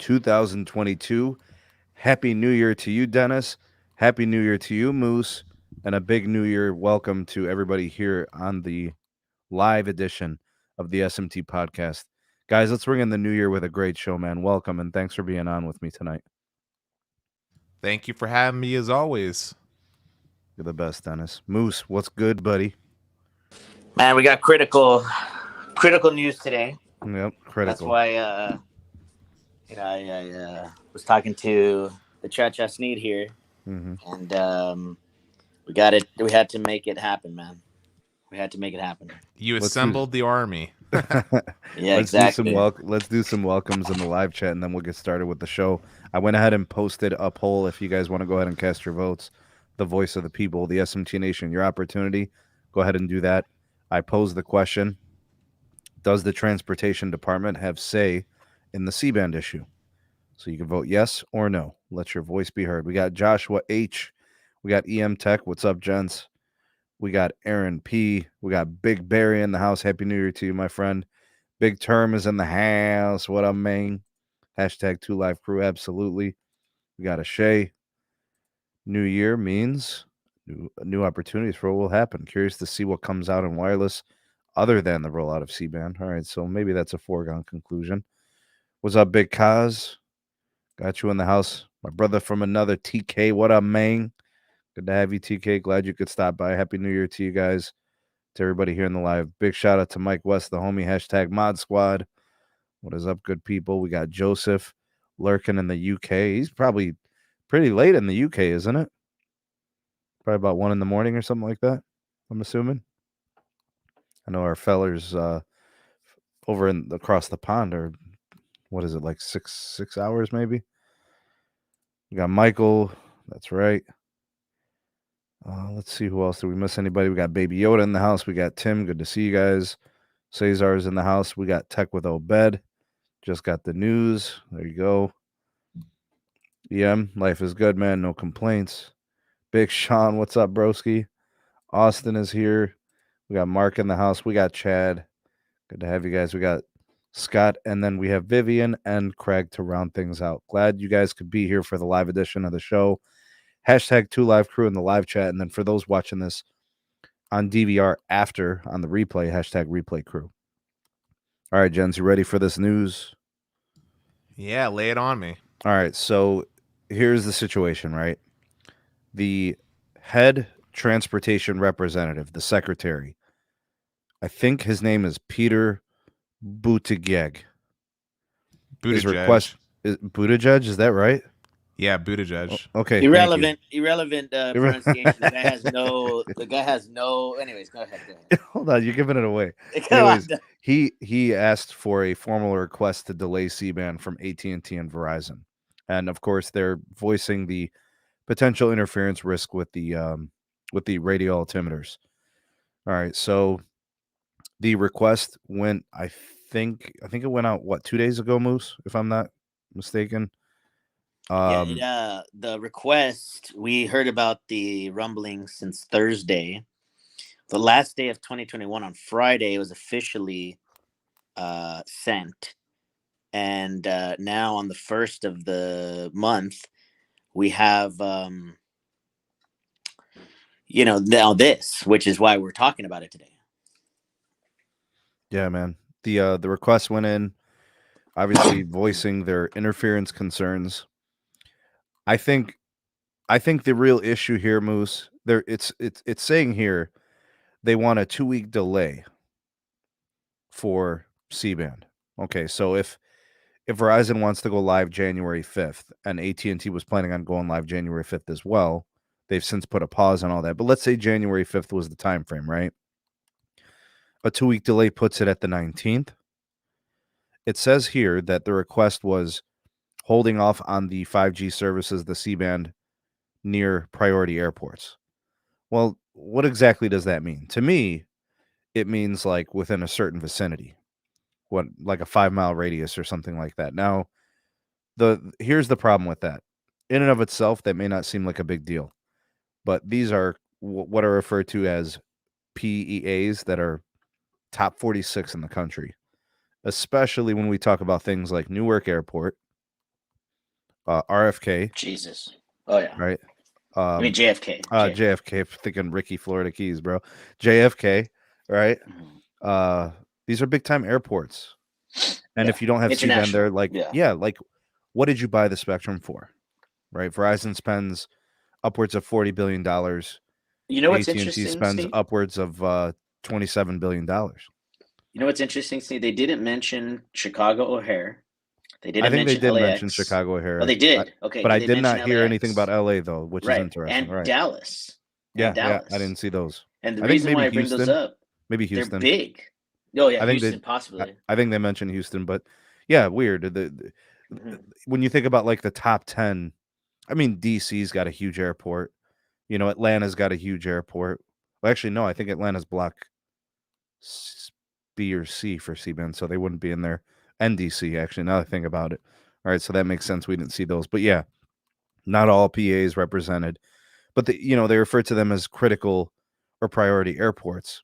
2022. Happy New Year to you, Dennis. Happy New Year to you, Moose. And a big New Year welcome to everybody here on the live edition of the SMT Podcast. Guys, let's ring in the new year with a great show, man. Welcome, and thanks for being on with me tonight. Thank you for having me as always. You're the best, Dennis. Moose, what's good, buddy? Man, we got critical news today. Yep, critical. That's why, I was talking to the Cha-Cha Sneed here, and we got it. We had to make it happen, man. We had to make it happen. You assembled the army. Yeah, exactly. Let's do some welcomes in the live chat, and then we'll get started with the show. I went ahead and posted a poll. If you guys want to go ahead and cast your votes, the voice of the people, the SMT Nation, your opportunity. Go ahead and do that. I posed the question: does the Transportation Department have say in the C-band issue? So you can vote yes or no. Let your voice be heard. We got Joshua H. We got EM Tech. What's up, gents? We got Aaron P. We got Big Barry in the house. Happy New Year to you, my friend. Big Term is in the house. What up, man? Hashtag 2Live Crew. Absolutely. We got a Shay. New year means new opportunities for what will happen. Curious to see what comes out in wireless other than the rollout of C-band. All right, so maybe that's a foregone conclusion. What's up, Big Kaz? Got you in the house. My brother from another, TK. What up, man? Good to have you, TK. Glad you could stop by. Happy New Year to you guys, to everybody here in the live. Big shout out to Mike West, the homie. Hashtag Mod Squad. What is up, good people? We got Joseph lurking in the UK. He's probably pretty late in the UK, isn't it? Probably about 1 a.m. or something like that, I'm assuming. I know our fellers over across the pond are, what is it, like six hours maybe? We got Michael. That's right. Let's see who else. Did we miss anybody? We got Baby Yoda in the house. We got Tim. Good to see you guys. Cesar's in the house. We got Tech with Obed. Just got the news. There you go. Life is good, man. No complaints. Big Sean, what's up, broski? Austin is here. We got Mark in the house. We got Chad. Good to have you guys. We got Scott, and then we have Vivian and Craig to round things out. Glad you guys could be here for the live edition of the show. Hashtag 2Live Crew in the live chat. And then for those watching this on DVR after on the replay, hashtag replay crew. All right, Jens, you ready for this news? Yeah, lay it on me. All right, so here's the situation, right? The head transportation representative, the secretary, I think his name is Peter Buttigieg. Buttigieg, is that right? Yeah, Buttigieg. Okay. Irrelevant pronunciation. The guy has no. Anyways, go ahead. Hold on, you're giving it away. Anyways, he asked for a formal request to delay C-band from AT&T and Verizon, and of course they're voicing the potential interference risk with the radio altimeters. All right, so the request went. I think it went out 2 days ago, Moose, if I'm not mistaken. The request, we heard about the rumbling since Thursday. The last day of 2021 on Friday was officially sent, and now on the 1st of the month we have now this, which is why we're talking about it today. Yeah, man. The request went in, obviously voicing their interference concerns. I think the real issue here, Moose, it's saying here they want a 2-week delay for C-band. Okay, so if Verizon wants to go live January 5th and AT&T was planning on going live January 5th as well, they've since put a pause on all that. But let's say January 5th was the time frame, right? A 2-week delay puts it at the 19th. It says here that the request was holding off on the 5G services, the C-band, near priority airports. Well, what exactly does that mean? To me, it means like within a certain vicinity, like a 5-mile radius or something like that. Now, here's the problem with that. In and of itself, that may not seem like a big deal, but these are what are referred to as PEAs that are top 46 in the country, especially when we talk about things like Newark Airport, RFK, Jesus. Oh yeah. right? I mean JFK. JFK. Thinking Ricky Florida Keys, bro. JFK, right? Mhm. These are big time airports, and Yeah. if you don't have C-band there, International. like like what did you buy the spectrum for? Right? Verizon spends upwards of $40 billion. You know what's AT&T interesting, spends Steve? upwards of $27 billion. You know what's interesting, Steve? They didn't mention Chicago O'Hare. They I didn't think they mention did mention LAX. Chicago Oh, O'Hare, they did. Okay. but Did I they did mention not hear anything about LAX? LA though, which is Right. interesting. And Right? Dallas. And Yeah, I Dallas. didn't see those. And the I think reason why maybe I bring those Houston, up, maybe they're Houston. big. Oh yeah, I think Houston they, possibly. I think they mentioned Houston, but yeah, weird. Mhm. When you think about like the top 10, I mean, DC's got a huge airport. Atlanta's got a huge airport. Well, actually, no, I think Atlanta's block B or C for C-band, so they wouldn't be in there. NDC, actually, now that I think about it. All right, so that makes sense. We didn't see those, but yeah, not all PAs represented, but they refer to them as critical or priority airports.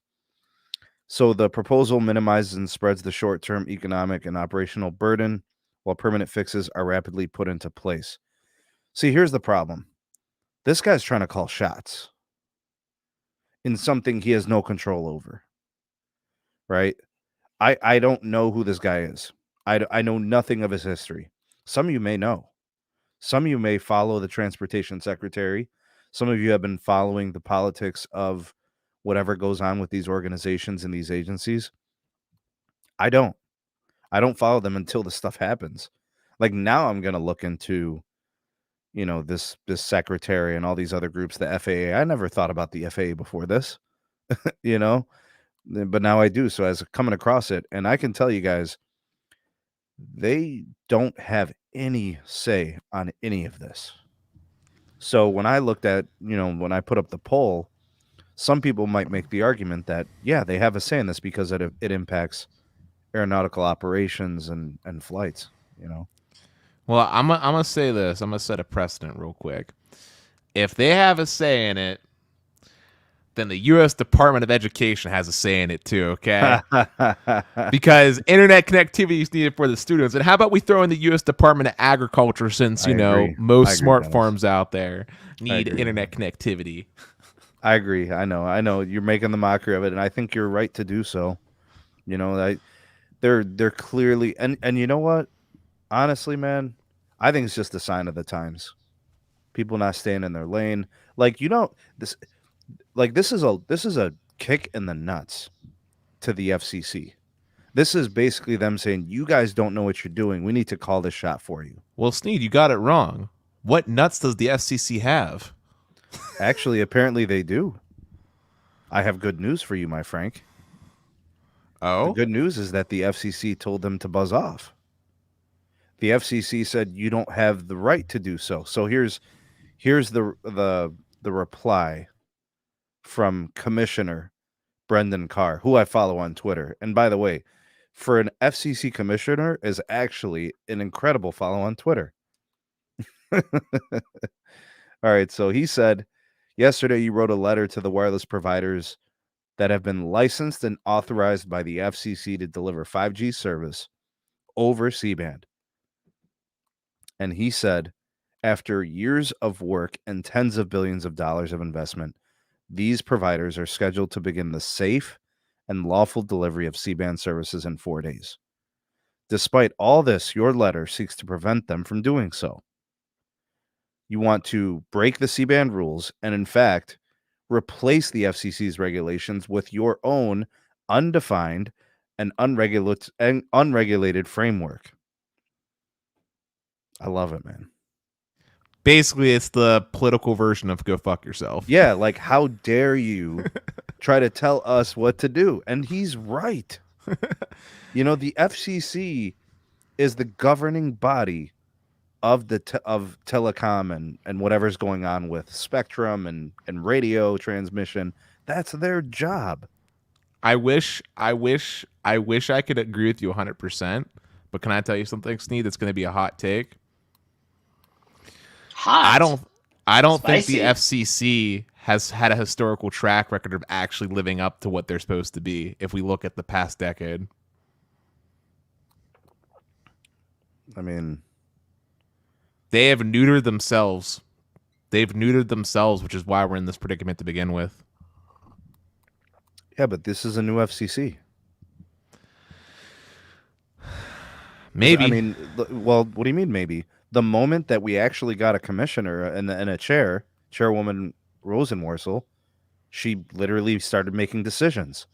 So the proposal minimizes and spreads the short-term economic and operational burden, while permanent fixes are rapidly put into place. See, here's the problem. This guy's trying to call shots in something he has no control over, right? I don't know who this guy is. I know nothing of his history. Some of you may know. Some of you may follow the transportation secretary. Some of you have been following the politics of whatever goes on with these organizations and these agencies. I don't. I don't follow them until the stuff happens. Like now I'm going to look into, this secretary and all these other groups, the FAA. I never thought about the FAA before this, but now I do. So as coming across it, and I can tell you guys, they don't have any say on any of this. So when I looked at, when I put up the poll, some people might make the argument that, yeah, they have a say in this because it impacts aeronautical operations and flights. Well, I'm gonna say this. I'm gonna set a precedent real quick. If they have a say in it, then the U.S. Department of Education has a say in it too. Okay, because internet connectivity is needed for the students. And how about we throw in the U.S. Department of Agriculture, since I agree. I most agree, smart Dennis. farms out there need agree. internet connectivity. I agree. I know. You're making the mockery of it, and I think you're right to do so. They're clearly and you know what? Honestly, man, I think it's just a sign of the times. People not staying in their lane. Like this. Like this is a kick in the nuts to the FCC. This is basically them saying, you guys don't know what you're doing. We need to call this shot for you. Well, Sneed, you got it wrong. What nuts does the FCC have? Actually, apparently they do. I have good news for you, my Frank. The Oh? good news is that the FCC told them to buzz off. The FCC said you don't have the right to do so. So here's the reply from Commissioner Brendan Carr, who I follow on Twitter. And by the way, for an FCC commissioner is actually an incredible follow on Twitter. All right, so he said, yesterday you wrote a letter to the wireless providers that have been licensed and authorized by the FCC to deliver 5G service over C-band. And he said, after years of work and tens of billions of dollars of investment, these providers are scheduled to begin the safe and lawful delivery of C-band services in 4 days. Despite all this, your letter seeks to prevent them from doing so. You want to break the C-band rules and, in fact, replace the FCC's regulations with your own undefined and unregulated framework. I love it, man. Basically, it's the political version of go fuck yourself. Yeah, like how dare you try to tell us what to do? And he's right. The FCC is the governing body of of telecom and whatever's going on with spectrum and radio transmission. That's their job. I wish I could agree with you 100%. But can I tell you something, Sneed? That's going to be a hot take. Hot. I don't think Spicy. the FCC has had a historical track record of actually living up to what they're supposed to be if we look at the past decade. I mean, They have neutered themselves. They've neutered themselves, which is why we're in this predicament to begin with. Yeah, but this is a new FCC. Maybe. I mean, well, what do you mean maybe? The moment that we actually got a commissioner and a chairwoman Rosenworcel, she literally started making decisions.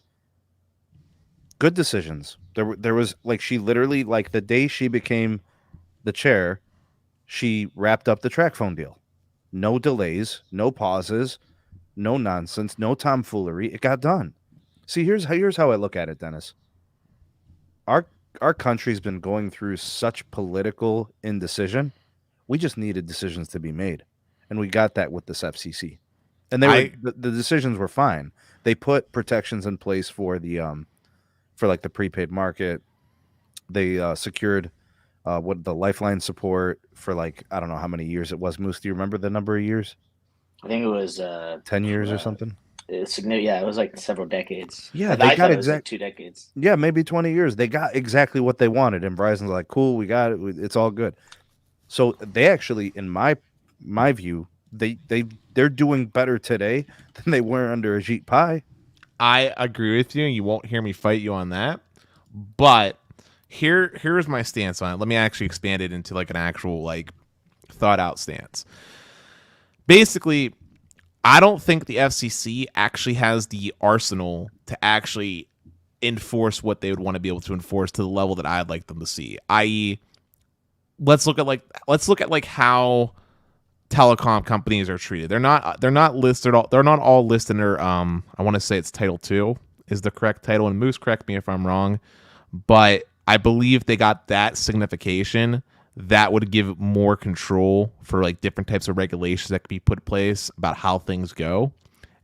Good decisions. There was like she literally like the day she became the chair, she wrapped up the track phone deal. No delays, no pauses, no nonsense, no tomfoolery. It got done. See, here's how I look at it, Dennis. Our our country's been going through such political indecision. We just needed decisions to be made, and we got that with this FCC. And the decisions were fine. They put protections in place for the for like the prepaid market. They secured what the lifeline support for like I don't know how many years it was. Moose, do you remember the number of years? I think it was 10 years or something. Yeah, it was like several decades. Yeah, they got it was like 2 decades. Yeah, maybe 20 years. They got exactly what they wanted, and Verizon's like, "Cool, we got it. It's all good." So they actually, in my view, they're doing better today than they were under Ajit Pai. I agree with you, and you won't hear me fight you on that. But here's my stance on it. Let me actually expand it into like an actual like thought out stance. Basically, I don't think the FCC actually has the arsenal to actually enforce what they would want to be able to enforce to the level that I'd like them to see. I.e., let's look at like how telecom companies are treated. They're not listed all. They're not all listed under. I want to say it's Title II is the correct title. And Moose, correct me if I'm wrong, but I believe they got that signification that would give more control for like different types of regulations that could be put in place about how things go.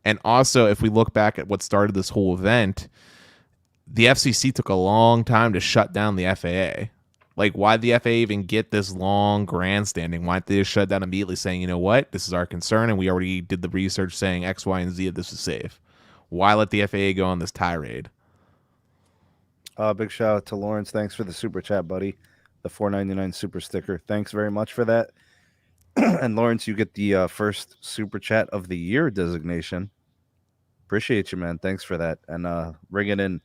And also, if we look back at what started this whole event, the FCC took a long time to shut down the FAA. Like, why did the FAA even get this long grandstanding? Why didn't they just shut down immediately saying, you know what, this is our concern, and we already did the research saying X, Y, and Z that this is safe? Why let the FAA go on this tirade? Big shout out to Lawrence. Thanks for the super chat, buddy. The $4.99 super sticker. Thanks very much for that. And Lawrence, you get the first super chat of the year designation. Appreciate you, man. Thanks for that. And ringing in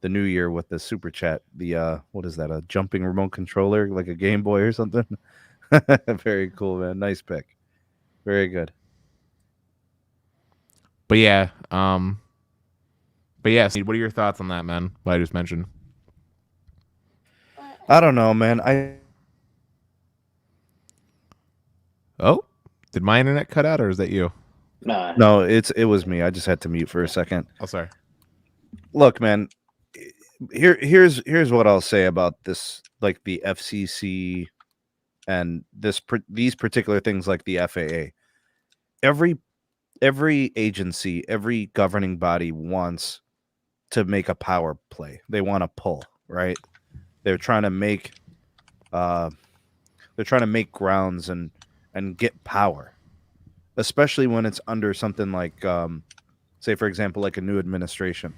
the new year with the super chat. The what is that? A jumping remote controller, like a Game Boy or something? Very cool, man. Nice pick. Very good. But yeah, Steve, what are your thoughts on that, man? What I just mentioned. I don't know, man. Oh, did my internet cut out, or is that you? No, it was me. I just had to mute for a second. Oh, sorry. Look, man. Here's what I'll say about this, like the FCC and these particular things, like the FAA. Every agency, every governing body wants to make a power play. They want to pull, right? They're trying to make grounds and get power, especially when it's under something like say, for example, like a new administration.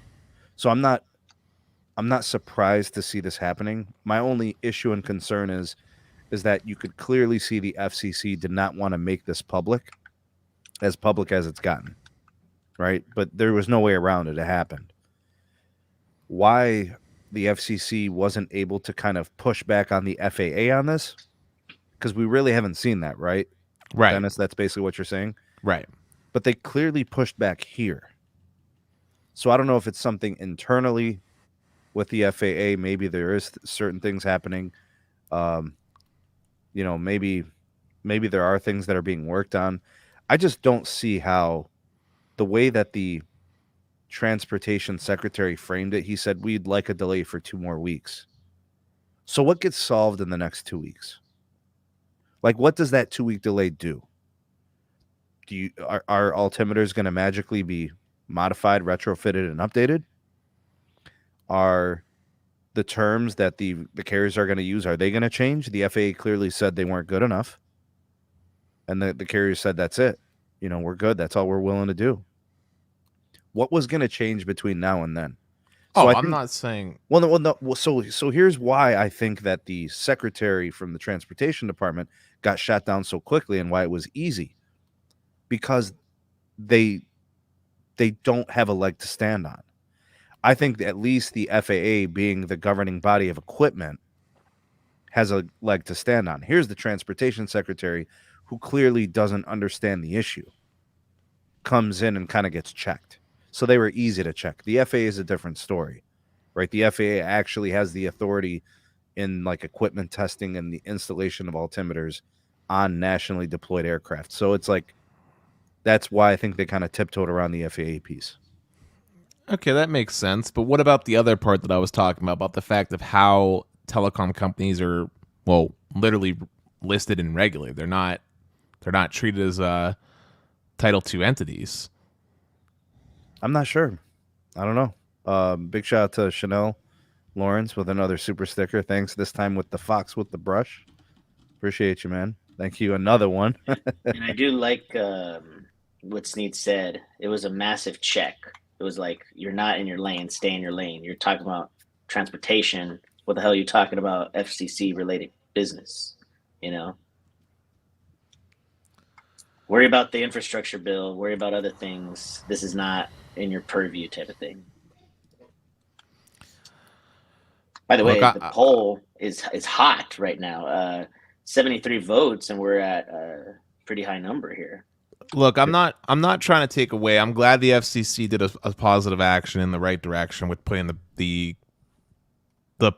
So I'm not surprised to see this happening. My only issue and concern is that you could clearly see the FCC did not want to make this public as it's gotten, right? But there was no way around it. It happened. Why the FCC wasn't able to kind of push back on the FAA on this? Because we really haven't seen that, right? Right. Dennis, that's basically what you're saying? Right. But they clearly pushed back here. So I don't know if it's something internally with the FAA. Maybe there is certain things happening. Maybe there are things that are being worked on. I just don't see how the way that the transportation secretary framed it, he said we'd like a delay for 2 more weeks. So what gets solved in the next 2 weeks? Like, what does that 2-week delay do? Are altimeters going to magically be modified, retrofitted, and updated? Are the terms that the carriers are going to use, are they going to change? The FAA clearly said they weren't good enough. And the carriers said, that's it. We're good. That's all we're willing to do. What was going to change between now and then? So I I'm think not saying. so here's why I think that the secretary from the transportation department got shot down so quickly and why it was easy, because they don't have a leg to stand on. I think at least the FAA, being the governing body of equipment, has a leg to stand on. Here's the transportation secretary, who clearly doesn't understand the issue, comes in and kind of gets checked. So they were easy to check. The FAA is a different story, right? The FAA actually has the authority in like equipment testing and the installation of altimeters on nationally deployed aircraft. So it's like, that's why I think they kind of tiptoed around the FAA piece. Okay, that makes sense. But what about the other part that I was talking about the fact of how telecom companies are, well, literally listed and regulated. They're not treated as Title II entities. I'm not sure. I don't know. Big shout out to Chanel Lawrence with another super sticker. Thanks. This time with the fox with the brush. Appreciate you, man. Thank you. Another one. And I do like what Sneed said. It was a massive check. It was like, you're not in your lane, stay in your lane. You're talking about transportation. What the hell are you talking about? FCC related business, you know? Worry about the infrastructure bill. Worry about other things. This is not in your purview type of thing. By the way, the poll is hot right now. 73 votes, and we're at a pretty high number here. Look, I'm not trying to take away. I'm glad the FCC did a positive action in the right direction with putting the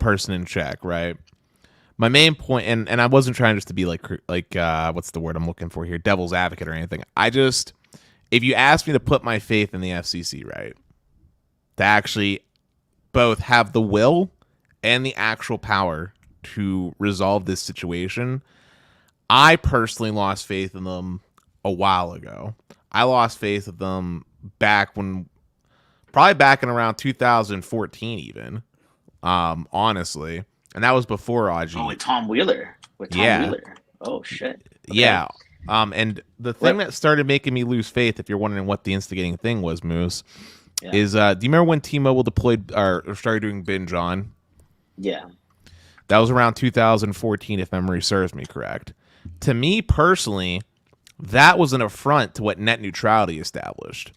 person in check, right? My main point, and I wasn't trying just to be like what's the word I'm looking for here, devil's advocate or anything. If you ask me to put my faith in the FCC, right, to actually both have the will and the actual power to resolve this situation, I personally lost faith in them a while ago. I lost faith in them probably back in around 2014 even, honestly. And that was before Ajit. Oh, with Tom Wheeler. Wheeler. Oh, shit. Okay. Yeah. And the thing that started making me lose faith, if you're wondering what the instigating thing was, Moose, is do you remember when T-Mobile deployed or started doing binge on? Yeah. That was around 2014, if memory serves me correct. To me personally, that was an affront to what net neutrality established,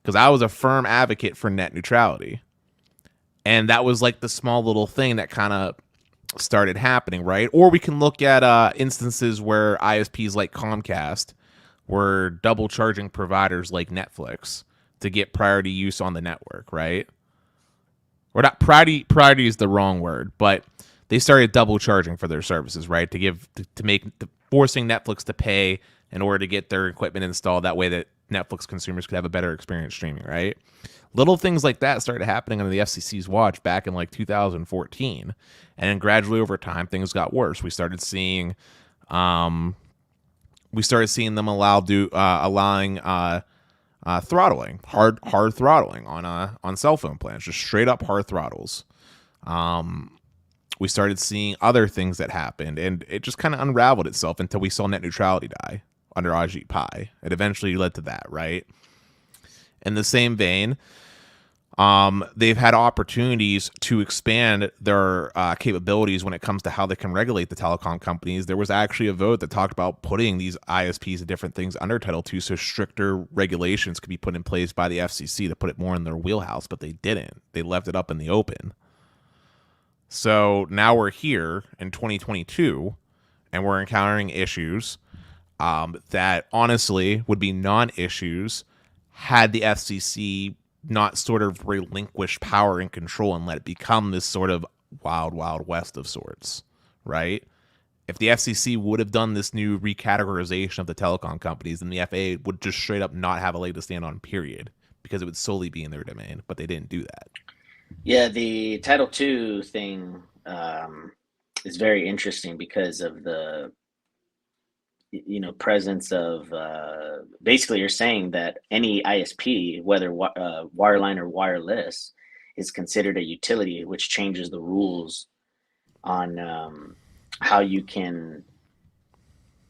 because I was a firm advocate for net neutrality. And that was like the small little thing that kind of started happening, right? Or we can look at instances where ISPs like Comcast were double charging providers like Netflix to get priority use on the network, right? Or not priority is the wrong word, but they started double charging for their services, right? Forcing Netflix to pay in order to get their equipment installed. That way that Netflix consumers could have a better experience streaming, right? Little things like that started happening under the FCC's watch back in like 2014, and then gradually over time things got worse. We started seeing them allowing throttling, hard throttling on cell phone plans, just straight up hard throttles. We started seeing other things that happened, and it just kind of unraveled itself until we saw net neutrality die under Ajit Pai. It eventually led to that, right? In the same vein, they've had opportunities to expand their capabilities when it comes to how they can regulate the telecom companies. There was actually a vote that talked about putting these ISPs and different things under Title II, so stricter regulations could be put in place by the FCC to put it more in their wheelhouse, but they didn't. They left it up in the open. So now we're here in 2022, and we're encountering issues that honestly would be non-issues had the FCC not sort of relinquished power and control and let it become this sort of wild, wild west of sorts, right? If the FCC would have done this new recategorization of the telecom companies, then the FAA would just straight up not have a leg to stand on, period, because it would solely be in their domain, but they didn't do that. Yeah, the Title II thing is very interesting because of the presence of basically you're saying that any ISP, whether wireline or wireless, is considered a utility, which changes the rules on how you can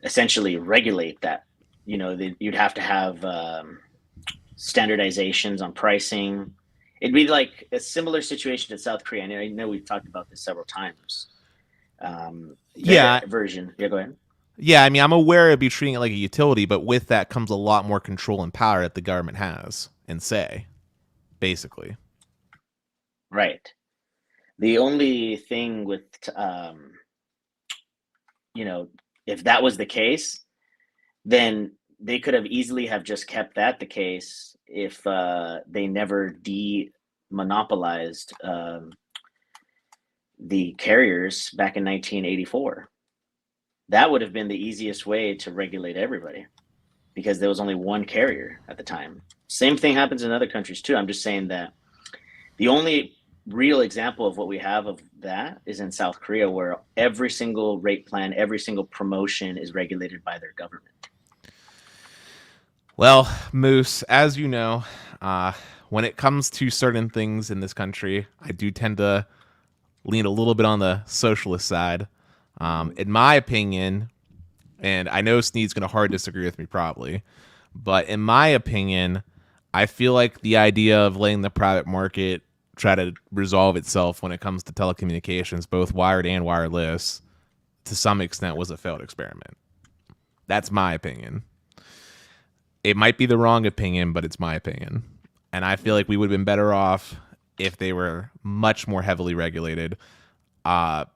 essentially regulate that. You'd have to have standardizations on pricing, It'd be like a similar situation to South Korea. I know we've talked about this several times. Yeah. Their version. Yeah, go ahead. Yeah, I mean, I'm aware of be treating it like a utility, but with that comes a lot more control and power that the government has and say, basically. Right. The only thing with, if that was the case, then they could have easily have just kept that the case if they never demonopolized the carriers back in 1984. That would have been the easiest way to regulate everybody because there was only one carrier at the time. Same thing happens in other countries too. I'm just saying that the only real example of what we have of that is in South Korea, where every single rate plan, every single promotion is regulated by their government. Well, Moose, as you know, when it comes to certain things in this country, I do tend to lean a little bit on the socialist side. In my opinion, and I know Sneed's going to hard disagree with me probably, but in my opinion, I feel like the idea of letting the private market try to resolve itself when it comes to telecommunications, both wired and wireless, to some extent was a failed experiment. That's my opinion. It might be the wrong opinion, but it's my opinion. And I feel like we would have been better off if they were much more heavily regulated,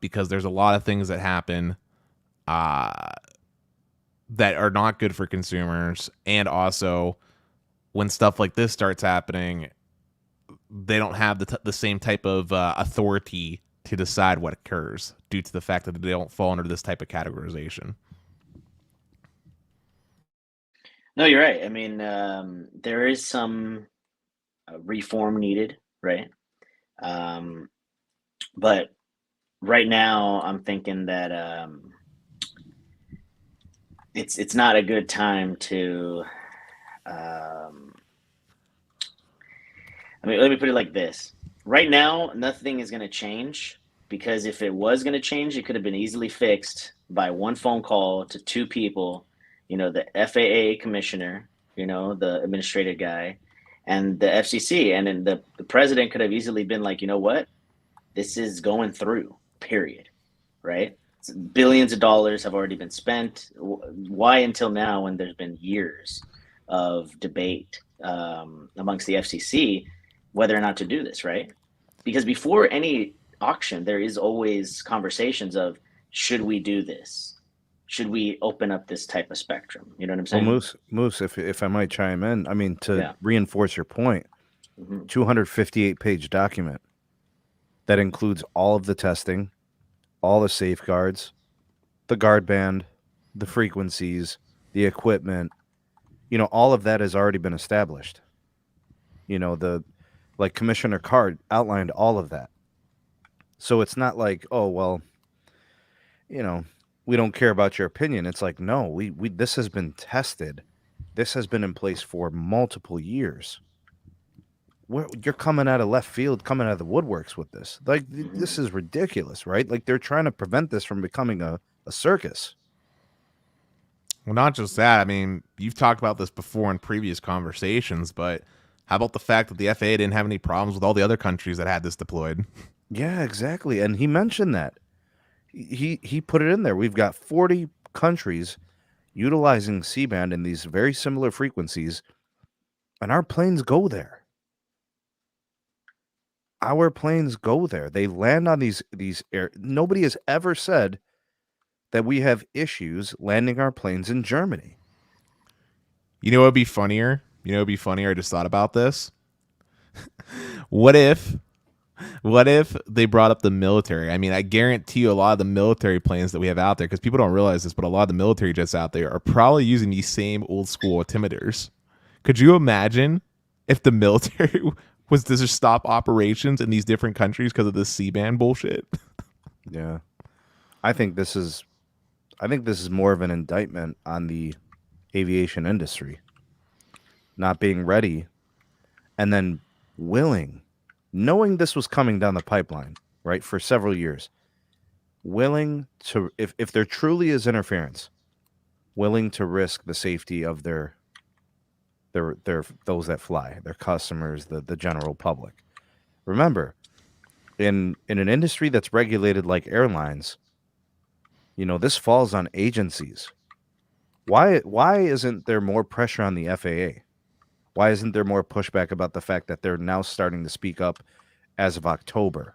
because there's a lot of things that happen that are not good for consumers. And also, when stuff like this starts happening, they don't have the same type of authority to decide what occurs due to the fact that they don't fall under this type of categorization. No, you're right. I mean, there is some reform needed, right? But right now, I'm thinking that it's not a good time to. Let me put it like this. Right now, nothing is going to change, because if it was going to change, it could have been easily fixed by one phone call to two people. The FAA commissioner, the administrative guy, and the FCC. And then the president could have easily been like, you know what? This is going through, period. Right? Billions of dollars have already been spent. Why until now, when there's been years of debate amongst the FCC whether or not to do this, right? Because before any auction, there is always conversations of, should we do this? Should we open up this type of spectrum? You know what I'm saying? Well, Moose, if I might chime in, I mean, to reinforce your point, 258-page document that includes all of the testing, all the safeguards, the guard band, the frequencies, the equipment, all of that has already been established. Like Commissioner Card outlined all of that. So it's not like, oh, well, we don't care about your opinion. It's like, no, we this has been tested. This has been in place for multiple years. You're coming out of left field, coming out of the woodworks with this. Like, this is ridiculous, right? Like, they're trying to prevent this from becoming a circus. Well, not just that. I mean, you've talked about this before in previous conversations, but how about the fact that the FAA didn't have any problems with all the other countries that had this deployed? Yeah, exactly. And he mentioned that. He put it in there. We've got 40 countries utilizing C-band in these very similar frequencies, and our planes go there. Our planes go there. They land on these air. Nobody has ever said that we have issues landing our planes in Germany. You know what would be funnier? I just thought about this. What if they brought up the military? I mean, I guarantee you a lot of the military planes that we have out there, because people don't realize this, but a lot of the military jets out there are probably using these same old school altimeters. Could you imagine if the military was to just stop operations in these different countries because of this C-band bullshit? Yeah. I think this is more of an indictment on the aviation industry not being ready and then willing, knowing this was coming down the pipeline, right, for several years, willing to, if there truly is interference, willing to risk the safety of their those that fly, their customers, the general public. Remember, in an industry that's regulated like airlines, this falls on agencies. Why isn't there more pressure on the FAA? Why isn't there more pushback about the fact that they're now starting to speak up as of October?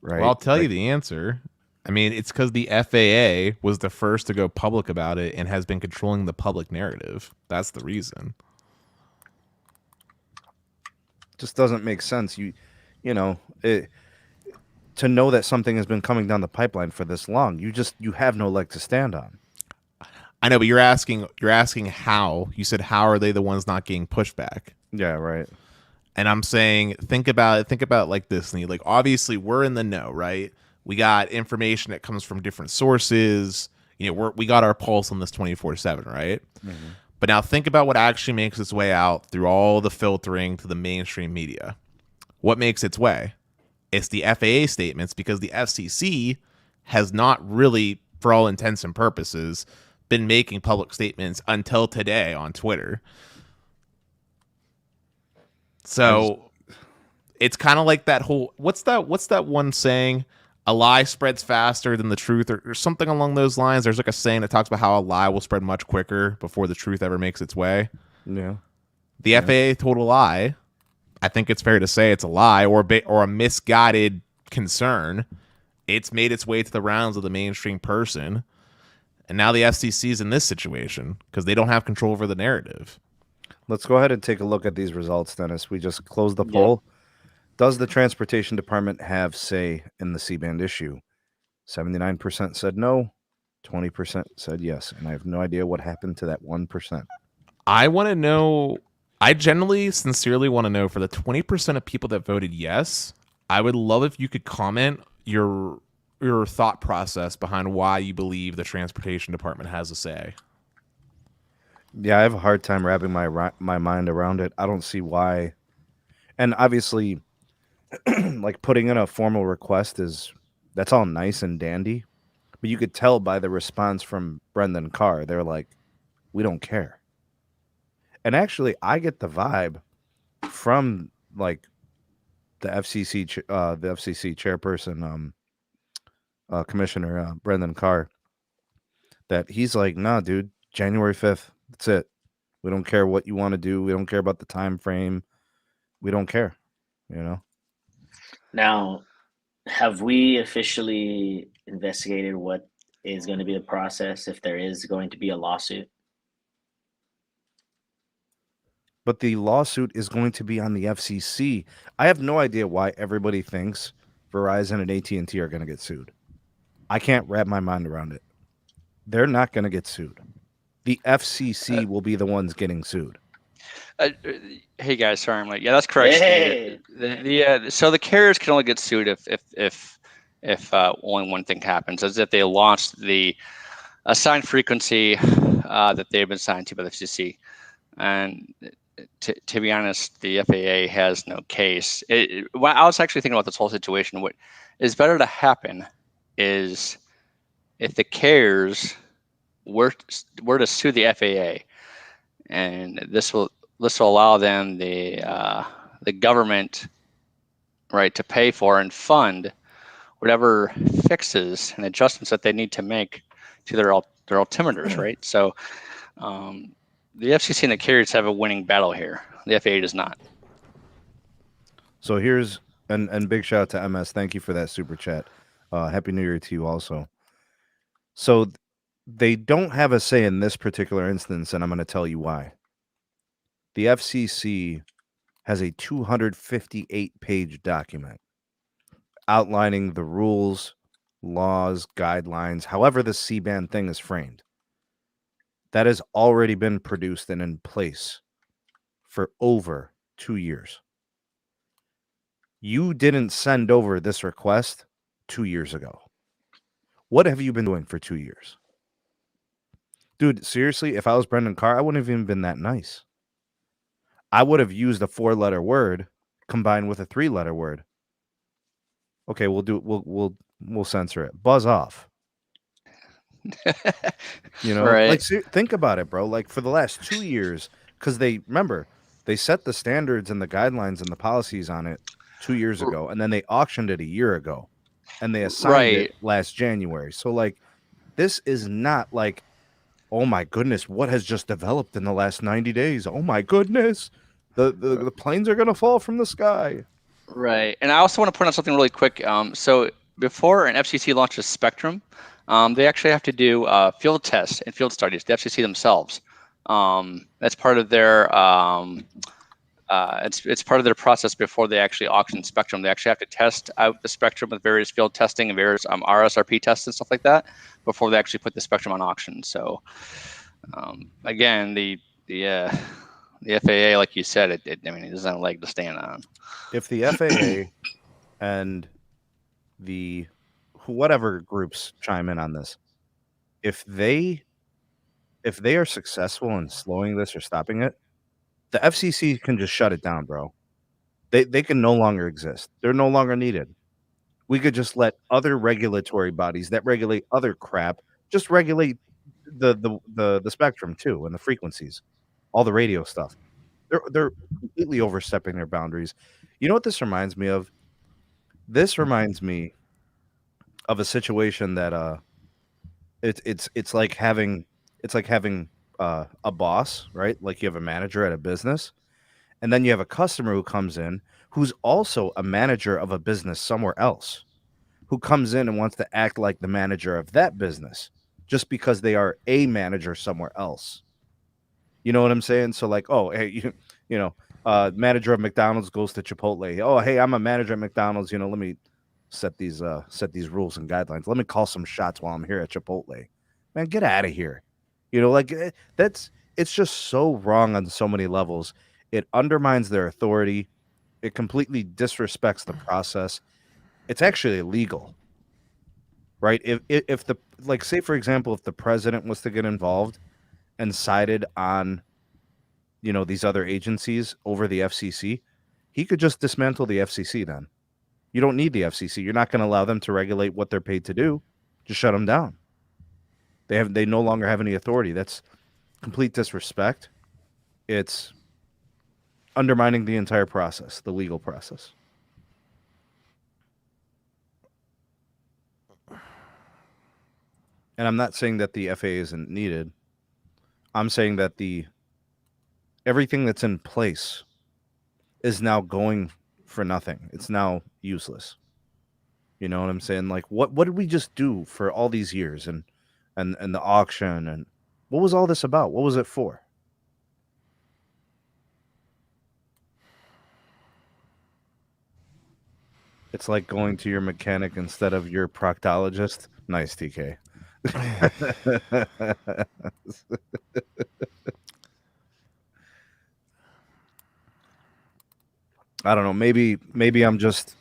Right? Well, I'll tell you Like, the answer. I mean, it's because the FAA was the first to go public about it and has been controlling the public narrative. That's the reason. just doesn't make sense. To know that something has been coming down the pipeline for this long, you have no leg to stand on. I know, but you're asking how. You said how are they the ones not getting pushback? Yeah, right. And I'm saying think about it like this, Lee. Like obviously we're in the know, right? We got information that comes from different sources. We got our pulse on this 24/7, right? Mm-hmm. But now think about what actually makes its way out through all the filtering to the mainstream media. What makes its way? It's the FAA statements, because the FCC has not really, for all intents and purposes, been making public statements until today on Twitter. So it's kind of like that whole what's that one saying? A lie spreads faster than the truth, or something along those lines. There's like a saying that talks about how a lie will spread much quicker before the truth ever makes its way. Yeah. The FAA told a lie. I think it's fair to say it's a lie or a misguided concern. It's made its way to the rounds of the mainstream person. And now the FCC is in this situation because they don't have control over the narrative. Let's go ahead and take a look at these results, Dennis. We just closed the poll. Does the Transportation Department have say in the C-band issue? 79% said no. 20% said yes. And I have no idea what happened to that 1%. I want to know. I genuinely, sincerely want to know, for the 20% of people that voted yes, I would love if you could comment your thought process behind why you believe the Transportation Department has a say. Yeah, I have a hard time wrapping my mind around it. I don't see why. And obviously, like putting in a formal request that's all nice and dandy. But you could tell by the response from Brendan Carr, they're like, we don't care. And actually, I get the vibe from like the FCC chairperson, Commissioner Brendan Carr, that he's like, nah, dude, January 5th, that's it. We don't care what you want to do. We don't care about the time frame. We don't care, Now, have we officially investigated what is going to be the process if there is going to be a lawsuit? But the lawsuit is going to be on the FCC. I have no idea why everybody thinks Verizon and AT&T are going to get sued. I can't wrap my mind around it. They're not going to get sued. The FCC will be the ones getting sued. Hey guys, sorry I'm late. Yeah, that's correct. Hey. So the carriers can only get sued if only one thing happens, as if they launched the assigned frequency that they've been signed to by the FCC. And to be honest, the FAA has no case. I was actually thinking about this whole situation. What is better to happen is if the carriers were to sue the FAA, and this will allow them the government, right, to pay for and fund whatever fixes and adjustments that they need to make to their altimeters, right? So the FCC and the carriers have a winning battle here. The FAA does not. So here's and big shout out to MS. Thank you for that super chat. Happy New Year to you also. So they don't have a say in this particular instance, and I'm going to tell you why. The FCC has a 258-page document outlining the rules, laws, guidelines, however the C-band thing is framed. That has already been produced and in place for over 2 years. You didn't send over this request 2 years ago. What have you been doing for 2 years? Dude, seriously, if I was Brendan Carr, I wouldn't have even been that nice. I would have used a 4-letter word combined with a 3-letter word. Okay, we'll censor it. Buzz off. Right. Like think about it, bro. Like for the last 2 years, because they set the standards and the guidelines and the policies on it 2 years ago, and then they auctioned it a year ago, and they assigned it last January. So like, this is not like, oh my goodness, what has just developed in the last 90 days? Oh my goodness, the planes are gonna fall from the sky. Right, and I also want to point out something really quick. So before an FCC launches spectrum, they actually have to do field tests and field studies. The FCC themselves. That's part of their it's part of their process before they actually auction spectrum. They actually have to test out the spectrum with various field testing and various RSRP tests and stuff like that before they actually put the spectrum on auction. So again, the FAA, like you said, it doesn't have a leg to stand on. If the FAA and the whatever groups chime in on this, if they are successful in slowing this or stopping it, the FCC can just shut it down, bro. They can no longer exist. They're no longer needed. We could just let other regulatory bodies that regulate other crap just regulate the spectrum too, and the frequencies, all the radio stuff. They're completely overstepping their boundaries. You know what this reminds me of? This reminds me of a situation that it's like having a boss, right? Like you have a manager at a business, and then you have a customer who comes in who's also a manager of a business somewhere else, who comes in and wants to act like the manager of that business just because they are a manager somewhere else. You know what I'm saying? So like, oh, hey, manager of McDonald's goes to Chipotle. Oh, hey, I'm a manager at McDonald's. Let me set these rules and guidelines. Let me call some shots while I'm here at Chipotle. Man, get out of here. It's just so wrong on so many levels. It undermines their authority. It completely disrespects the process. It's actually illegal, right? If the, like, say for example, if the president was to get involved and sided on, these other agencies over the FCC, he could just dismantle the FCC. Then you don't need the FCC. You're not going to allow them to regulate what they're paid to do. Just shut them down. They no longer have any authority. That's complete disrespect. It's undermining the entire process, the legal process. And I'm not saying that the FAA isn't needed. I'm saying that everything that's in place is now going for nothing. It's now useless. You know what I'm saying? Like, what did we just do for all these years and the auction, and what was all this about? What was it for? It's like going to your mechanic instead of your proctologist. Nice, TK. I don't know. Maybe I'm just.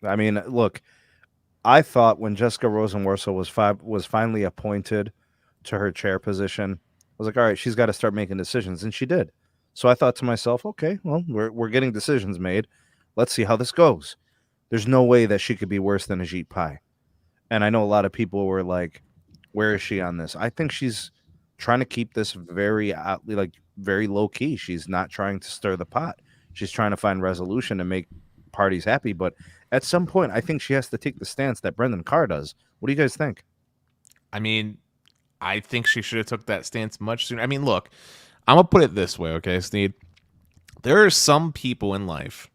I mean, look. I thought when Jessica Rosenworcel was finally appointed to her chair position, I was like, all right, she's got to start making decisions, and she did. So I thought to myself, okay, well, we're getting decisions made. Let's see how this goes. There's no way that she could be worse than Ajit Pai. And I know a lot of people were like, where is she on this? I think she's trying to keep this very low key. She's not trying to stir the pot. She's trying to find resolution and make parties happy. But at some point, I think she has to take the stance that Brendan Carr does. What do you guys think? I mean, I think she should have took that stance much sooner. I mean, look, I'm going to put it this way, okay, Sneed? There are some people in life,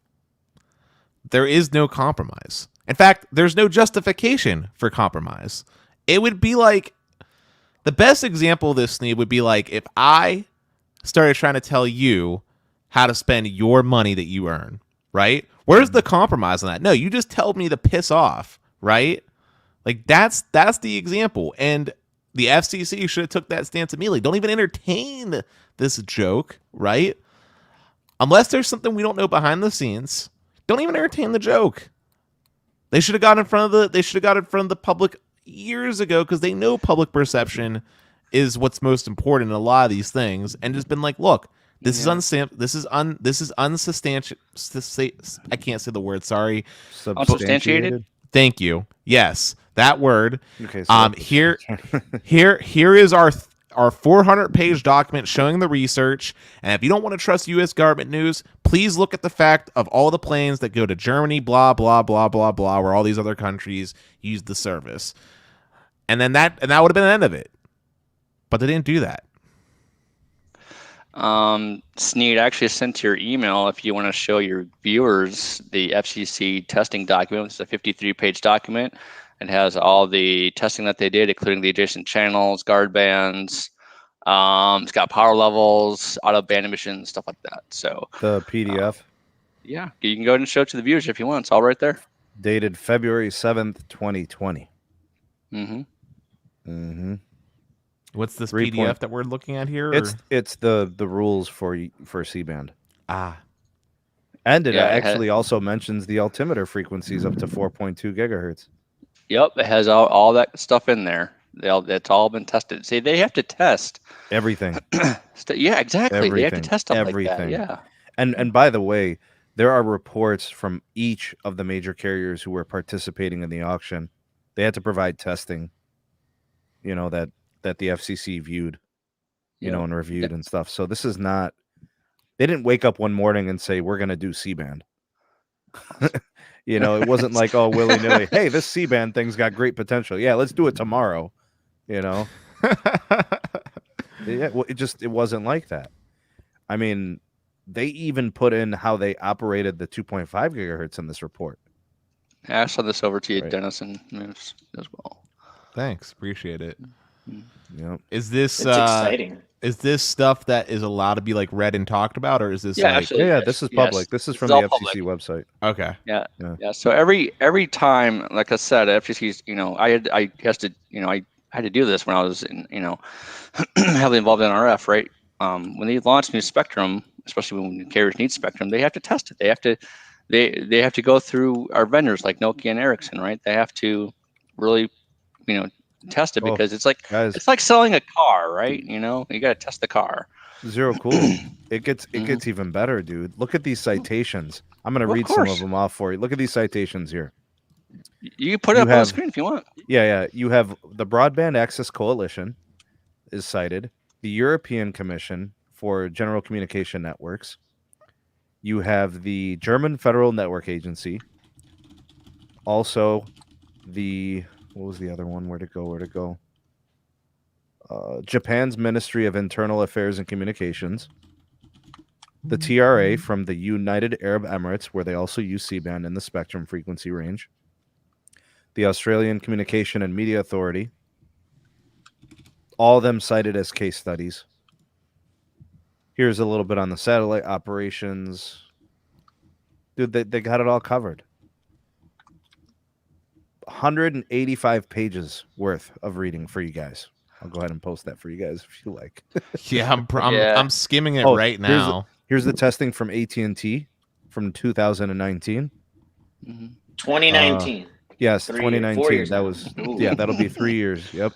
there is no compromise. In fact, there's no justification for compromise. It would be like, the best example of this, Sneed, would be like if I started trying to tell you how to spend your money that you earn, right? Where's the compromise on that? No, you just tell me to piss off, right? Like that's the example. And the FCC should have took that stance immediately. Don't even entertain this joke, right? Unless there's something we don't know behind the scenes, don't even entertain the joke. They should have got in front of the public years ago, because they know public perception is what's most important in a lot of these things, and just been like, look, this is unsubstantiated. I can't say the word. Sorry. Unsubstantiated. Thank you. Yes, that word. Okay. So here is our our 400-page document showing the research. And if you don't want to trust U.S. government news, please look at the fact of all the planes that go to Germany, blah, blah, blah, blah, blah, where all these other countries use the service. And then that would have been the end of it. But they didn't do that. Sneed, I actually sent your email if you want to show your viewers the FCC testing document. It's a 53-page document. It has all the testing that they did, including the adjacent channels, guard bands. It's got power levels, auto band emissions, stuff like that. So the PDF. Yeah, you can go ahead and show it to the viewers if you want. It's all right there. Dated February 7th, 2020. What's this PDF that we're looking at here? It's the rules for C-band. And it actually also mentions the altimeter frequencies up to 4.2 gigahertz. Yep, it has all that stuff in there. It's all been tested. See, they have to test everything. Yeah, exactly. Everything. They have to test stuff like that. Yeah. And by the way, there are reports from each of the major carriers who were participating in the auction. They had to provide testing, that the FCC viewed, and reviewed and stuff. So this is not, they didn't wake up one morning and say, we're going to do C-band. It wasn't like, oh, willy-nilly, hey, this C-band thing's got great potential. Yeah, let's do it tomorrow. It wasn't like that. I mean, they even put in how they operated the 2.5 gigahertz in this report. I saw this over to you, Dennis, and Moose as well. Thanks. Appreciate it. Yep. Is this exciting? Is this stuff that is allowed to be read and talked about, or is this this is public. Yes. This is from the FCC public website. Okay. Yeah. So every time, like I said, FCC's, I had to do this when I was heavily involved in RF, right? When they launch new spectrum, especially when carriers need spectrum, they have to test it. They have to go through our vendors like Nokia and Ericsson, right? They have to really, test it because it's like selling a car, right? You got to test the car. Zero cool. It gets even better, dude. Look at these citations. I'm going to read some of them off for you. Look at these citations here. You can put it up on the screen if you want. Yeah. You have the Broadband Access Coalition is cited, the European Commission for General Communication Networks. You have the German Federal Network Agency. Also, what was the other one? Where'd it go? Japan's Ministry of Internal Affairs and Communications. The TRA from the United Arab Emirates, where they also use C-band in the spectrum frequency range. The Australian Communication and Media Authority. All of them cited as case studies. Here's a little bit on the satellite operations. Dude, they got it all covered. 185 pages worth of reading for you guys. I'll go ahead and post that for you guys if you like. I'm skimming it right now. Here's the testing from AT&T from 2019. 2019. Yes, 2019. That was that'll be 3 years. Yep.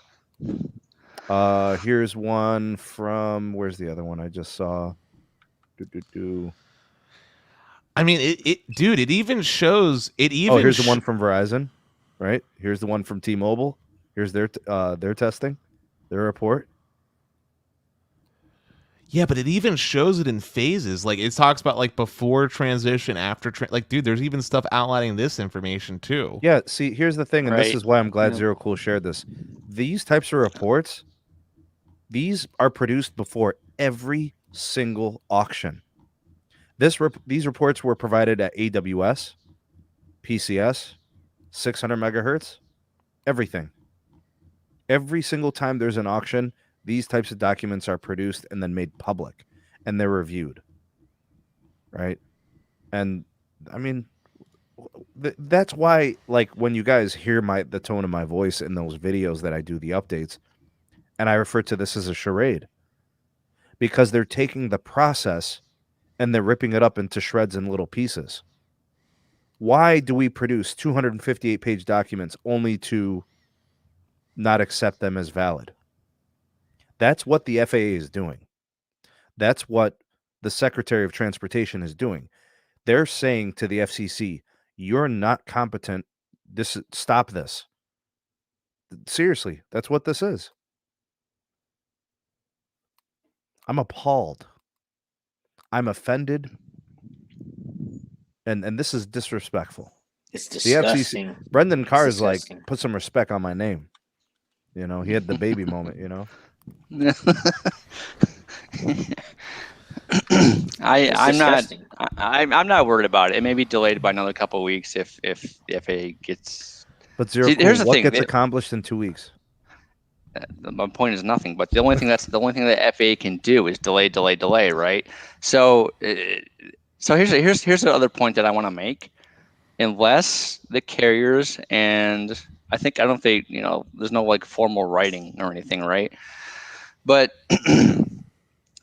Here's one from, where's the other one I just saw? I mean, it even shows here's the one from Verizon. Right, here's the one from T-Mobile. Here's their testing, their report. Yeah, but it even shows it in phases. It talks about before transition, after dude, there's even stuff outlining this information too. Yeah, see, here's the thing, and this is why I'm glad Zero Cool shared this. These types of reports, these are produced before every single auction. These reports were provided at AWS, PCS, 600 megahertz, everything. Every single time there's an auction, these types of documents are produced and then made public, and they're reviewed. Right? And I mean, that's why, when you guys hear the tone of my voice in those videos that I do the updates, and I refer to this as a charade, because they're taking the process and they're ripping it up into shreds and little pieces. Why do we produce 258-page documents only to not accept them as valid? That's what the FAA is doing. That's what the Secretary of Transportation is doing. They're saying to the FCC, you're not competent. Stop this. Seriously, that's what this is. I'm appalled. I'm offended. And this is disrespectful. It's The FCC, disgusting. Brendan Carr is like, disgusting. put some respect on my name. You know, he had the baby moment, you know. I'm not worried about it. It may be delayed by another couple of weeks if the FAA gets. But zero. See, Cool, here's the what thing. gets accomplished in 2 weeks? My point is nothing. But the only thing that FAA can do is delay, right? So here's the other point that I want to make. Unless the carriers, and I don't think, there's no like formal writing or anything, right? But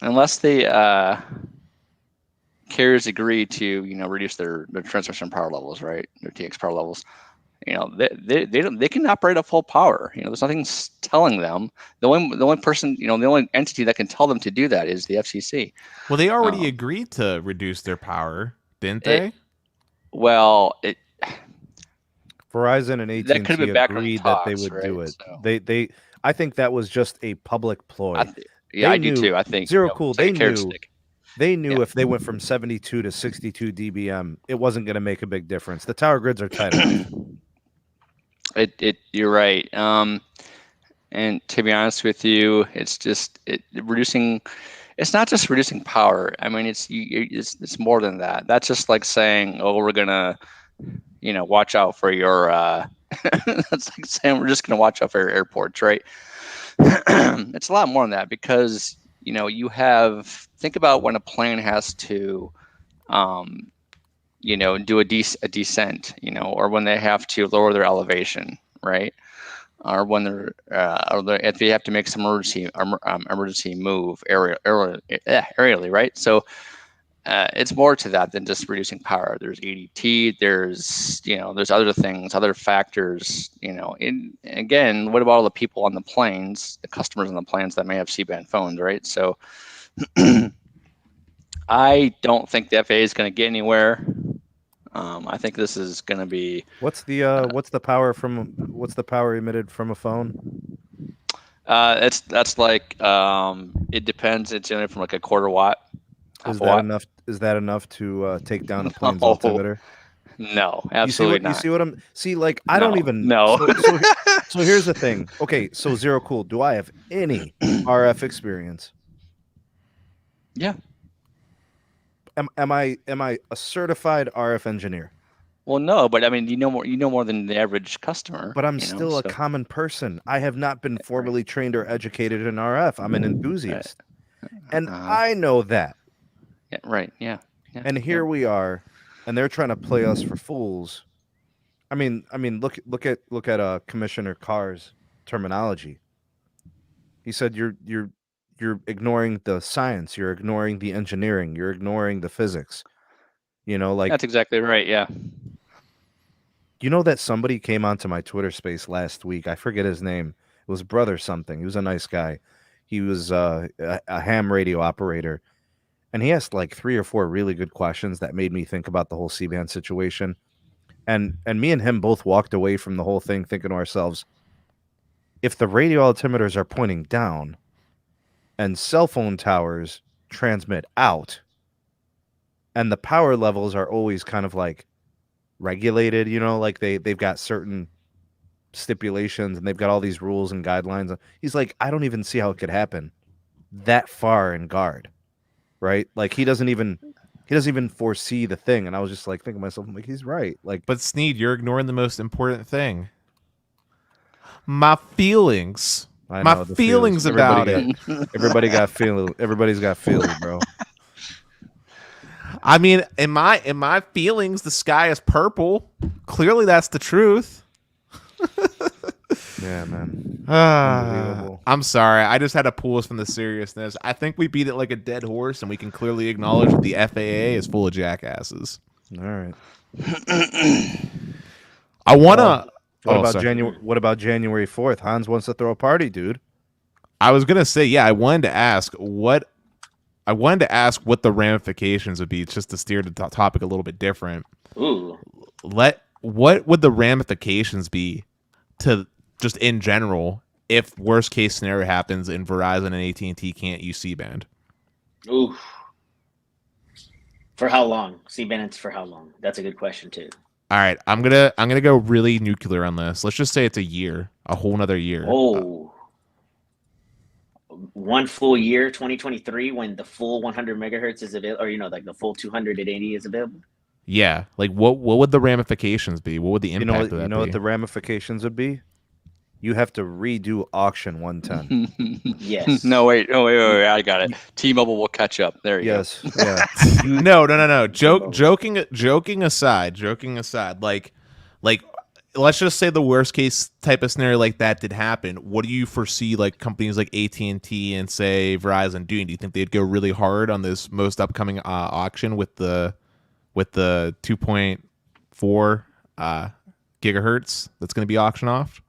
unless the carriers agree to reduce their transmission power levels, right, their TX power levels, they can operate at full power. There's nothing telling them. The only person, the only entity that can tell them to do that is the FCC. Well, they already agreed to reduce their power, didn't they? Verizon and AT&T agreed that they would do it. So. They I think that was just a public ploy. I do too. I think Zero Cool. They knew. Stick. They knew if they went from 72 to 62 dBm, it wasn't going to make a big difference. The tower grids are tight enough. You're right. And to be honest with you, it's just reducing. It's not just reducing power. I mean, it's more than that. That's just like saying, oh, we're gonna, watch out for your. That's like saying we're just gonna watch out for your airports, right? It's a lot more than that because you have. Think about when a plane has to, do a descent, or when they have to lower their elevation, right? Or when if they have to make some emergency move aerially, right? So it's more to that than just reducing power. There's ADT, there's other things, other factors, And again, what about all the people on the planes, the customers on the planes that may have C-band phones, right? So I don't think the FAA is going to get anywhere. I think this is going to be. What's the power emitted from a phone? That's like it depends. It's only from like a quarter watt. Is that enough? Is that enough to take down a plane's altimeter? No, absolutely not. You see what I'm? See, like I don't even know. So here's the thing. Okay, so Zero Cool. Do I have any RF experience? Yeah. Am I a certified RF engineer? Well, no, but I mean, you know more than the average customer. But I'm still a common person. I have not been formally trained or educated in RF. I'm an enthusiast, and I know that. Yeah, right. Yeah. And here we are, and they're trying to play us for fools. I mean, look at Commissioner Carr's terminology. He said you're ignoring the science, you're ignoring the engineering, you're ignoring the physics. Like that's exactly right. Yeah. You know that somebody came onto my Twitter space last week. I forget his name. It was Brother something. He was a nice guy. He was a ham radio operator. And he asked like 3 or 4 really good questions that made me think about the whole C-band situation. And me and him both walked away from the whole thing thinking to ourselves, if the radio altimeters are pointing down and cell phone towers transmit out and the power levels are always kind of like regulated, like they've got certain stipulations and they've got all these rules and guidelines. He's like, I don't even see how it could happen that far in guard. Right? Like he doesn't even foresee the thing. And I was just like thinking to myself, I'm like, he's right. Like, but Sneed, you're ignoring the most important thing. My feelings. My feelings about it. Everybody got feelings. Everybody's got feelings, bro. I mean, in my feelings, the sky is purple. Clearly, that's the truth. Yeah, man. I'm sorry. I just had to pull us from the seriousness. I think we beat it like a dead horse, and we can clearly acknowledge that the FAA is full of jackasses. All right. I wanna. What about January 4th? Hans wants to throw a party, dude. I was gonna say, yeah. I wanted to ask what the ramifications would be, just to steer the topic a little bit different. Ooh. What would the ramifications be to just in general if worst case scenario happens and Verizon and AT&T can't use C-band? Ooh. For how long? C-band, it's for how long? That's a good question too. All right, I'm gonna go really nuclear on this. Let's just say it's a year, a whole nother year. Oh. One full year, 2023, when the full 100 megahertz is available, or like the full 280 is available. Yeah, like what would the ramifications be? What would the impact of that You know be? what the ramifications would be? You have to redo auction 110. Yes. No, wait. I got it. T-Mobile will catch up. There you Yes. go. Yeah. No. Joking aside, like let's just say the worst case type of scenario like that did happen. What do you foresee like companies like AT&T and say Verizon doing? Do you think they'd go really hard on this most upcoming auction with the 2.4 gigahertz that's going to be auctioned off?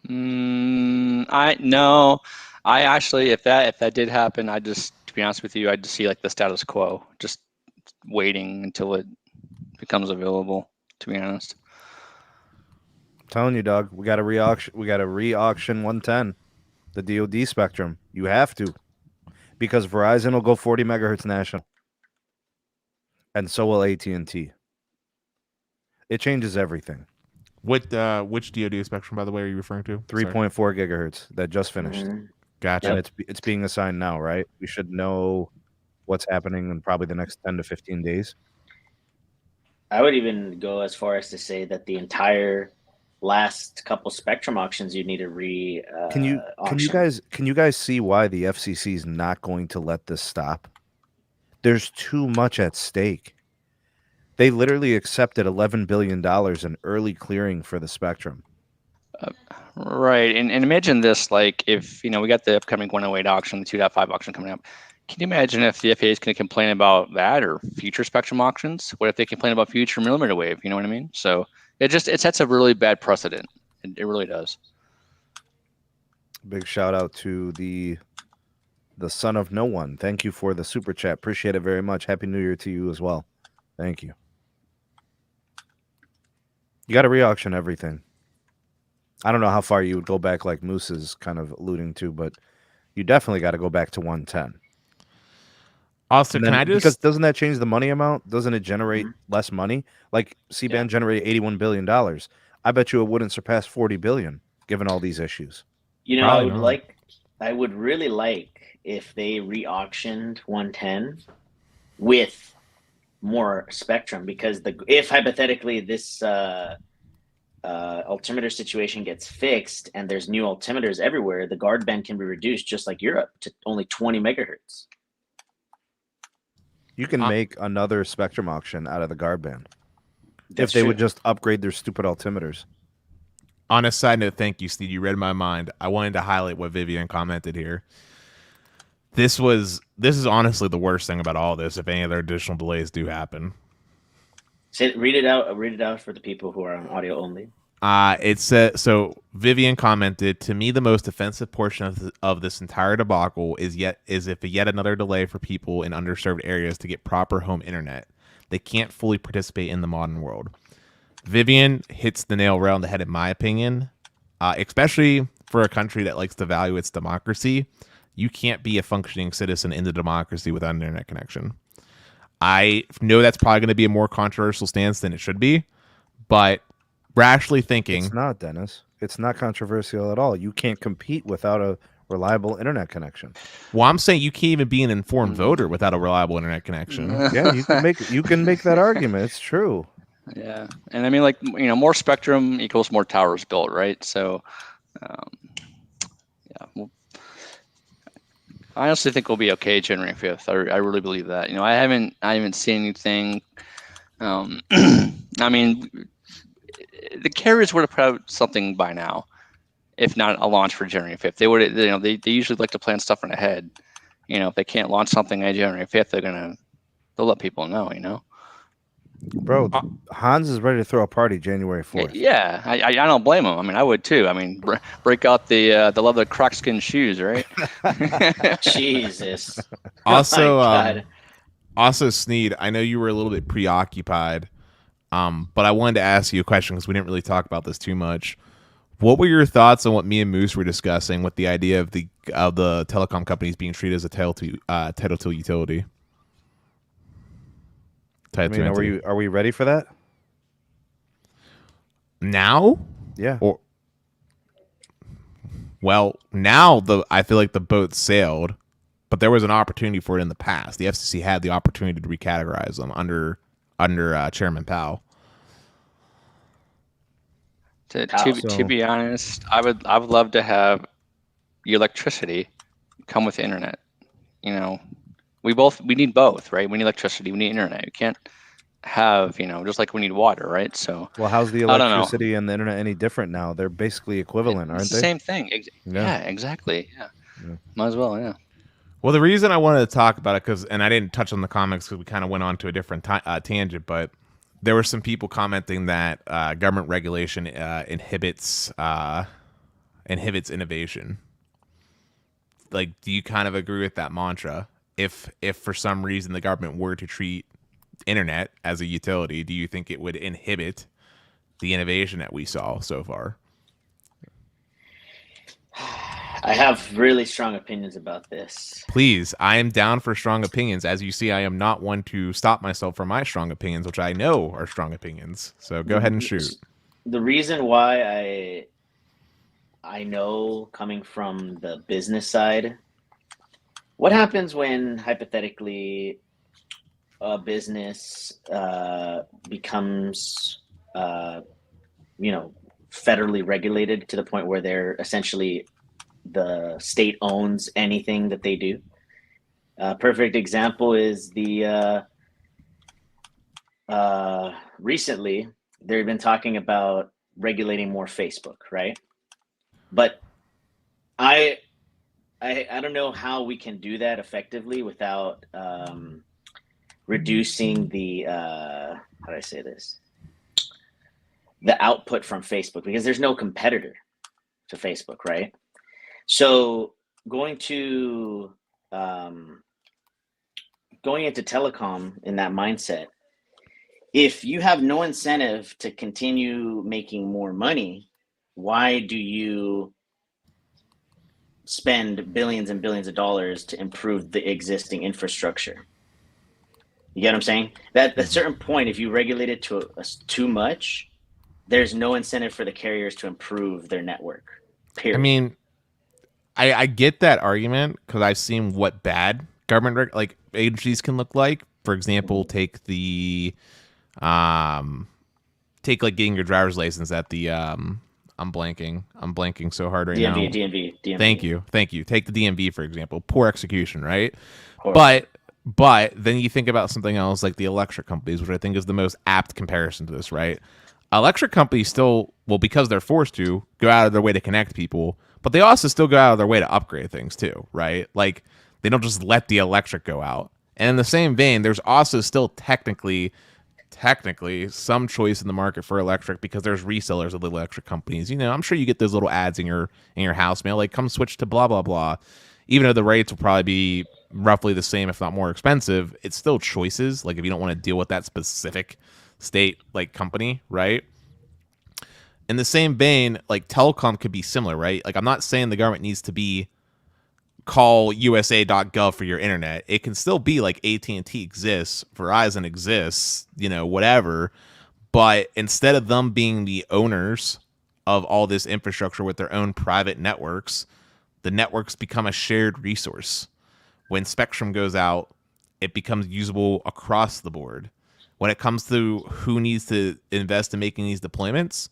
I actually, if that did happen, to be honest with you, I'd just see like the status quo, just waiting until it becomes available. To be honest, I'm telling you, dog, we got to re-auction 110, the DoD spectrum. You have to, because Verizon will go 40 megahertz national, and so will AT&T. It changes everything. Which DoD spectrum, by the way, are you referring to? 3.4 gigahertz that just finished. Mm-hmm. Gotcha. And it's being assigned now, right? We should know what's happening in probably the next 10 to 15 days. I would even go as far as to say that the entire last couple spectrum auctions you need to Can you guys see why the FCC is not going to let this stop? There's too much at stake. They literally accepted $11 billion in early clearing for the spectrum. Right, and imagine this: like if we got the upcoming 108 auction, the 2.5 auction coming up. Can you imagine if the FAA is going to complain about that or future spectrum auctions? What if they complain about future millimeter wave? You know what I mean? So it sets a really bad precedent. It really does. Big shout out to the son of no one. Thank you for the super chat. Appreciate it very much. Happy New Year to you as well. Thank you. You got to re-auction everything. I don't know how far you would go back, like Moose is kind of alluding to, but you definitely got to go back to 110. Also, because doesn't that change the money amount? Doesn't it generate less money? Like C-band generated $81 billion. I bet you it wouldn't surpass $40 billion given all these issues. I would really like if they re-auctioned 110 with more spectrum, because if hypothetically this altimeter situation gets fixed and there's new altimeters everywhere, the guard band can be reduced just like Europe to only 20 megahertz. You can make another spectrum auction out of the guard band if they would just upgrade their stupid altimeters. On a side note, thank you, Steve. You read my mind. I wanted to highlight what Vivian commented here. This is honestly the worst thing about all this. If any other additional delays do happen, read it out. Read it out for the people who are on audio only. It said, so Vivian commented, to me, the most offensive portion of this entire debacle is if yet another delay for people in underserved areas to get proper home internet. They can't fully participate in the modern world. Vivian hits the nail right on the head, in my opinion, especially for a country that likes to value its democracy. You can't be a functioning citizen in the democracy without an internet connection. I know that's probably going to be a more controversial stance than it should be, but rashly thinking, it's not, Dennis. It's not controversial at all. You can't compete without a reliable internet connection. Well, I'm saying you can't even be an informed voter without a reliable internet connection. Yeah, you can make that argument. It's true. Yeah, and I mean, like, more spectrum equals more towers built, right? So, I honestly think we'll be okay January 5th. I really believe that. I haven't seen anything. I mean, the carriers would have put out something by now, if not a launch for January 5th. They would, they usually like to plan stuff in ahead. If they can't launch something on January 5th, they'll let people know. Bro, Hans is ready to throw a party January 4th. Yeah, I don't blame him. I mean, I would too. I mean, break out the leather crocskin shoes, right? Jesus. Also, Sneed, I know you were a little bit preoccupied, but I wanted to ask you a question because we didn't really talk about this too much. What were your thoughts on what me and Moose were discussing with the idea of the telecom companies being treated as a title to utility? I mean, are we ready for that now? Yeah. Or well, now I feel like the boat sailed, but there was an opportunity for it in the past. The FCC had the opportunity to recategorize them under Chairman Powell. To be honest, I would love to have your electricity come with the internet. You know, we need both, right? We need electricity, we need internet. You can't have, just like we need water, right? So well, how's the electricity and the internet any different now? They're basically equivalent, aren't they? Same thing. Yeah, exactly. Yeah. Might as well. Yeah. Well, the reason I wanted to talk about it and I didn't touch on the comics because we kind of went on to a different tangent, but there were some people commenting that government regulation inhibits innovation. Like, do you kind of agree with that mantra? If for some reason the government were to treat internet as a utility, do you think it would inhibit the innovation that we saw so far? I have really strong opinions about this. Please, I am down for strong opinions. As you see, I am not one to stop myself from my strong opinions, which I know are strong opinions. So go ahead and shoot. The reason why I know, coming from the business side, what happens when hypothetically a business becomes federally regulated to the point where they're essentially the state owns anything that they do. Perfect example is the recently they've been talking about regulating more Facebook, right? But I don't know how we can do that effectively without reducing the how do I say this? The output from Facebook, because there's no competitor to Facebook, right? So going into telecom in that mindset, if you have no incentive to continue making more money, why do you spend billions and billions of dollars to improve the existing infrastructure? You get what I'm saying? That at a certain point, if you regulate it to too much, there's no incentive for the carriers to improve their network. Period. I mean, I get that argument because I've seen what bad government agencies can look like. For example, take like getting your driver's license at the I'm blanking so hard right now. DMV. Thank you. Take the DMV for example. Poor execution, right? But then you think about something else like the electric companies, which I think is the most apt comparison to this, right? Electric companies still, well, because they're forced to, go out of their way to connect people, but they also still go out of their way to upgrade things too, right? Like, they don't just let the electric go out. And in the same vein, there's also still technically some choice in the market for electric because there's resellers of the electric companies. I'm sure you get those little ads in your house mail, like, come switch to blah, blah, blah. Even though the rates will probably be roughly the same, if not more expensive, it's still choices. Like, if you don't want to deal with that specific state company, right? In the same vein, like, telecom could be similar, right? Like, I'm not saying the government needs to be call USA.gov for your internet. It can still be like AT&T exists, Verizon exists, whatever. But instead of them being the owners of all this infrastructure with their own private networks, the networks become a shared resource. When spectrum goes out, it becomes usable across the board. When it comes to who needs to invest in making these deployments,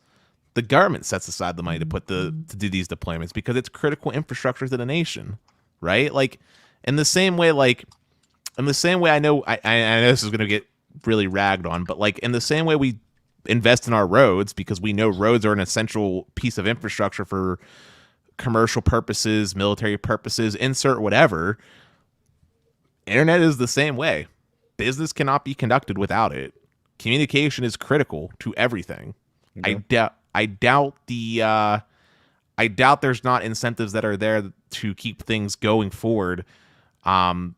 the government sets aside the money to do these deployments because it's critical infrastructure to the nation, right? Like, in the same way, I know this is going to get really ragged on, but like, in the same way we invest in our roads because we know roads are an essential piece of infrastructure for commercial purposes, military purposes, insert whatever. Internet is the same way. Business cannot be conducted without it. Communication is critical to everything. Okay. I doubt there's not incentives that are there to keep things going forward. I'm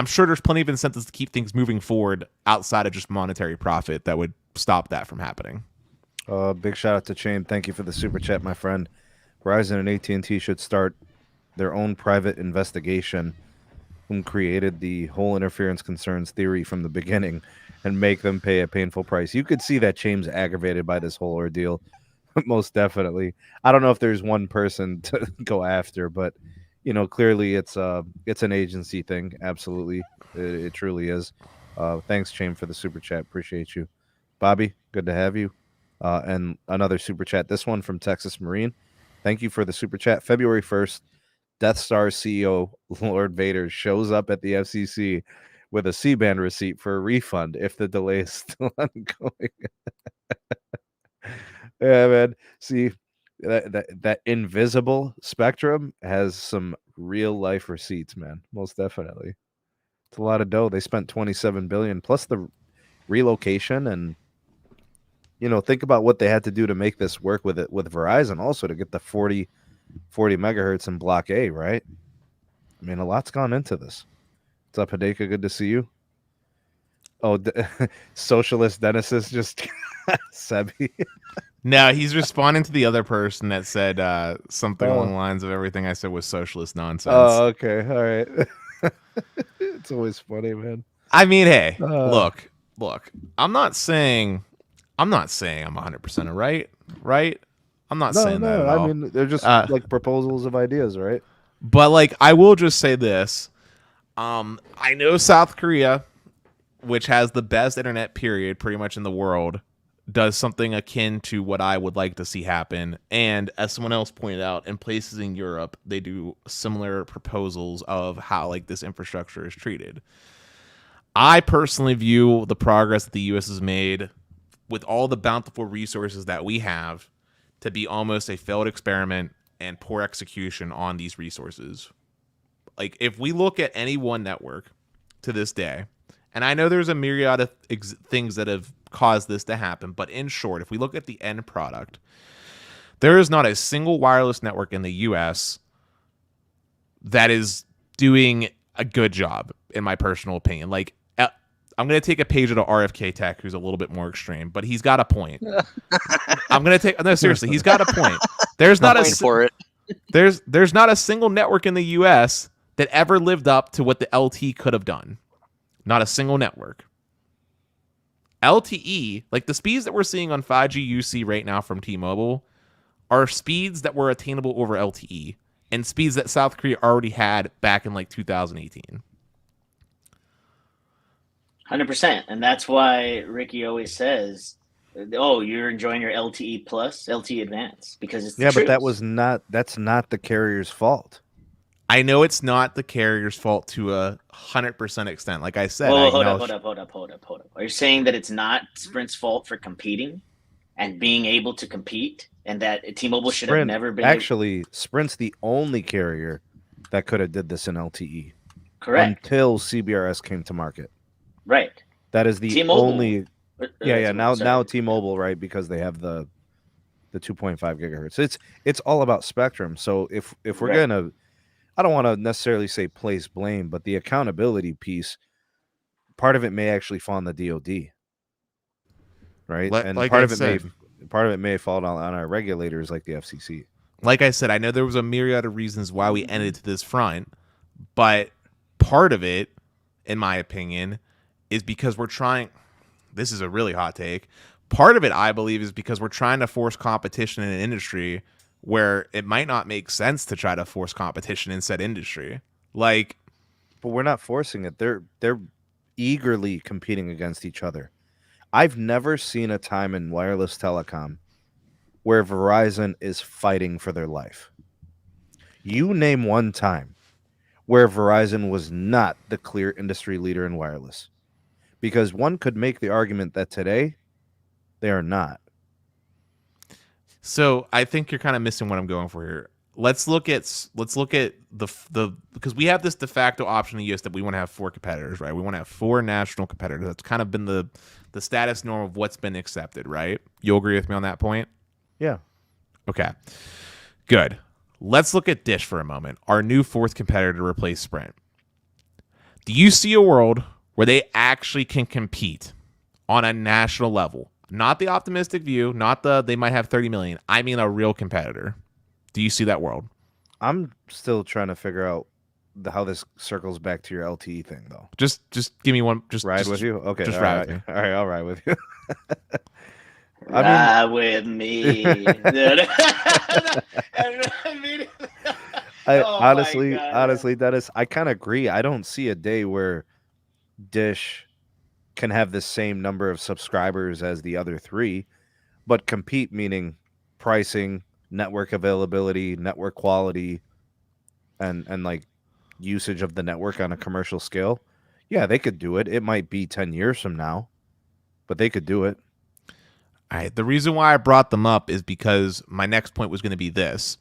sure there's plenty of incentives to keep things moving forward outside of just monetary profit that would stop that from happening. Big shout out to Chain. Thank you for the super chat, my friend. Verizon and AT&T should start their own private investigation whom created the whole interference concerns theory from the beginning and make them pay a painful price. You could see that James aggravated by this whole ordeal. Most definitely. I don't know if there's one person to go after, but clearly it's an agency thing. Absolutely. It truly is. Thanks, Chain, for the super chat. Appreciate you. Bobby, good to have you. And another super chat. This one from Texas Marine. Thank you for the super chat. February 1st, Death Star CEO Lord Vader shows up at the FCC with a C-band receipt for a refund if the delay is still ongoing. Yeah, man. See, that invisible spectrum has some real life receipts, man. Most definitely. It's a lot of dough. They spent $27 billion plus the relocation, and think about what they had to do to make this work with Verizon also to get the 40 megahertz in block A, right? I mean, a lot's gone into this. What's up, Hideka? Good to see you. Oh, socialist Dennis is just Sebi. No, he's responding to the other person that said something along the lines of everything I said was socialist nonsense. Oh, okay. All right. It's always funny, man. I mean, hey, look. I'm not saying I'm 100% right? I'm not saying that at all. I mean, they're just like proposals of ideas, right? But like, I will just say this. I know South Korea, which has the best internet period pretty much in the world, does something akin to what I would like to see happen. And as someone else pointed out, in places in Europe, they do similar proposals of how like this infrastructure is treated. I personally view the progress that the U.S. has made with all the bountiful resources that we have to be almost a failed experiment and poor execution on these resources. Like, if we look at any one network to this day, and I know there's a myriad of things that have caused this to happen, but in short, if we look at the end product, there is not a single wireless network in the U.S. that is doing a good job, in my personal opinion. Like, I'm going to take a page out of RFK Tech, who's a little bit more extreme, but he's got a point. No, seriously, he's got a point. There's not there's not a single network in the U.S. that ever lived up to what the LT could have done. Not a single network. LTE, like the speeds that we're seeing on 5G UC right now from T-Mobile, are speeds that were attainable over LTE and speeds that South Korea already had back in like 2018. 100%. And that's why Ricky always says, oh, you're enjoying your LTE plus, LTE advanced, because it's the truth. But that's not the carrier's fault. I know it's not the carrier's fault to 100% extent. Like I said, hold up. Are you saying that it's not Sprint's fault for competing and being able to compete, and that T-Mobile should have never been? Actually, Sprint's the only carrier that could have did this in LTE. Correct. Until CBRS came to market. Right. That is the T-Mobile. only. Now T-Mobile, right? Because they have the 2.5 gigahertz. It's all about spectrum. So if we're gonna, I don't want to necessarily say place blame, but the accountability piece, part of it may actually fall on the DoD, right? And like part of it may fall on our regulators like the FCC. Like I said, I know there was a myriad of reasons why we ended to this front, but part of it, in my opinion, is because we're trying. This is a really hot take. Part of it, I believe, is because we're trying to force competition in an industry where it might not make sense to try to force competition in said industry. Like, but we're not forcing it. They're eagerly competing against each other. I've never seen a time in wireless telecom where Verizon is fighting for their life. You name one time where Verizon was not the clear industry leader in wireless. Because one could make the argument that today they are not. So I think you're kind of missing what I'm going for here. Let's look at the because we have this de facto option in the US that we want to have 4 competitors, right? We want to have 4 national competitors. That's kind of been the status norm of what's been accepted, right? You'll agree with me on that point? Yeah. Okay. Good. Let's look at Dish for a moment. Our new 4th competitor to replace Sprint. Do you see a world where they actually can compete on a national level, Not the optimistic view, not the they might have 30 million. I mean a real competitor. Do you see that world? I'm still trying to figure out how this circles back to your LTE thing, though. Just give me one. Just Ride with you? Okay. Just all ride right. with me. All right, I'll ride with you. Ride with me. Honestly, Dennis, I kind of agree. I don't see a day where Dish can have the same number of subscribers as the other three, but compete, meaning pricing, network availability, network quality, and like usage of the network on a commercial scale. Yeah, they could do it. It might be 10 years from now, but they could do it. All right. The reason why I brought them up is because my next point was going to be this.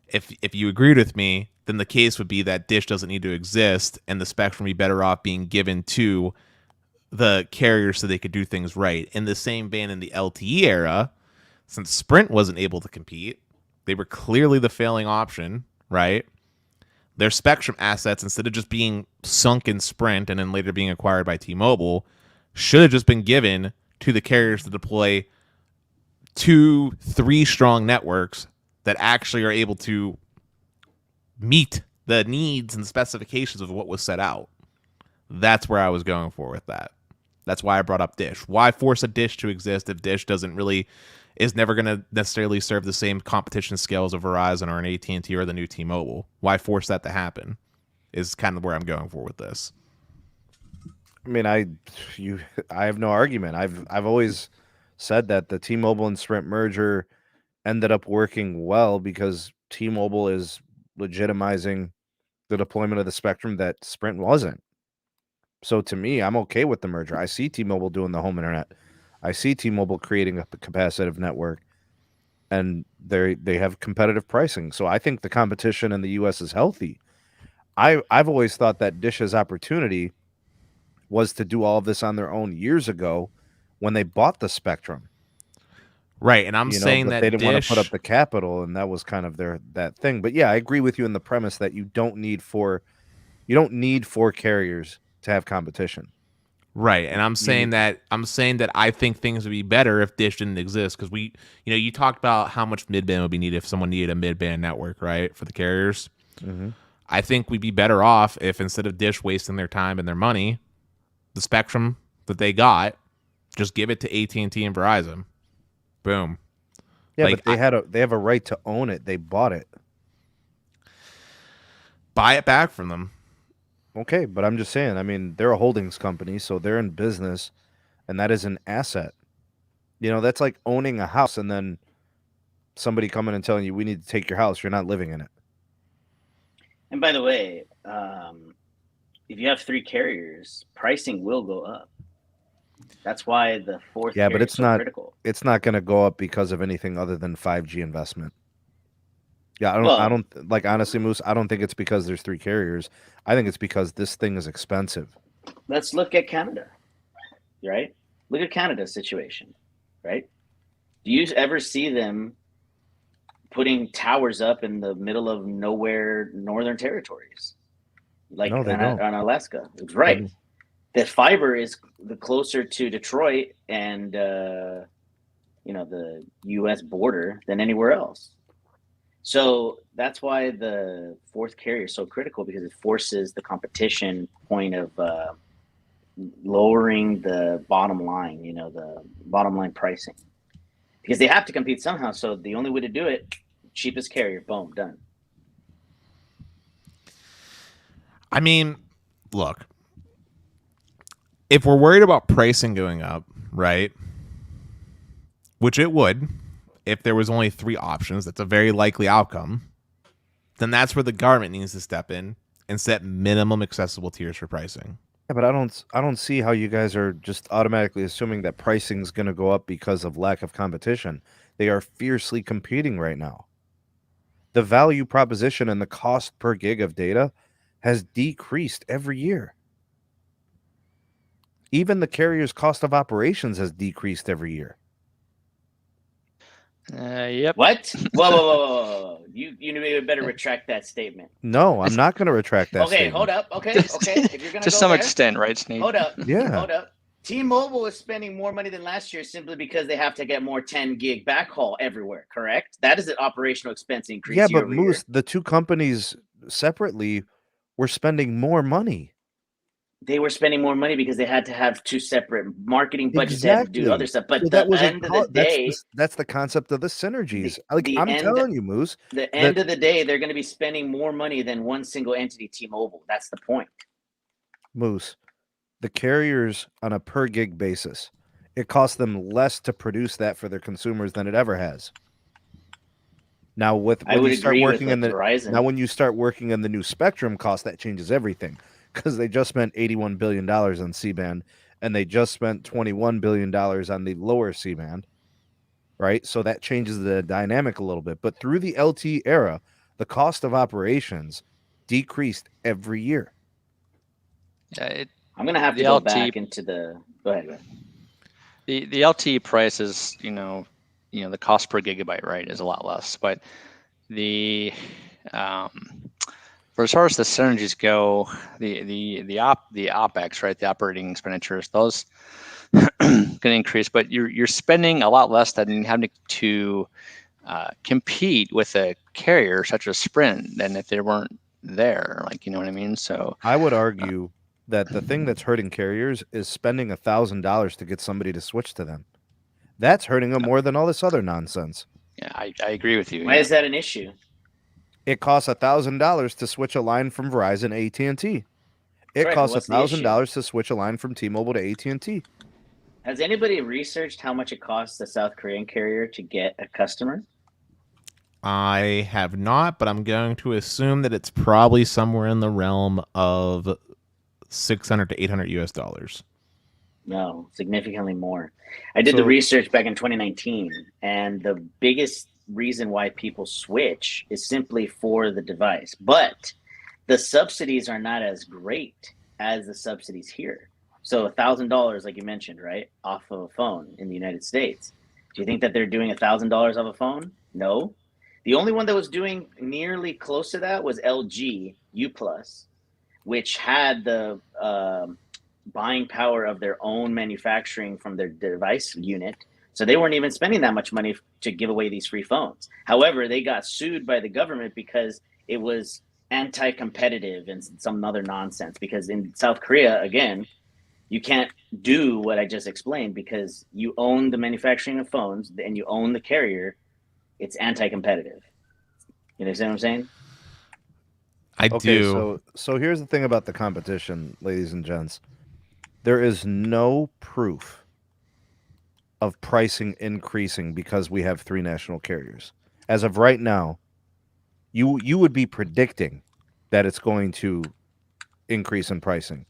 If you agreed with me, then the case would be that Dish doesn't need to exist and the spectrum would be better off being given to the carriers so they could do things right. In the same vein, in the LTE era, since Sprint wasn't able to compete, they were clearly the failing option, right? Their spectrum assets, instead of just being sunk in Sprint and then later being acquired by T-Mobile, should have just been given to the carriers to deploy 2-3 strong networks that actually are able to meet the needs and specifications of what was set out. That's where I was going for with that. That's why I brought up Dish. Why force a Dish to exist if Dish is never going to necessarily serve the same competition scales of Verizon or an AT&T or the new T-Mobile? Why force that to happen is kind of where I'm going for with this. I mean, I have no argument. I've always said that the T-Mobile and Sprint merger ended up working well because T-Mobile is legitimizing the deployment of the spectrum that Sprint wasn't. So to me, I'm okay with the merger. I see T-Mobile doing the home internet. I see T-Mobile creating a capacitive network, and they have competitive pricing. So I think the competition in the U.S. is healthy. I've always thought that Dish's opportunity was to do all of this on their own years ago when they bought the spectrum. Right, and I'm saying but that they didn't want Dish to put up the capital, and that was kind of that thing. But yeah, I agree with you in the premise that you don't need four carriers to have competition. Right, and I'm saying that I think things would be better if Dish didn't exist because you talked about how much mid-band would be needed if someone needed a mid-band network, right, for the carriers. Mm-hmm. I think we'd be better off if instead of Dish wasting their time and their money, the spectrum that they got, just give it to AT&T and Verizon. Boom. Yeah, but they have a right to own it. They bought it. Buy it back from them. Okay, but I'm just saying, I mean, they're a holdings company, so they're in business, and that is an asset. That's like owning a house and then somebody coming and telling you, we need to take your house. You're not living in it. And by the way, if you have 3 carriers, pricing will go up. That's why the fourth carrier is so critical. It's not going to go up because of anything other than 5G investment. Yeah, I don't like, honestly, Moose, I don't think it's because there's 3 carriers. I think it's because this thing is expensive. Let's look at Canada, right? Look at Canada's situation, right? Do you ever see them putting towers up in the middle of nowhere northern territories? Like no, on Alaska. It's right. The fiber is the closer to Detroit and the U.S. border than anywhere else. So that's why the fourth carrier is so critical, because it forces the competition point of lowering the bottom line, the bottom line pricing, because they have to compete somehow. So the only way to do it, cheapest carrier, boom, done. I mean, look, if we're worried about pricing going up, right, which it would, if there was only 3 options, that's a very likely outcome, then that's where the government needs to step in and set minimum accessible tiers for pricing. Yeah, but I don't see how you guys are just automatically assuming that pricing is going to go up because of lack of competition. They are fiercely competing right now. The value proposition and the cost per gig of data has decreased every year. Even the carrier's cost of operations has decreased every year. Yep. What? Whoa. You better retract that statement. No, I'm not going to retract that statement. Okay, hold up. Okay. If you're going to to some extent, right, Sneed? Hold up. Yeah. Hold up. T-Mobile is spending more money than last year simply because they have to get more 10 gig backhaul everywhere, correct? That is an operational expense increase Yeah, year but over Moose, year. the two companies separately were spending more money. They were spending more money because they had to have two separate marketing budgets. They had to do other stuff. But So that the was end of the day, that's the concept of the synergies. Like the I'm end telling you, Moose, the that end of the day, they're going to be spending more money than one single entity, T-Mobile. That's the point. Moose, the carriers on a per gig basis, it costs them less to produce that for their consumers than it ever has. Now I would agree with like Verizon. Now when you start working in the new spectrum cost, that changes everything because they just spent $81 billion on C-band and they just spent $21 billion on the lower C-band, right? So that changes the dynamic a little bit. But through the LTE era, the cost of operations decreased every year. Yeah, I'm going to have to go back into the. Go ahead. The LTE price is, the cost per gigabyte, right, is a lot less. But the for as far as the synergies go, the OpEx, right, the operating expenditures, those going to increase, but you're spending a lot less than having to compete with a carrier such as Sprint than if they weren't there. Like, you know what I mean? So I would argue that the thing that's hurting carriers is spending $1,000 to get somebody to switch to them. That's hurting them more than all this other nonsense. Yeah, I agree with you. Why is that an issue? It costs $1,000 to switch a line from Verizon to AT&T. It costs $1,000 to switch a line from T-Mobile to AT&T. Has anybody researched how much it costs a South Korean carrier to get a customer? I have not, but I'm going to assume that it's probably somewhere in the realm of $600 to $800 US. No, significantly more. I did the research back in 2019, and the biggest reason why people switch is simply for the device. But the subsidies are not as great as the subsidies here. So $1,000, like you mentioned, right, off of a phone in the United States. Do you think that they're doing $1,000 off a phone? No. The only one that was doing nearly close to that was LG U+, which had the buying power of their own manufacturing from their device unit. So they weren't even spending that much money to give away these free phones. However, they got sued by the government because it was anti-competitive and some other nonsense. Because in South Korea, again, you can't do what I just explained because you own the manufacturing of phones and you own the carrier. It's anti-competitive. You understand what I'm saying? I do. So here's the thing about the competition, ladies and gents. There is no proof of pricing increasing because we have three national carriers. As of right now, you would be predicting that it's going to increase in pricing.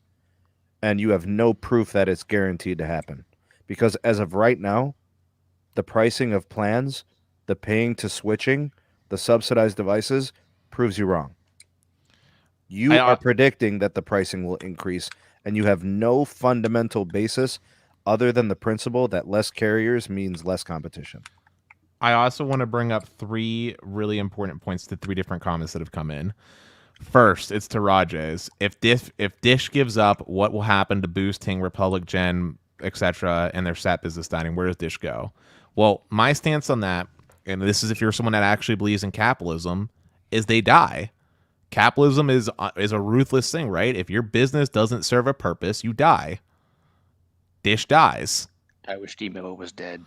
And you have no proof that it's guaranteed to happen. Because as of right now, the pricing of plans, the paying to switching, the subsidized devices proves you wrong. You are predicting that the pricing will increase, and you have no fundamental basis other than the principle that less carriers means less competition. I also want to bring up three really important points to three different comments that have come in. First, it's to Rajesh. If Dish gives up, what will happen to Boost, Ting, Republic, Gen, etc., and their SAT business dining? Where does Dish go? Well, my stance on that, and this is if you're someone that actually believes in capitalism, is they die. Capitalism is a ruthless thing, right? If your business doesn't serve a purpose, you die. Dish dies. I wish T-Mobile was dead.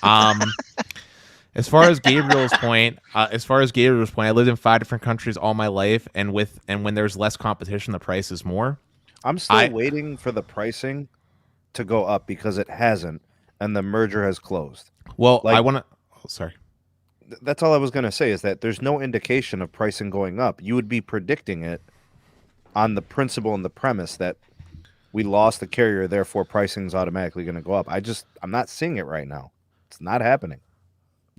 As far as Gabriel's point, I lived in 5 different countries all my life, and when there's less competition, the price is more. I'm still waiting for the pricing to go up because it hasn't, and the merger has closed. Well, I want to. Oh, sorry. That's all I was going to say is that there's no indication of pricing going up. You would be predicting it on the principle and the premise that we lost the carrier, therefore pricing is automatically going to go up. I'm not seeing it right now. It's not happening.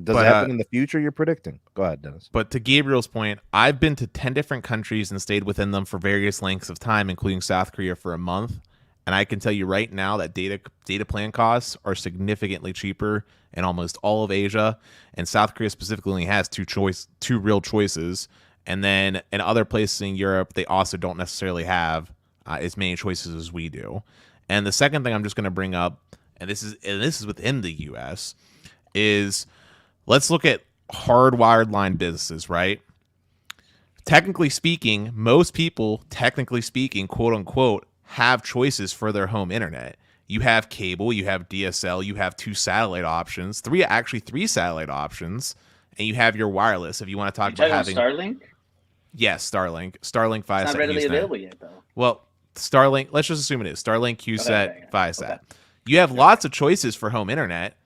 Does it happen in the future? You're predicting. Go ahead, Dennis. But to Gabriel's point, I've been to 10 different countries and stayed within them for various lengths of time, including South Korea for a month. And I can tell you right now that data plan costs are significantly cheaper in almost all of Asia. And South Korea specifically only has two real choices. And then in other places in Europe, they also don't necessarily have as many choices as we do. And the second thing I'm just going to bring up, and this is within the US, is let's look at hardwired line businesses, right? Technically speaking, most people, quote unquote, have choices for their home internet. You have cable, you have DSL, you have 2 satellite options, three satellite options, and you have your wireless. If you want to talk about having Starlink, yes, Starlink Viasat. It's not readily HughesNet. available yet, though. Well, Starlink. Let's just assume it is Starlink, HughesNet, Okay. Viasat. You have lots of choices for home internet,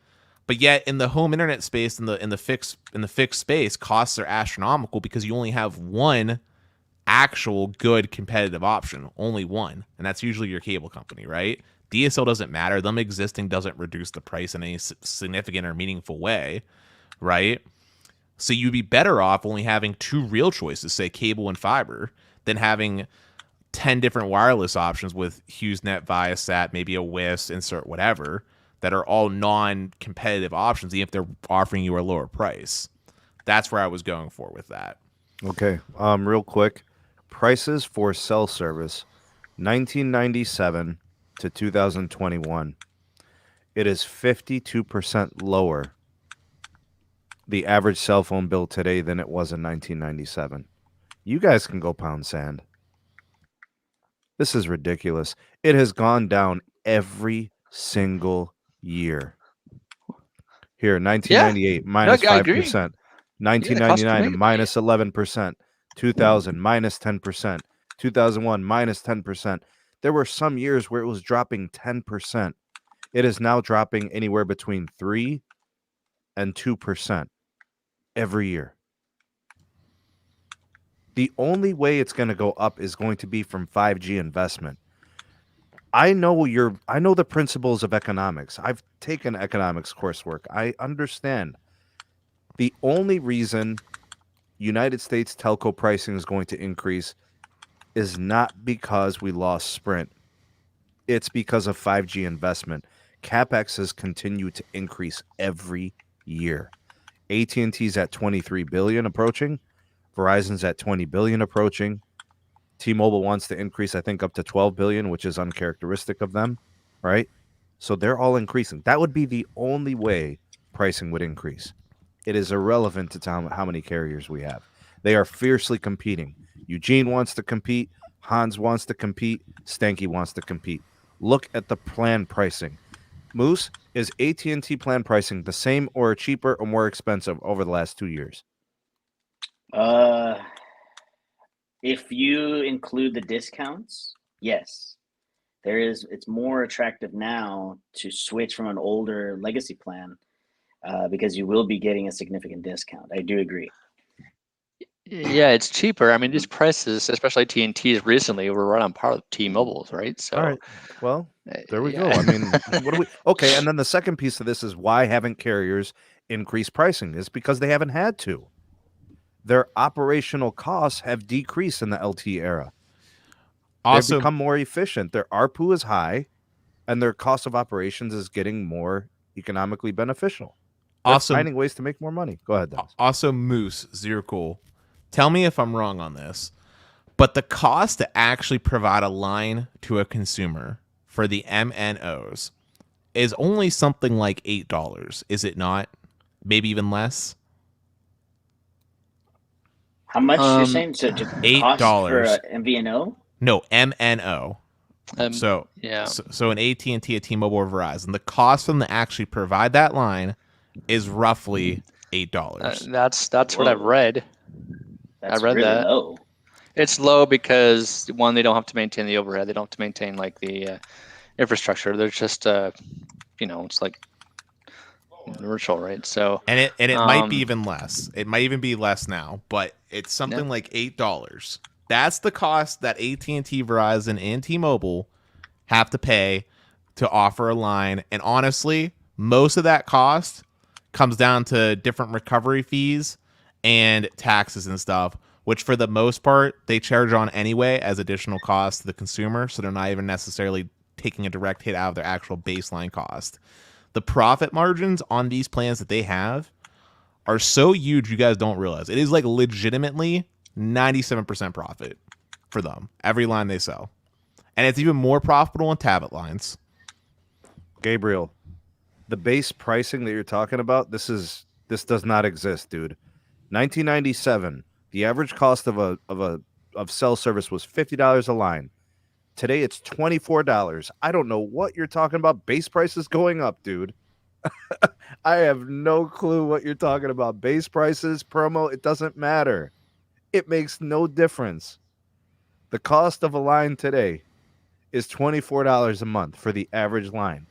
but yet in the home internet space, in the fixed space, costs are astronomical because you only have one actual good competitive option, only one, and that's usually your cable company, right? DSL doesn't matter. Them existing doesn't reduce the price in any significant or meaningful way, right? So you'd be better off only having 2 real choices, say cable and fiber, than having 10 different wireless options with HughesNet, Viasat, maybe a WIS, insert whatever, that are all non-competitive options, even if they're offering you a lower price. That's where I was going for with that. Okay. Real quick, prices for cell service, 1997 to 2021. It is 52% lower, the average cell phone bill today, than it was in 1997. You guys can go pound sand. This is ridiculous. It has gone down every single year. Here, 1998, minus I agree. 5%. 1999, minus 11%. 2000, minus 10%. 2001, minus 10%. There were some years where it was dropping 10%. It is now dropping anywhere between 3 and 2% every year. The only way it's going to go up is going to be from 5G investment. I know the principles of economics. I've taken economics coursework. I understand. The only reason United States telco pricing is going to increase is not because we lost Sprint. It's because of 5G investment. CapEx has continued to increase every year. AT&T's at $23 billion approaching. Verizon's at $20 billion approaching. T-Mobile wants to increase, I think, up to $12 billion, which is uncharacteristic of them, right? So they're all increasing. That would be the only way pricing would increase. It is irrelevant to how many carriers we have. They are fiercely competing. Eugene wants to compete. Hans wants to compete. Stanky wants to compete. Look at the plan pricing. Moose, is AT&T plan pricing the same or cheaper or more expensive over the last 2 years? If you include the discounts, yes. It's more attractive now to switch from an older legacy plan because you will be getting a significant discount. I do agree. Yeah, it's cheaper. I mean, these prices, especially AT&T's recently, were right on par with T-Mobile's, right? So, all right. Well, there we go. I mean, what do we? Okay, and then the second piece of this is why haven't carriers increased pricing? Is because they haven't had to. Their operational costs have decreased in the LTE era. Also, they've become more efficient. Their ARPU is high, and their cost of operations is getting more economically beneficial. They're finding ways to make more money. Go ahead, Dennis. Also, Moose, Zero Cool. Tell me if I'm wrong on this, but the cost to actually provide a line to a consumer for the MNOs is only something like $8, is it not? Maybe even less? How much you're saying? So $8 for MVNO? No, MNO. So an AT&T, a T-Mobile, or Verizon, the cost for them to actually provide that line is roughly $8. That's what I've read. That's I read really that. low. It's low because, one, they don't have to maintain the overhead. They don't have to maintain like the infrastructure. They're just, it's like virtual, right? So and it might be even less. It might even be less now, but it's something like $8. That's the cost that AT&T, Verizon, and T-Mobile have to pay to offer a line. And honestly, most of that cost comes down to different recovery fees and taxes and stuff, which for the most part, they charge on anyway as additional cost to the consumer. So they're not even necessarily taking a direct hit out of their actual baseline cost. The profit margins on these plans that they have are so huge, you guys don't realize. It is like legitimately 97% profit for them, every line they sell. And it's even more profitable on tablet lines. Gabriel, the base pricing that you're talking about, this does not exist, dude. 1997, the average cost of cell service was $50 a line. Today it's $24. I don't know what you're talking about. Base prices going up, dude. I have no clue what you're talking about. Base prices, promo, it doesn't matter. It makes no difference. The cost of a line today is $24 a month for the average line.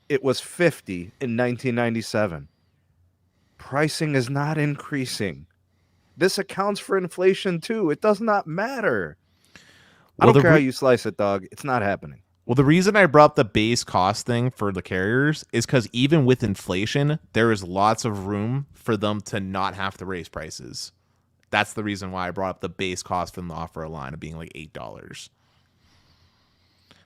It was $50 in 1997. Pricing is not increasing. This accounts for inflation too. It does not matter. I don't care how you slice it, dog. It's not happening. Well, the reason I brought up the base cost thing for the carriers is because even with inflation, there is lots of room for them to not have to raise prices. That's the reason why I brought up the base cost for them to offer a line of being like $8.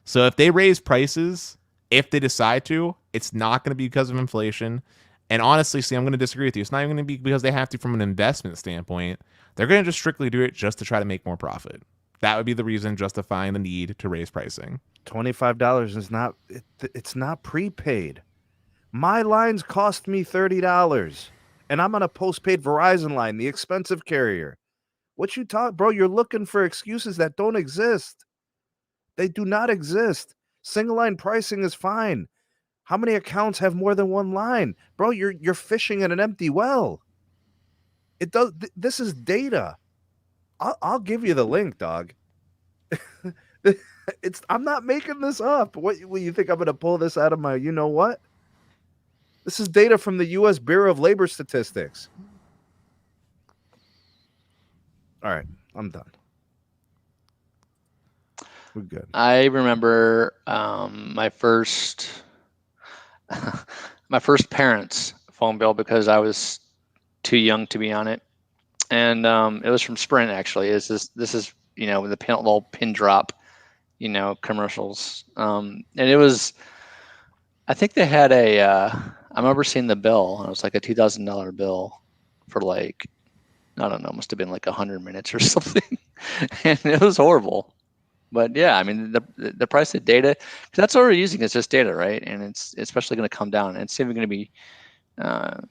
So if they raise prices, if they decide to, it's not going to be because of inflation. And honestly, see, I'm going to disagree with you. It's not even going to be because they have to from an investment standpoint. They're going to just strictly do it just to try to make more profit. That would be the reason justifying the need to raise pricing. $25 is not, it's not prepaid. My lines cost me $30, and I'm on a postpaid Verizon line, the expensive carrier. What you talk, bro? You're looking for excuses that don't exist. They do not exist. Single line pricing is fine. How many accounts have more than one line? Bro, you're fishing in an empty well. It does. This is data. I'll give you the link, dog. I'm not making this up. What you think I'm going to pull this out of my, you know what? This is data from the U.S. Bureau of Labor Statistics. All right, I'm done. We're good. I remember my first parents' phone bill because I was too young to be on it, and it was from Sprint actually. This is the little pin drop, commercials, and it was. I think they had I remember seeing the bill. And it was like a $2,000 bill for like, I don't know, must have been like 100 minutes or something, and it was horrible. But yeah, I mean the price of data, because that's what we're using is just data, right? And it's especially going to come down, and it's even going to be a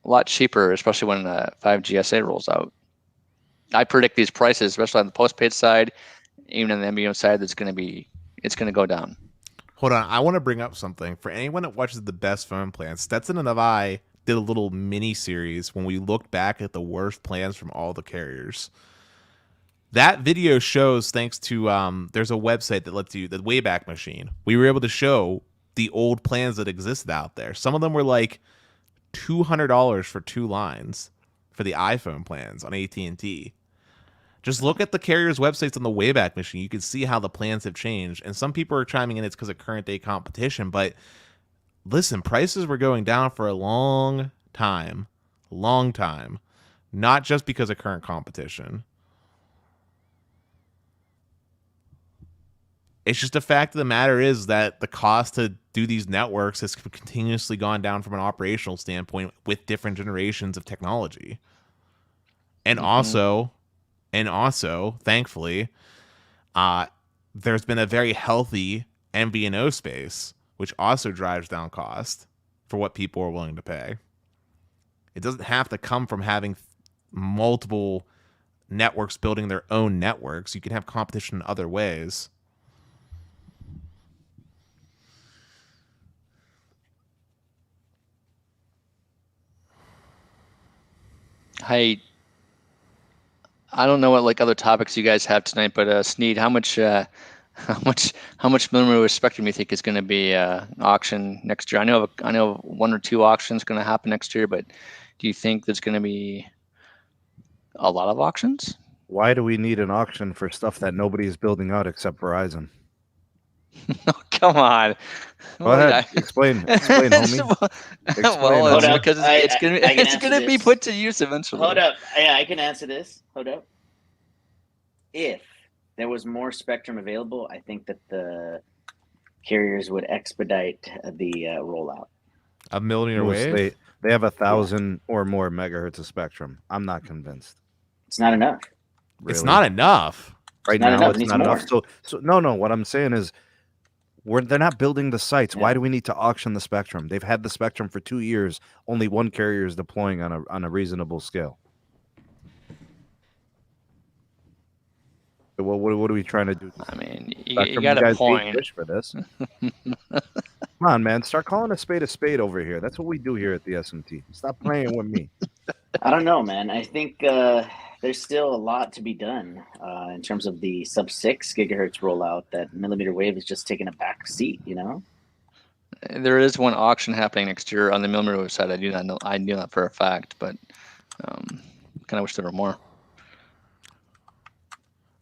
lot cheaper, especially when 5G SA rolls out. I predict these prices, especially on the postpaid side, even on the MBO side, it's going to go down. Hold on, I want to bring up something for anyone that watches the best phone plans. Stetson and I did a little mini series when we looked back at the worst plans from all the carriers. That video shows, thanks to there's a website that lets you, the Wayback Machine. We were able to show the old plans that existed out there. Some of them were like $200 for 2 lines for the iPhone plans on AT&T. Just look at the carriers' websites on the Wayback Machine. You can see how the plans have changed. And some people are chiming in it's because of current day competition. But listen, prices were going down for a long time. Not just because of current competition. It's just the fact of the matter is that the cost to do these networks has continuously gone down from an operational standpoint with different generations of technology. And also, thankfully, there's been a very healthy MVNO space, which also drives down cost for what people are willing to pay. It doesn't have to come from having multiple networks building their own networks. You can have competition in other ways. I don't know what like other topics you guys have tonight, but Sneed, how much millimeter spectrum you think is going to be auction next year? I know 1 or 2 auctions going to happen next year, but do you think there's going to be a lot of auctions? Why do we need an auction for stuff that nobody is building out except Verizon? Oh, come on. Go ahead. Explain, homie. Well, it's because it's going to be put to use eventually. Hold up. Yeah, I can answer this. Hold up. If there was more spectrum available, I think that the carriers would expedite the rollout. A millimeter wave? They have 1,000 or more megahertz of spectrum. I'm not convinced. It's not enough. Really? It's not enough. Right not now, enough. It it's needs not more. enough. So no. What I'm saying is, they're not building the sites. Why Yeah. do we need to auction the spectrum? They've had the spectrum for 2 years. Only one carrier is deploying on a reasonable scale. What are we trying to do? I mean, you Spectrum, got a guys hate point. Dish for this. Come on, man. Start calling a spade over here. That's what we do here at the SMT. Stop playing with me. I don't know, man. I think there's still a lot to be done in terms of the sub-6 gigahertz rollout. That millimeter wave is just taking a back seat, you know? There is one auction happening next year on the millimeter wave side. I do not know. I knew that for a fact, but kind of wish there were more.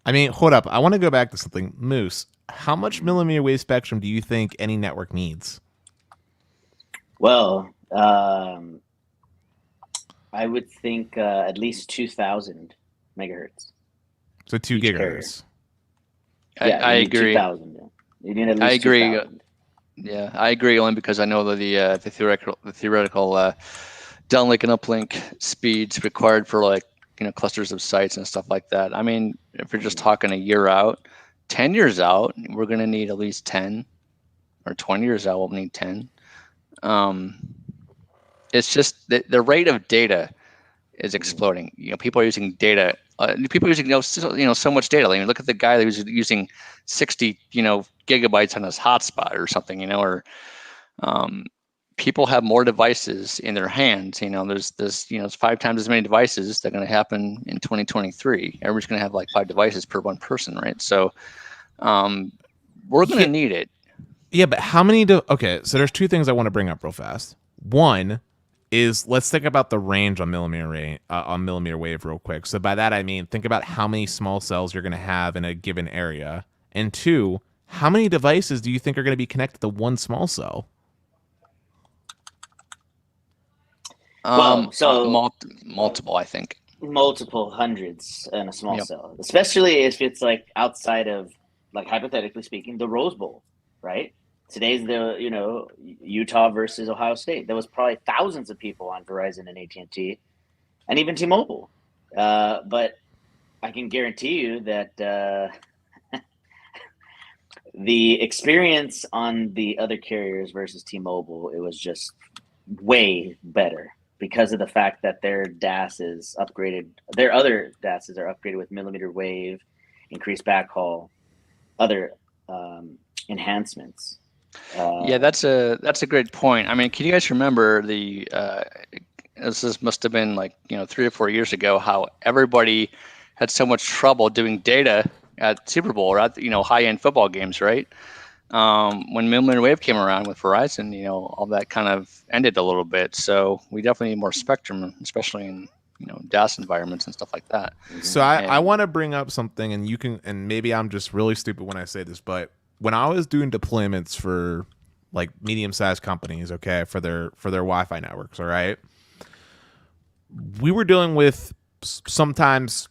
I mean, hold up. I want to go back to something. Moose, how much millimeter wave spectrum do you think any network needs? Well, I would think at least 2,000 megahertz. So 2 gigahertz. I agree. 2,000. Yeah. You need at least I agree. 2,000. Yeah, I agree only because I know that the theoretical downlink and uplink speeds required for like clusters of sites and stuff like that. I mean, if you're just talking a year out, 10 years out, we're going to need at least 10, or 20 years out, we'll need 10. It's just the rate of data is exploding. People are using data. People are using so much data. I mean, look at the guy who's using 60 gigabytes on his hotspot or something. Or people have more devices in their hands. There's 5 times as many devices that are going to happen in 2023. Everybody's going to have like 5 devices per one person, right? So we're going to need it. Yeah, but how many okay, so there's 2 things I want to bring up real fast. One is, let's think about the range on millimeter wave real quick. So by that I mean, think about how many small cells you're going to have in a given area. And 2, how many devices do you think are going to be connected to one small cell? Multiple, I think. Multiple hundreds in a small cell, especially if it's like outside of, like, hypothetically speaking, the Rose Bowl, right? Today's the Utah versus Ohio State. There was probably thousands of people on Verizon and AT&T, and even T-Mobile. But I can guarantee you that the experience on the other carriers versus T-Mobile, it was just way better because of the fact that their DAS is upgraded. Their other DASs are upgraded with millimeter wave, increased backhaul, other enhancements. That's a great point. I mean, can you guys remember this must have been like 3 or 4 years ago, how everybody had so much trouble doing data at Super Bowl or at high-end football games, right? When millimeter wave came around with Verizon, all that kind of ended a little bit. So we definitely need more spectrum, especially in DAS environments and stuff like that. So I want to bring up something, and maybe I'm just really stupid when I say this, but when I was doing deployments for like medium-sized companies, okay, for their Wi-Fi networks, all right, we were dealing with sometimes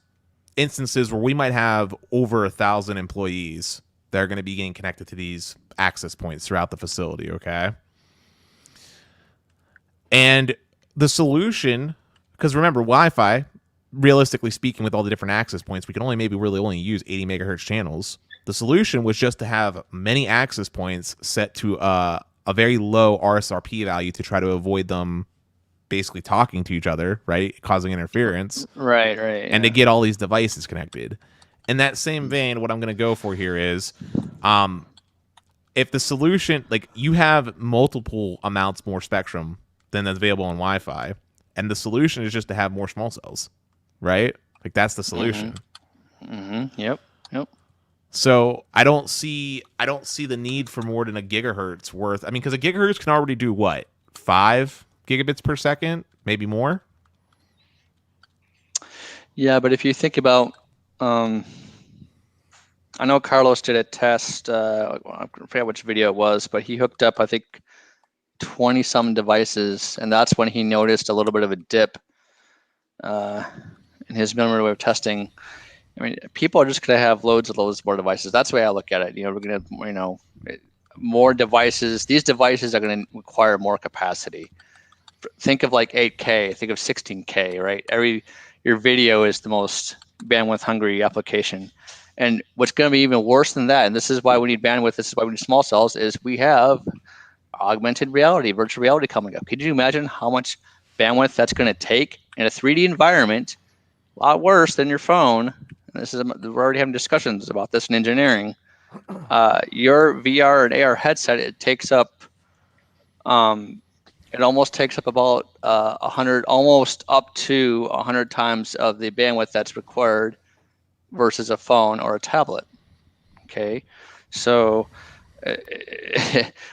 instances where we might have over 1,000 employees that are going to be getting connected to these access points throughout the facility, okay? And the solution, because remember, Wi-Fi, realistically speaking, with all the different access points, we can only use 80 megahertz channels. The solution was just to have many access points set to a very low RSRP value to try to avoid them basically talking to each other, right? Causing interference. Right. And to get all these devices connected. In that same vein, what I'm going to go for here is, if the solution, like, you have multiple amounts more spectrum than that's available on Wi-Fi, and the solution is just to have more small cells, right? Like, that's the solution. Yep. So I don't see the need for more than a gigahertz worth. I mean, because a gigahertz can already do what? 5 gigabits per second, maybe more. Yeah, but if you think about, I know Carlos did a test. I forget which video it was, but he hooked up, I think, 20-some devices, and that's when he noticed a little bit of a dip in his millimeter wave testing. I mean, people are just going to have loads more devices. That's the way I look at it. We're going to, more devices. These devices are going to require more capacity. Think of like 8K. Think of 16K. Right? Your video is the most bandwidth hungry application, And what's going to be even worse than that, and this is why we need bandwidth, this is why we need small cells, is we have augmented reality, virtual reality coming up. Could you imagine how much bandwidth that's going to take in a 3D environment? A lot worse than your phone. And this is, we're already having discussions about this in engineering. Your VR and AR headset, it takes up, it almost takes up about 100, almost up to 100 times of the bandwidth that's required versus a phone or a tablet. Okay, so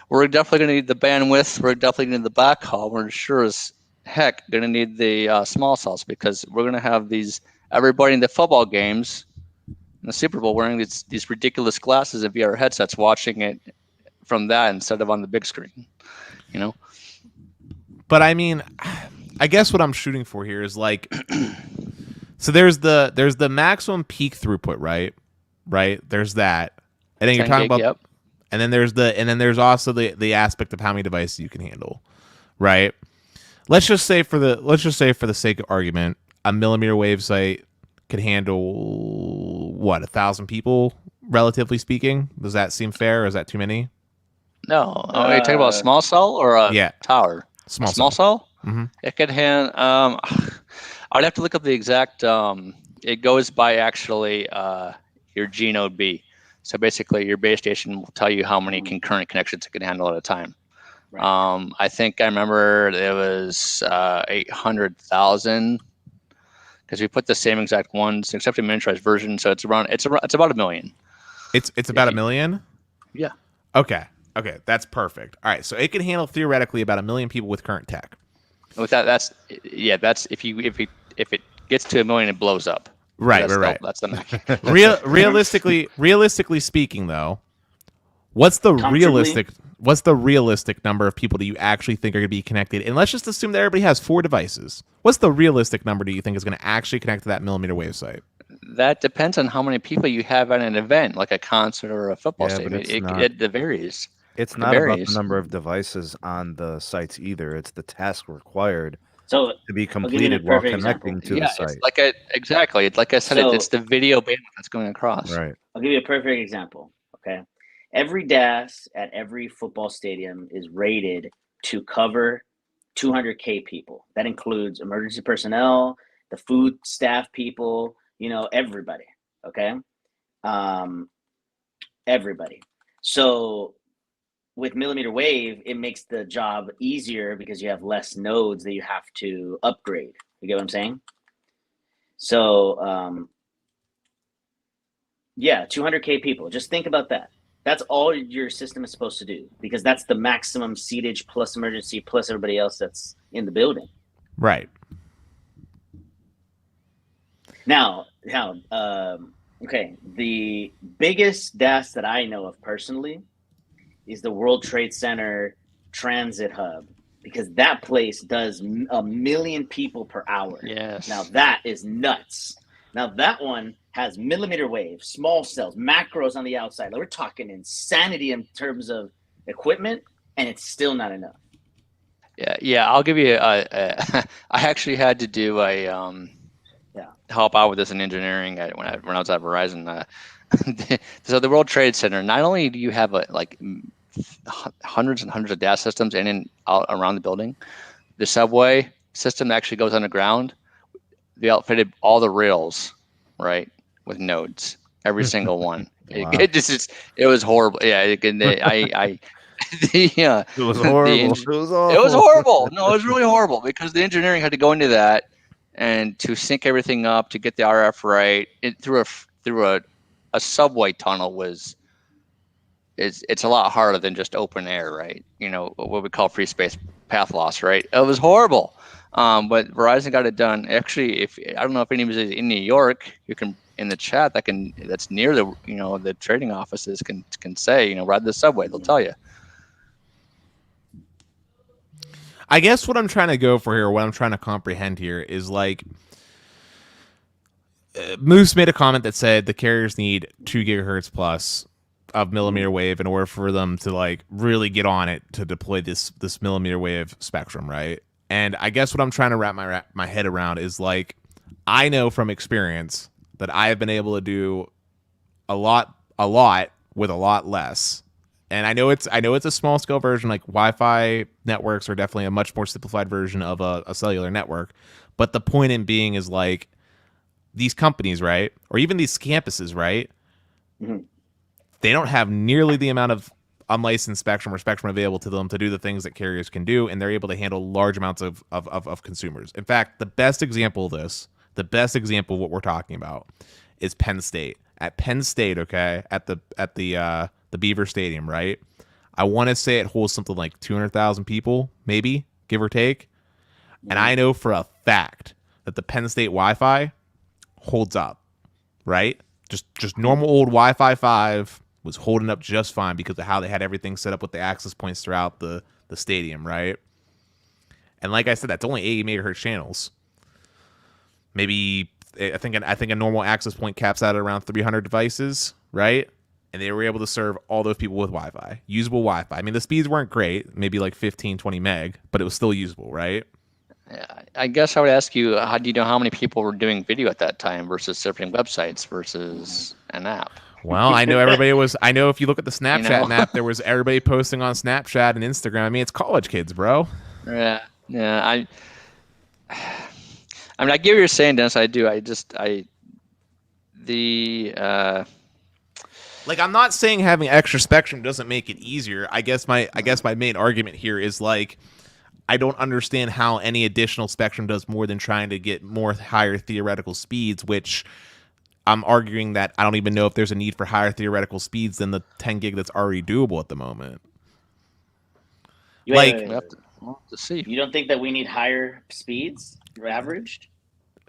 we're definitely going to need the bandwidth. We're definitely going to need the backhaul. We're sure as heck going to need the small cells, because we're going to have everybody in the football games in the Super Bowl wearing these ridiculous glasses and VR headsets, watching it from that instead of on the big screen. You know. But I mean, I guess what I'm shooting for here is like, so there's the maximum peak throughput, right? Right. There's that, and then you're talking about, yep. and then there's also the aspect of how many devices you can handle, right? Let's just say for the sake of argument, a millimeter wave site could handle what, 1,000 people, relatively speaking. Does that seem fair, or is that too many? No. Are you talking about a small cell or a tower? Small cell? Mm-hmm. It could hand. I'd have to look up the exact. It goes by actually your G node B. So basically, your base station will tell you how many concurrent connections it can handle at a time. Right. I think I remember it was 800,000, because we put the same exact ones, except a miniaturized version. So it's about 1 million. It's about 1 million. Yeah. Okay, that's perfect. All right, so it can handle theoretically about 1 million people with current tech. With that, that's if it gets to 1 million, it blows up. Right. That's the magic. Realistically speaking, though, what's the realistic number of people do you actually think are going to be connected? And let's just assume that everybody has 4 devices. What's the realistic number do you think is going to actually connect to that millimeter wave site? That depends on how many people you have at an event, like a concert or a football stadium. It varies. It's not about the number of devices on the sites either. It's the task required to be completed while connecting to the site. Exactly. It's like I said, it's the video bandwidth that's going across. Right. I'll give you a perfect example. Okay. Every DAS at every football stadium is rated to cover 200K people. That includes emergency personnel, the food staff people, everybody. Okay. Everybody. So with millimeter wave, it makes the job easier because you have less nodes that you have to upgrade. You get what I'm saying? So, 200K people. Just think about that. That's all your system is supposed to do, because that's the maximum seatage plus emergency plus everybody else that's in the building. Right. Now, okay, the biggest DAS that I know of personally is the World Trade Center Transit Hub, because that place does 1 million people per hour. Yes. Now that is nuts. Now that one has millimeter wave, small cells, macros on the outside. We're talking insanity in terms of equipment, and it's still not enough. Yeah. I'll give you I actually had to do help out with this in engineering when I was at Verizon. So the World Trade Center, not only do you have hundreds and hundreds of DAS systems in and out around the building, the subway system actually goes underground. They outfitted all the rails, right, with nodes, every single one. Wow. It was horrible. Yeah, it was horrible. It was horrible. No, it was really horrible, because the engineering had to go into that and to sync everything up to get the RF right through a subway tunnel it's a lot harder than just open air, right? What we call free space path loss, right? It was horrible. But Verizon got it done. Actually, I don't know if anybody's in New York, you can in the chat that's near the trading offices can say, ride the subway. They'll tell you. I guess what I'm trying to go for here, what I'm trying to comprehend here, is like Moose made a comment that said the carriers need 2 gigahertz plus of millimeter wave in order for them to really get on it to deploy this millimeter wave spectrum, right? And I guess what I'm trying to wrap my head around is I know from experience that I have been able to do a lot with a lot less. And I know it's a small scale version. Like Wi-Fi networks are definitely a much more simplified version of a cellular network. But the point in being is like these companies, right, or even these campuses, right, they don't have nearly the amount of unlicensed spectrum or spectrum available to them to do the things that carriers can do, and they're able to handle large amounts of consumers. In fact, the best example of this, the best example of what we're talking about, is Penn State. At Penn State, okay, at the Beaver Stadium, right? I want to say it holds something like 200,000 people, maybe, give or take. And I know for a fact that the Penn State Wi-Fi holds up, right? Just normal old Wi-Fi 5 was holding up just fine because of how they had everything set up with the access points throughout the stadium, right? And like I said, that's only 80 megahertz channels. Maybe I think a normal access point caps out at around 300 devices, right? And they were able to serve all those people with Wi-Fi, usable Wi-Fi. I mean, the speeds weren't great, maybe like 15, 20 meg, but it was still usable, right? I guess I would ask you, how do you know how many people were doing video at that time versus surfing websites versus an app? Well, I know I know if you look at the Snapchat map, there was everybody posting on Snapchat and Instagram. I mean, it's college kids, bro. Yeah. I mean, I get what you're saying, Dennis. I do. Like, I'm not saying having extra spectrum doesn't make it easier. I guess my main argument here is like, I don't understand how any additional spectrum does more than trying to get more higher theoretical speeds, which I'm arguing that I don't even know if there's a need for higher theoretical speeds than the 10 gig that's already doable at the moment. We'll have to see. You don't think that we need higher speeds averaged?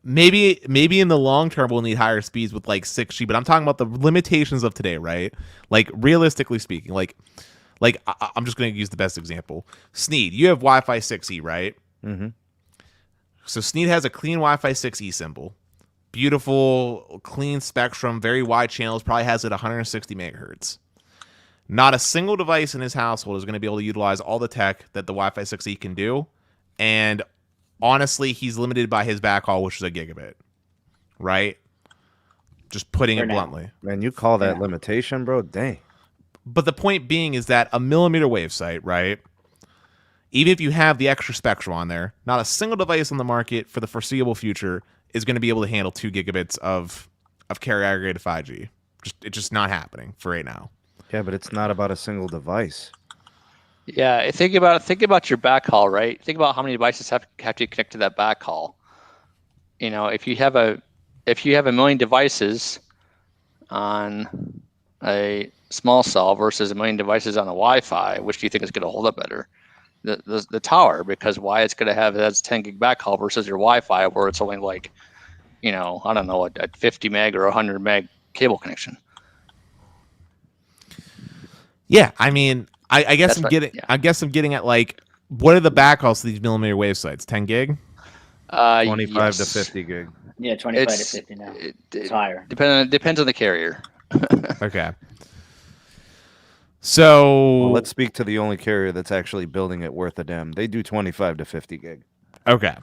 Maybe in the long term we'll need higher speeds with like 6G, but I'm talking about the limitations of today, right? Like realistically speaking, like I'm just going to use the best example. Sneed, you have Wi-Fi 6E, right? Mm-hmm. So Sneed has a clean Wi-Fi 6E symbol. Beautiful, clean spectrum, very wide channels, probably has it 160 megahertz. Not a single device in his household is going to be able to utilize all the tech that the Wi-Fi 6E can do. And honestly, he's limited by his backhaul, which is a gigabit, right? Just putting it bluntly. Man, you call that limitation, bro? Dang. But the point being is that a millimeter wave site, right? Even if you have the extra spectrum on there, not a single device on the market for the foreseeable future is going to be able to handle 2 gigabits of carrier aggregated 5G. It's just not happening for right now. Yeah, but it's not about a single device. Yeah, think about your backhaul, right? Think about how many devices have to connect to that backhaul. You know, if you have a million devices on a small cell versus a million devices on a Wi-Fi, which do you think is going to hold up better? The tower, because why it's going to have that's 10 gig backhaul versus your Wi-Fi where it's only like, I don't know, a 50 meg or 100 meg cable connection. Yeah, I mean, I guess I'm getting at like, what are the backhauls to these millimeter wave sites? 10 gig? 25 to 50 gig. Yeah, 25 to 50 now. It's higher. Depends on the carrier. Okay. So let's speak to the only carrier that's actually building it worth a damn. They do 25 to 50 gig. Okay.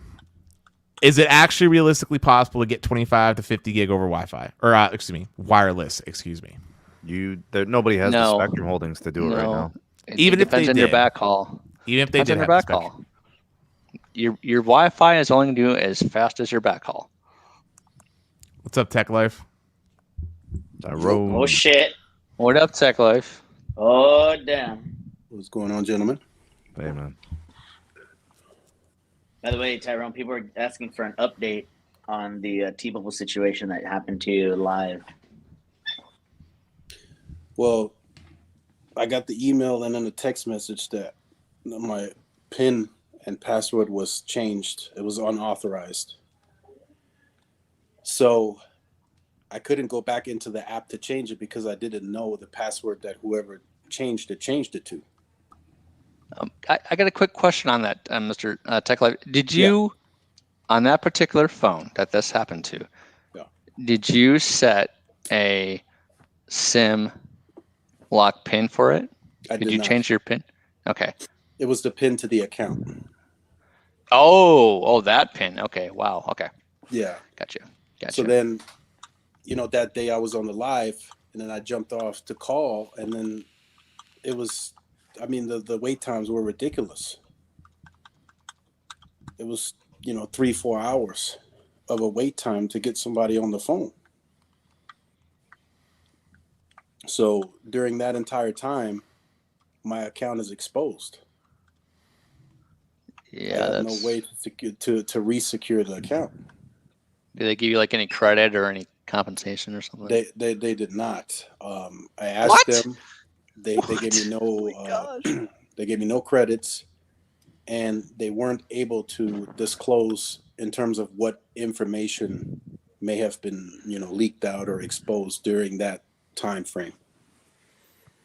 Is it actually realistically possible to get 25 to 50 gig over Wi-Fi? Or, wireless, excuse me. Nobody has the spectrum holdings to do it right now. Even if they did. Your backhaul. Even if they did have your backhaul. Your Wi-Fi is only going to do as fast as your backhaul. What's up, Tech Life? Oh, shit. What up, Tech Life? Oh, damn. What's going on, gentlemen? Hey, man. By the way, Tyrone, people are asking for an update on the T-Mobile situation that happened to you live. Well, I got the email and then a text message that my PIN and password was changed. It was unauthorized. So I couldn't go back into the app to change it because I didn't know the password that whoever changed it to. I got a quick question on that, Mr. Tech Life. Did you, on that particular phone that this happened to, did you set a SIM lock PIN for it? Did you change your PIN? Okay. It was the PIN to the account. Oh, that PIN. Okay. Wow. Okay. Yeah. Gotcha. So then, that day I was on the live, and then I jumped off to call, and then it was, I mean, the wait times were ridiculous. It was, 3-4 hours of a wait time to get somebody on the phone. So during that entire time, my account is exposed. Yeah, I have no way to re-secure the account. Did they give you like any credit or any compensation or something? They did not. I asked them. They gave me they gave me no credits, and they weren't able to disclose in terms of what information may have been leaked out or exposed during that time frame.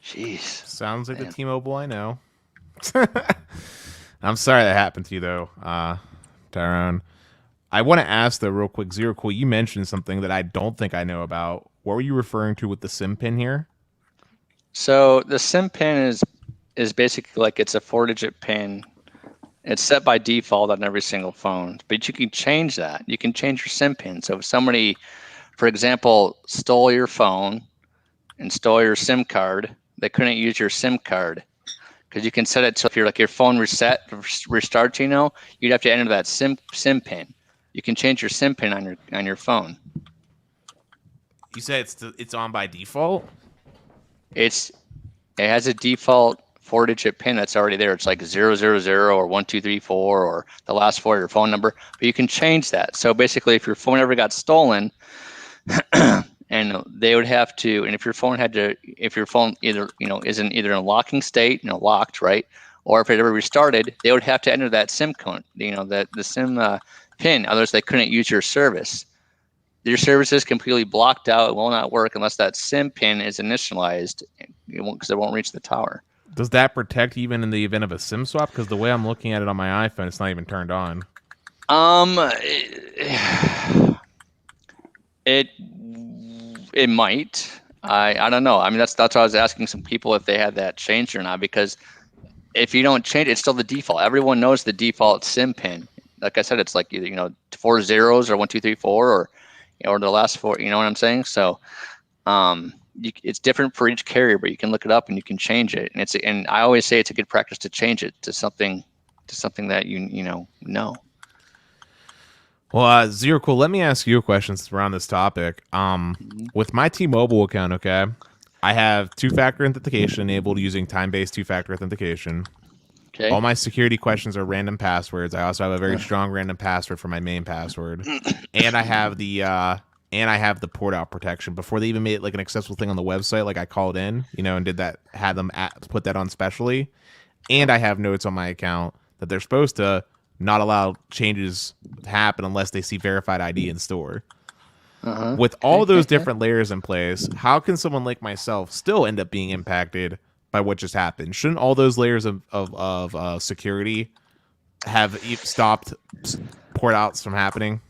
Jeez. Sounds like the T-Mobile I know. I'm sorry that happened to you, though, Tyrone. I want to ask, though, real quick, Zero Cool, you mentioned something that I don't think I know about. What were you referring to with the SIM pin here? So the SIM pin is basically like it's a 4-digit pin. It's set by default on every single phone, but you can change that. You can change your SIM pin. So if somebody, for example, stole your phone and stole your SIM card, they couldn't use your SIM card because you can set it to, if your phone restarts, you'd have to enter that SIM pin. You can change your SIM pin on your phone. You said it's on by default? It has a default 4-digit pin that's already there. It's like 000 or 1234 or the last 4 of your phone number, but you can change that. So basically, if your phone ever got stolen, and they would have to, and if your phone either isn't either in a locking state, locked, right, or if it ever restarted, they would have to enter that SIM code, the SIM pin. Otherwise, they couldn't use your service. Your service is completely blocked out. It will not work unless that SIM pin is initialized. It won't, because it won't reach the tower. Does that protect even in the event of a SIM swap? Because the way I'm looking at it on my iPhone, it's not even turned on. It might. I don't know. I mean, that's why I was asking some people if they had that changed or not, because if you don't change it, it's still the default. Everyone knows the default SIM pin. Like I said, it's like either 4 zeros or 1234 or the last 4. You know what I'm saying? So it's different for each carrier, but you can look it up and you can change it. And I always say it's a good practice to change it to something that you know. Well, Zero Cool, let me ask you a question around this topic. With my T-Mobile account, okay, I have two-factor authentication enabled using time-based two-factor authentication. Okay. All my security questions are random passwords. I also have a very strong random password for my main password, and I have the port out protection. Before they even made it like an accessible thing on the website, like I called in, and had them put that on specially. And I have notes on my account that they're supposed to not allow changes to happen unless they see verified ID in store. With all those different layers in place, how can someone like myself still end up being impacted by what just happened? Shouldn't all those layers of security have stopped port outs from happening?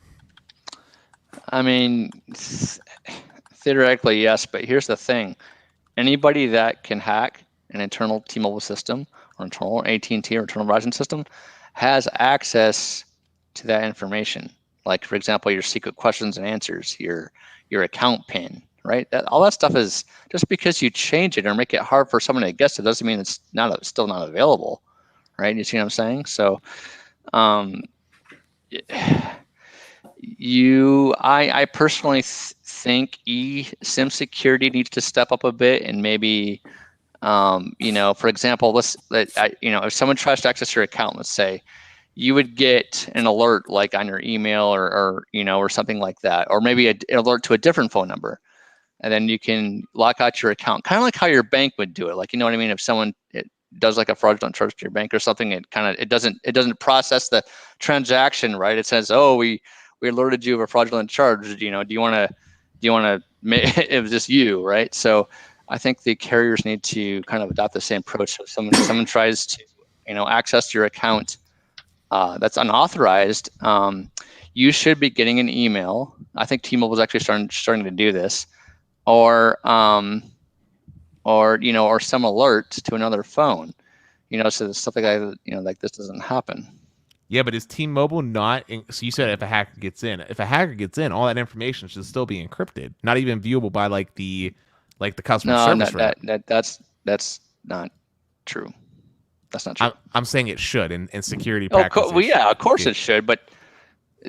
I mean, theoretically, yes, but here's the thing. Anybody that can hack an internal T-Mobile system or internal AT&T or internal Verizon system has access to that information. Like, for example, your secret questions and answers, your account PIN, right? All that stuff is, just because you change it or make it hard for someone to guess it doesn't mean it's still not available, right? You see what I'm saying? So, I personally think eSIM security needs to step up a bit, and maybe, for example, if someone tries to access your account, let's say, you would get an alert like on your email or something like that, or maybe an alert to a different phone number, and then you can lock out your account, kind of like how your bank would do it. Like, you know what I mean? If someone does like a fraudulent charge to your bank or something, it doesn't process the transaction, right? It says, oh, we alerted you of a fraudulent charge. Do you want to it was just you, right? So I think the carriers need to kind of adopt the same approach. So if someone tries to access your account that's unauthorized, you should be getting an email. I think T-Mobile is actually starting to do this, or some alert to another phone, so that stuff like that, like this doesn't happen. Yeah, but is T-Mobile not? So you said if a hacker gets in, all that information should still be encrypted, not even viewable by like the like the customer No, service rep. that's not true. That's not true. I'm saying it should in security Oh, practices. well, yeah, of course it should, but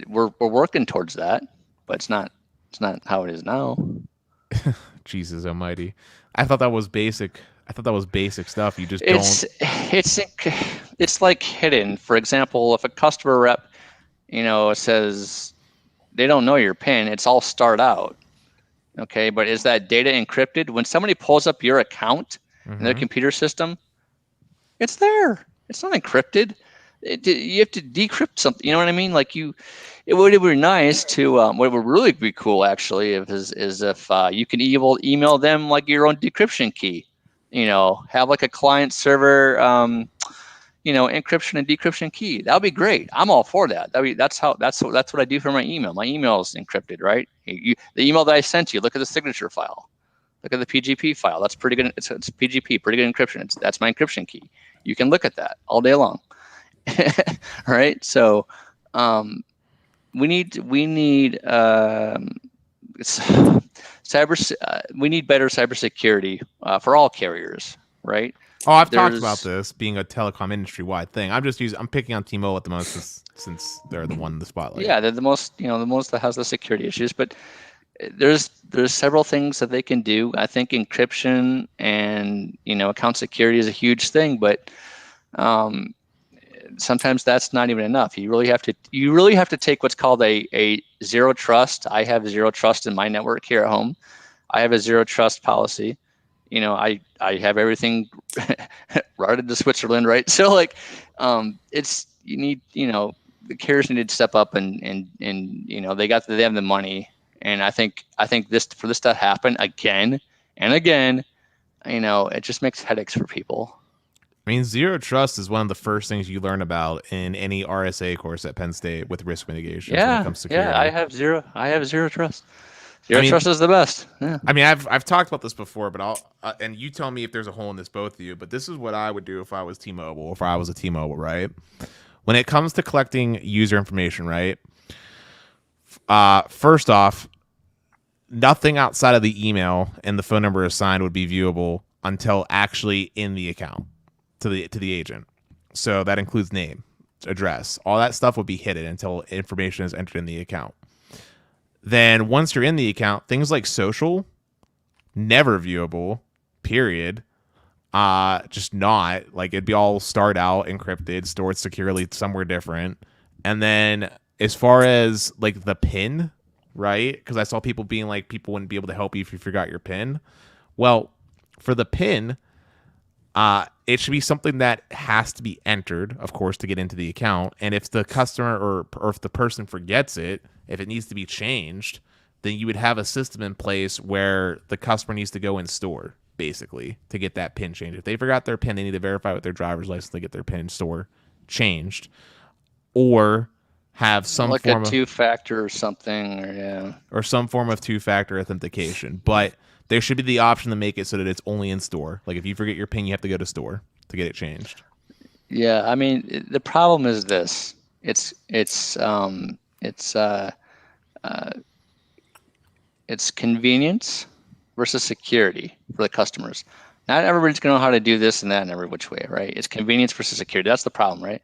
we're working towards that. But it's not how it is now. Jesus Almighty! I thought that was basic. I thought that was basic stuff. You just don't. It's like hidden. For example, if a customer rep, says they don't know your PIN, it's all starred out. Okay, but is that data encrypted? When somebody pulls up your account in their computer system, it's there. It's not encrypted. You have to decrypt something. You know what I mean? Like it would be nice to. What would really be cool actually is if you can email them like your own decryption key. Have like a client server, encryption and decryption key. That would be great. I'm all for that. That's what I do for my email. My email is encrypted, right? The email that I sent you, look at the signature file. Look at the PGP file. That's pretty good. It's PGP, pretty good encryption. That's my encryption key. You can look at that all day long. Right? So we need we need better cybersecurity for all carriers, right? Oh, I've talked about this being a telecom industry wide thing. I'm picking on T-Mobile at the most since they're the one in the spotlight. Yeah, they're the most that has the security issues, but there's several things that they can do. I think encryption and account security is a huge thing, but sometimes that's not even enough. You really have to take what's called a zero trust. I have zero trust in my network here at home. I have a zero trust policy. I have everything routed to Switzerland, right? So like, the carriers need to step up and they have the money. And I think for this to happen again and again, it just makes headaches for people. I mean, zero trust is one of the first things you learn about in any RSA course at Penn State with risk mitigation. Yeah, when it comes to security. I have zero trust. Zero trust is the best. Yeah. I mean, I've talked about this before, but I'll and you tell me if there's a hole in this, both of you. But this is what I would do if I was T-Mobile, if I was a T-Mobile, right? When it comes to collecting user information, right? First off, nothing outside of the email and the phone number assigned would be viewable until actually in the account to the agent. So that includes name, address, all that stuff would be hidden until information is entered in the account. Then once you're in the account, things like social, never viewable, period. Just not. Like, it'd be all starred out, encrypted, stored securely somewhere different. And then as far as like the PIN, right? Because I saw people being like, people wouldn't be able to help you if you forgot your PIN. Well, for the PIN, it should be something that has to be entered, of course, to get into the account. And if the customer or if the person forgets it, if it needs to be changed, then you would have a system in place where the customer needs to go in store, basically, to get that PIN changed. If they forgot their PIN, they need to verify with their driver's license to get their PIN in store changed, or have some like form a two-factor or something, or some form of two-factor authentication. But there should be the option to make it so that it's only in store. Like if you forget your PIN, you have to go to store to get it changed. Yeah, I mean, the problem is this: it's convenience versus security for the customers. Not everybody's going to know how to do this and that in every which way, right? It's convenience versus security. That's the problem, right?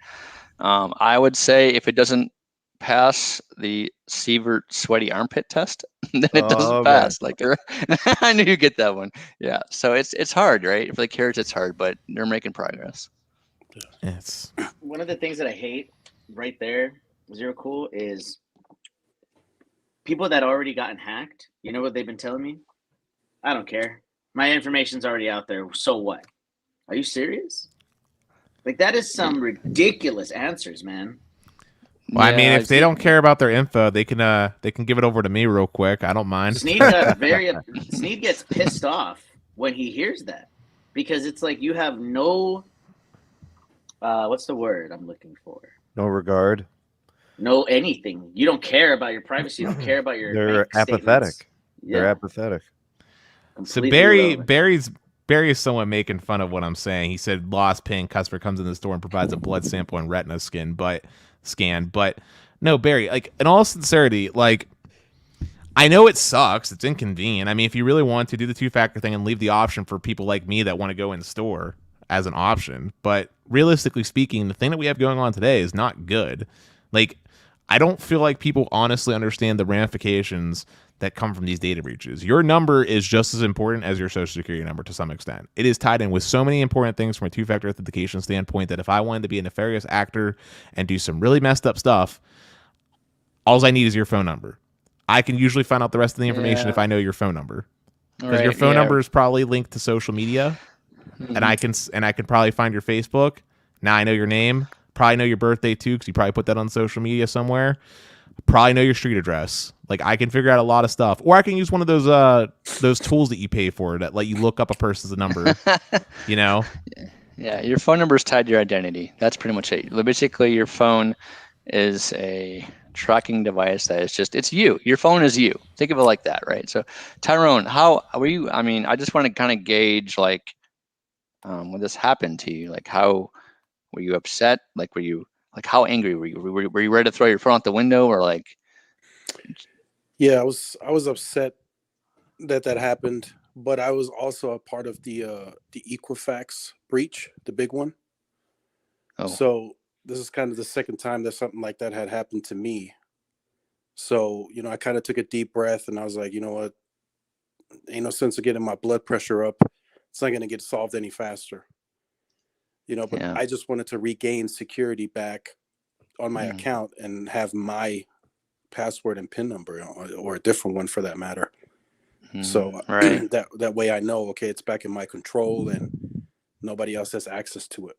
I would say if it doesn't pass the Sievert sweaty armpit test, then it doesn't pass. Like I knew you'd get that one. Yeah. So it's hard, right? For the carriers, it's hard, but they're making progress. It's one of the things that I hate right there, Zero Cool, is people that already gotten hacked. You know what they've been telling me? I don't care. My information's already out there. So what? Are you serious? Like, that is some ridiculous answers, man. Well, I mean, if they don't care about their info, they can give it over to me real quick. I don't mind. Sneed gets pissed off when he hears that, because it's like you have no what's the word I'm looking for? No regard. No anything. You don't care about your privacy. You don't care about your. They're apathetic. Yeah. They're apathetic. So Barry is somewhat making fun of what I'm saying. He said lost PIN, customer comes in the store and provides a blood sample and retina scan. But no, Barry, like, in all sincerity, like, I know it sucks. It's inconvenient. I mean, if you really want to do the two-factor thing and leave the option for people like me that want to go in store as an option, but realistically speaking, the thing that we have going on today is not good. Like, I don't feel like people honestly understand the ramifications that come from these data breaches. Your number is just as important as your social security number to some extent. It is tied in with so many important things from a two-factor authentication standpoint that if I wanted to be a nefarious actor and do some really messed up stuff, all I need is your phone number. I can usually find out the rest of the information if I know your phone number, because your phone number is probably linked to social media, and I can probably find your Facebook. Now I know your name. Probably know your birthday too, because you probably put that on social media somewhere. Probably know your street address. Like, I can figure out a lot of stuff, or I can use one of those tools that you pay for that let you look up a person's number. You know? Yeah, your phone number is tied to your identity. That's pretty much it. Basically, your phone is a tracking device that is just, it's you. Your phone is you. Think of it like that, right? So, Tyrone, how were you? I mean, I just want to kind of gauge, like, when this happened to you, like, how were you upset? Like, were you, like, how angry were you? Were you ready to throw your phone out the window, or like? Yeah, I was upset that happened, but I was also a part of the Equifax breach, the big one. Oh. So this is kind of the second time that something like that had happened to me. So, I kind of took a deep breath and I was like, you know what? Ain't no sense of getting my blood pressure up. It's not going to get solved any faster. But Yeah. I just wanted to regain security back on my account and have my password and PIN number, or a different one for that matter. So right. that way I know, okay, it's back in my control and nobody else has access to it.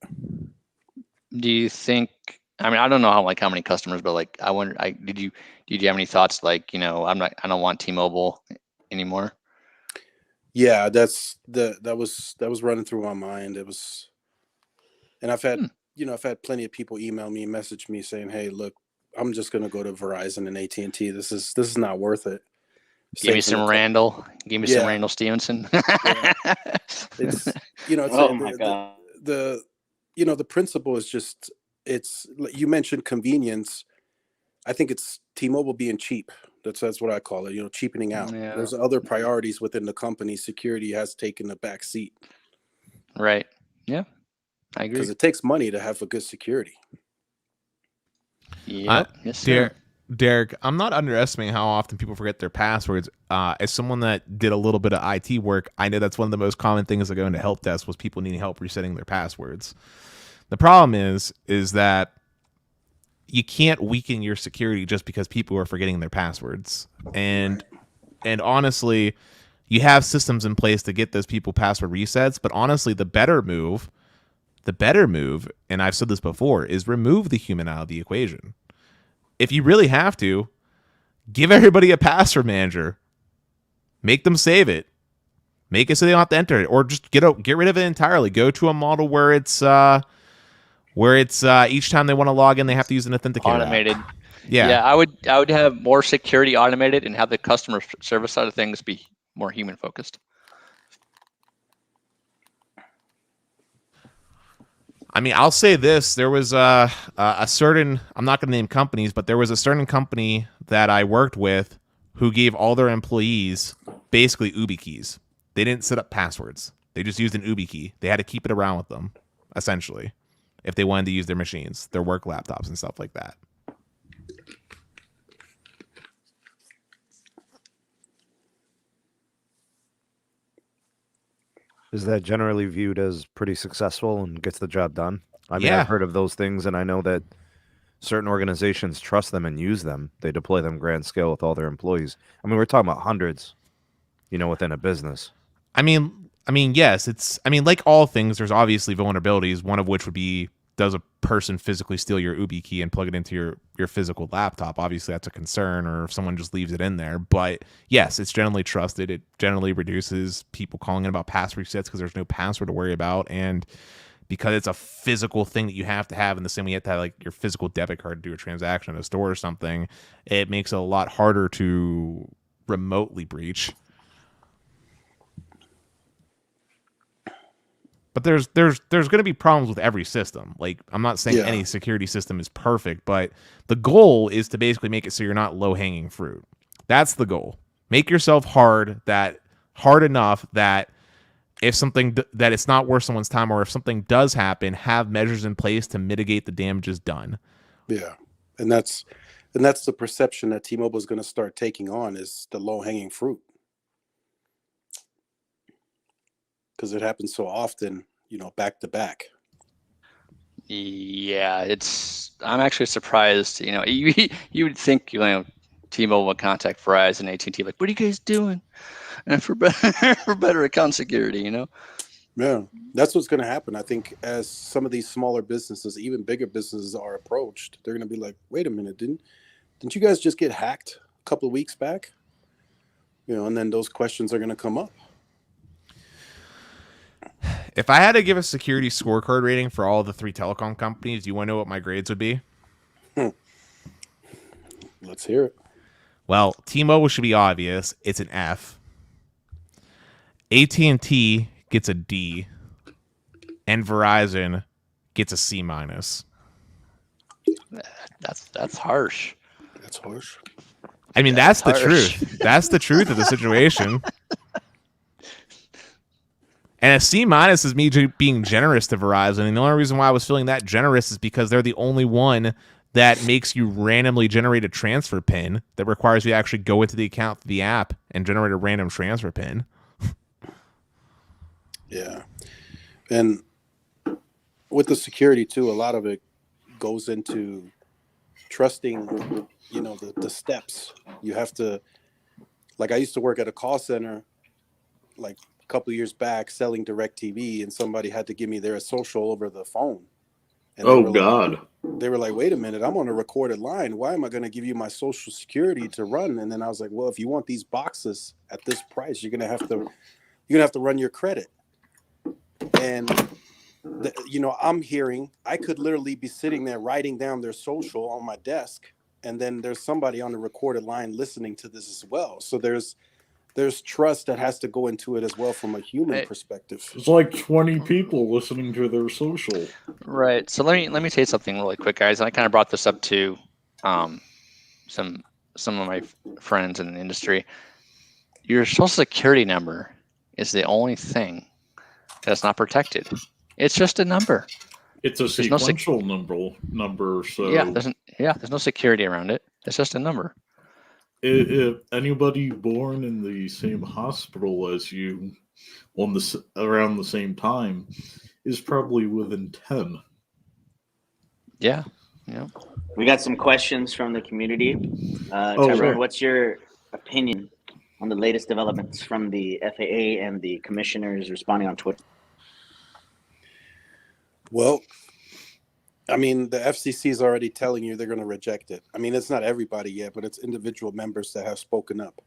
Do you think, I mean, I don't know how many customers, but like, I wonder, did you have any thoughts, like, I don't want T-Mobile anymore? Yeah, that was running through my mind. It was, and I've had, I've had plenty of people email me, message me saying, hey, look, I'm just going to go to Verizon and AT&T. This is not worth it. Give me some Randall. Give me some Randall Stevenson. It's, oh my God. The principle is just, it's, you mentioned convenience. I think it's T-Mobile being cheap. That's what I call it, cheapening out. Yeah. There's other priorities within the company. Security has taken a back seat. Right. Yeah, I agree. Because it takes money to have a good security. Yeah. Yes, sir. Derek, I'm not underestimating how often people forget their passwords. As someone that did a little bit of IT work, I know that's one of the most common things that go into help desk was people needing help resetting their passwords. The problem is that you can't weaken your security just because people are forgetting their passwords. And honestly, you have systems in place to get those people password resets, but honestly, the better move, and I've said this before, is remove the human out of the equation. If you really have to, give everybody a password manager. Make them save it. Make it so they don't have to enter it, or just get rid of it entirely. Go to a model where it's each time they want to log in, they have to use an authenticator. Automated. App. Yeah. I would have more security automated and have the customer service side of things be more human focused. I mean, I'll say this. There was a certain, I'm not going to name companies, but there was a certain company that I worked with who gave all their employees basically Ubi keys. They didn't set up passwords. They just used an Ubi key. They had to keep it around with them, essentially, if they wanted to use their machines, their work laptops and stuff like that. Is that generally viewed as pretty successful and gets the job done? I mean, I've heard of those things, and I know that certain organizations trust them and use them. They deploy them grand scale with all their employees. I mean, we're talking about hundreds, within a business. I mean, yes, like all things, there's obviously vulnerabilities, one of which would be, does a person physically steal your Ubi key and plug it into your physical laptop? Obviously, that's a concern, or if someone just leaves it in there. But yes, it's generally trusted. It generally reduces people calling in about password resets because there's no password to worry about. And because it's a physical thing that you have to have, in the same way you have to have like your physical debit card to do a transaction at a store or something, it makes it a lot harder to remotely breach. But there's going to be problems with every system. Like, I'm not saying any security system is perfect, but the goal is to basically make it so you're not low-hanging fruit. That's the goal. Make yourself hard enough that if something that it's not worth someone's time, or if something does happen, have measures in place to mitigate the damages done. Yeah, and that's the perception that T-Mobile is going to start taking on, is the low-hanging fruit, because it happens so often, back to back. Yeah, I'm actually surprised. You would think T-Mobile would contact Verizon, AT&T, like, what are you guys doing? And for better account security, Yeah, that's what's going to happen. I think as some of these smaller businesses, even bigger businesses, are approached, they're going to be like, wait a minute, didn't you guys just get hacked a couple of weeks back? And then those questions are going to come up. If I had to give a security scorecard rating for all the 3 telecom companies, do you want to know what my grades would be? Let's hear it. Well, T-Mobile should be obvious. It's an F. AT&T gets a D. And Verizon gets a C-. That's harsh. That's harsh. I mean, that's the truth. That's the truth of the situation. And a C- is me being generous to Verizon. And the only reason why I was feeling that generous is because they're the only one that makes you randomly generate a transfer pin that requires you to actually go into the account through the app and generate a random transfer pin. Yeah. And with the security too, a lot of it goes into trusting, the steps. You have to, like, I used to work at a call center, like, a couple of years back, selling DirecTV, and somebody had to give me their social over the phone. And they were like, wait a minute, I'm on a recorded line. Why am I going to give you my social security to run? And then I was like, well, if you want these boxes at this price, you're going to have to run your credit. And I'm hearing, I could literally be sitting there writing down their social on my desk, and then there's somebody on the recorded line listening to this as well. So there's trust that has to go into it as well from a human perspective. It's like 20 people listening to their social. Right. So let me tell you something really quick, guys. I kind of brought this up to some of my friends in the industry. Your social security number is the only thing that's not protected. It's just a number. It's a sequential number. So there's no security around it. It's just a number. If anybody born in the same hospital as you around the same time is probably within 10. Yeah. We got some questions from the community. Tyrone, sure. What's your opinion on the latest developments from the FAA and the commissioners responding on Twitter? Well, I mean, the FCC is already telling you they're going to reject it. I mean, it's not everybody yet, but it's individual members that have spoken up.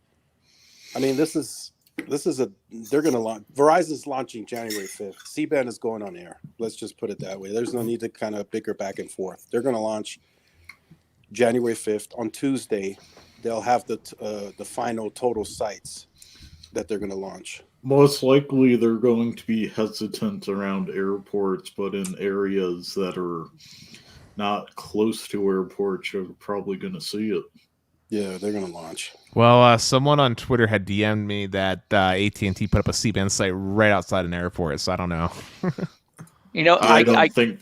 I mean, they're going to launch. Verizon's launching January 5th. C-band is going on air. Let's just put it that way. There's no need to kind of bicker back and forth. They're going to launch January 5th. On Tuesday, they'll have the final total sites that they're going to launch. Most likely they're going to be hesitant around airports, but in areas that are not close to airports, you're probably going to see it. Yeah, they're going to launch. Well, someone on Twitter had DM'd me that AT&T put up a C-band site right outside an airport, so I don't know. I don't think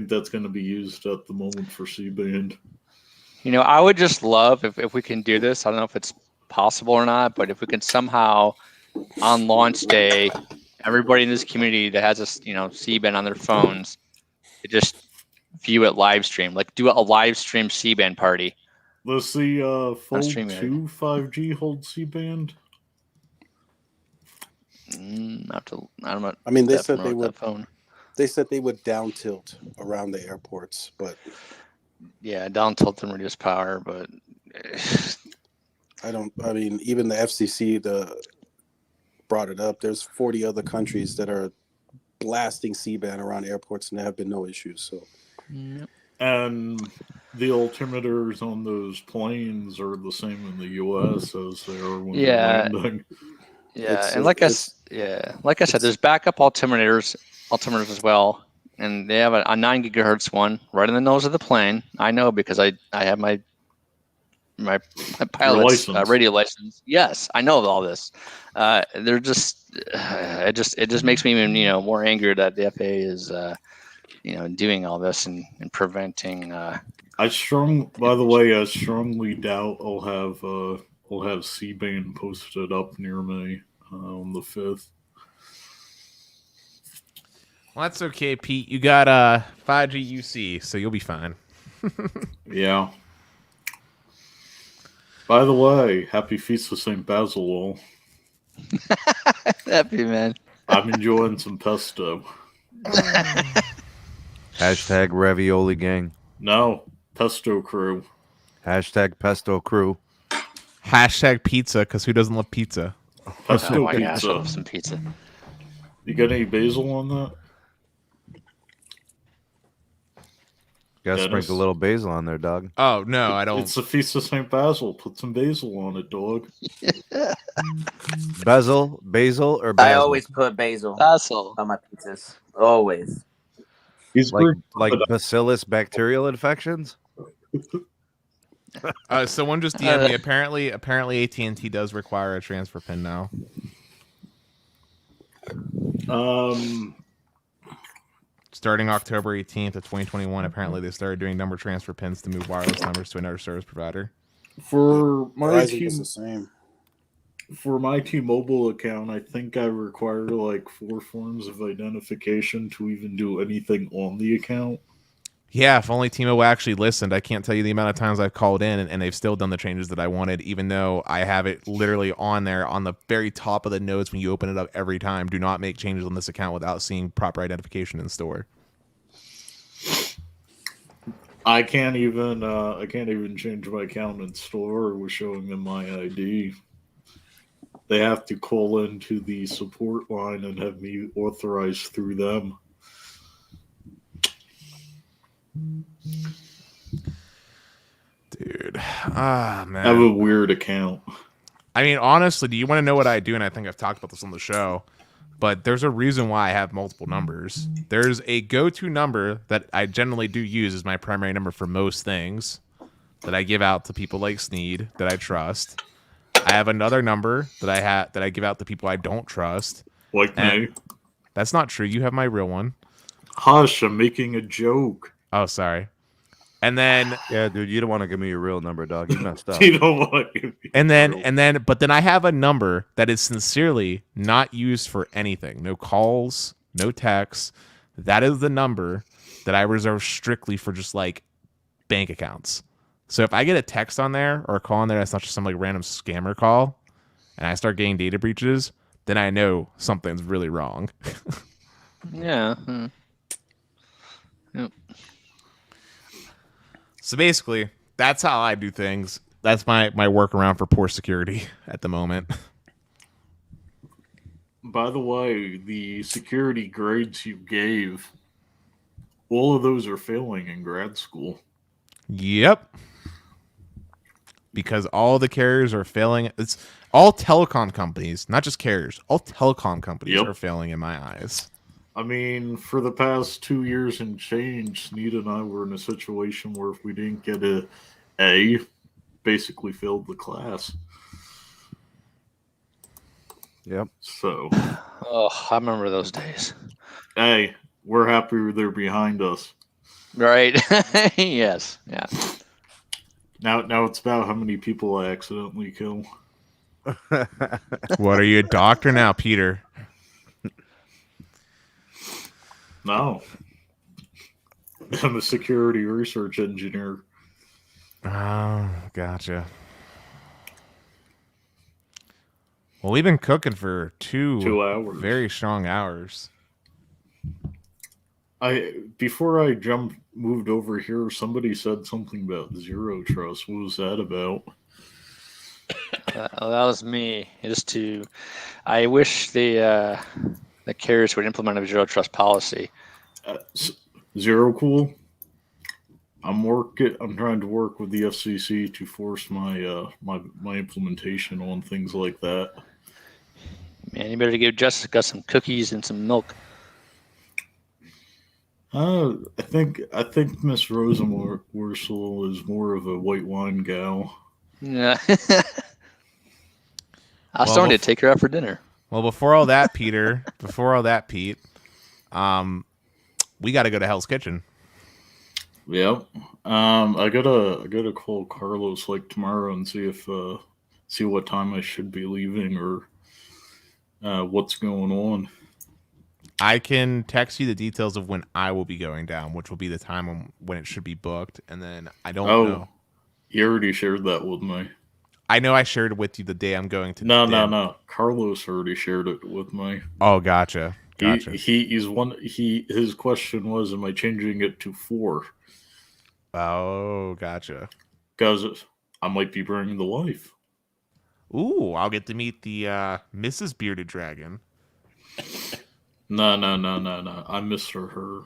that's going to be used at the moment for C-band. I would just love if we can do this. I don't know if it's possible or not, but if we can somehow on launch day, everybody in this community that has a C-band on their phones, just view it live stream, like do a live stream C-band party. Does the Fold 2 5G hold C-band? I mean, they said they would. They said they would down tilt around the airports, but. Yeah, down tilt and reduce power, but I mean, even the FCC brought it up. There's 40 other countries that are blasting C-band around airports, and there have been no issues. So, and the altimeters on those planes are the same in the U.S. as they are when they're landing. Yeah, and like I said, there's backup altimeters as well. And they have a 9 gigahertz one right in the nose of the plane. I know because I have my my pilot's license. radio license. Yes, I know all this. They're just it just makes me even more angry that the FAA is doing all this and preventing. By the way, I strongly doubt I'll have C-band posted up near me on the 5th. Well, that's okay, Pete. You got 5G UC, so you'll be fine. Yeah. By the way, happy Feast of St. Basil all. Happy, man. I'm enjoying some pesto. Hashtag ravioli gang. No, pesto crew. Hashtag pesto crew. Hashtag pizza, because who doesn't love pizza? Pesto Oh my gosh, I pizza. love some pizza. You got any basil on that? Gotta Dennis? sprinkle a little basil on there, dog. Oh, no, I don't. It's the Feast of St. Basil. Put some basil on it, dog. Basil, or I basil? always put basil Basil. on my pizzas. Always. He's like bacillus bacterial infections. Someone just DM'd me. Apparently AT&T does require a transfer pin now. Starting October 18th of 2021, apparently they started doing number transfer pins to move wireless numbers to another service provider. For my Verizon is the same. For my T-Mobile account, I think I require like 4 forms of identification to even do anything on the account. Yeah, if only T-Mobile actually listened. I can't tell you the amount of times I've called in and they've still done the changes that I wanted, even though I have it literally on there on the very top of the notes when you open it up every time. Do not make changes on this account without seeing proper identification in store. I can't even change my account in store with showing them my ID. They have to call into the support line and have me authorized through them. Dude. Man. I have a weird account. I mean, honestly, do you want to know what I do? And I think I've talked about this on the show, but there's a reason why I have multiple numbers. There's a go-to number that I generally do use as my primary number for most things that I give out to people like Sneed that I trust. I have another number that I give out to people I don't trust. Like me. That's not true. You have my real one. Hush, I'm making a joke. Oh, sorry. And then yeah, dude, you don't want to give me your real number, dog. You messed up. You don't want to give me but then I have a number that is sincerely not used for anything. No calls, no texts. That is the number that I reserve strictly for just like bank accounts. So if I get a text on there or a call on there that's not just some like random scammer call and I start getting data breaches, then I know something's really wrong. Yeah. Yep. So basically, that's how I do things. That's my workaround for poor security at the moment. By the way, the security grades you gave, all of those are failing in grad school. Yep. Because all the carriers are failing. It's all telecom companies, not just carriers. All telecom companies are failing in my eyes. I mean, for the past 2 years and change, Sneed and I were in a situation where if we didn't get a A, basically failed the class. Yep. So. Oh, I remember those days. Hey, we're happy they're behind us. Right. Yes. Yeah. Now it's about how many people I accidentally kill. What, are you a doctor now, Peter? No. I'm a security research engineer. Oh, gotcha. Well, we've been cooking for 2 hours. Very strong hours. Before I moved over here, somebody said something about zero trust. What was that about? That was me. I wish the carriers would implement a zero trust policy. Zero cool. I'm trying to work with the FCC to force my my implementation on things like that. Man, you better give Jessica some cookies and some milk. I think Miss Rosenworcel is more of a white wine gal. Yeah. I still need to take her out for dinner. Well, before all that, Pete, we got to go to Hell's Kitchen. Yep. I gotta call Carlos like tomorrow and see what time I should be leaving or what's going on. I can text you the details of when I will be going down, which will be the time when it should be booked, and then I don't know. You already shared that with me. I know I shared it with you the day I'm going to. No. Carlos already shared it with me. Oh, gotcha. His question was, am I changing it to 4? Oh, gotcha. Because I might be bringing the wife. Ooh, I'll get to meet the Mrs. Bearded Dragon. No. I'm Mr. Her.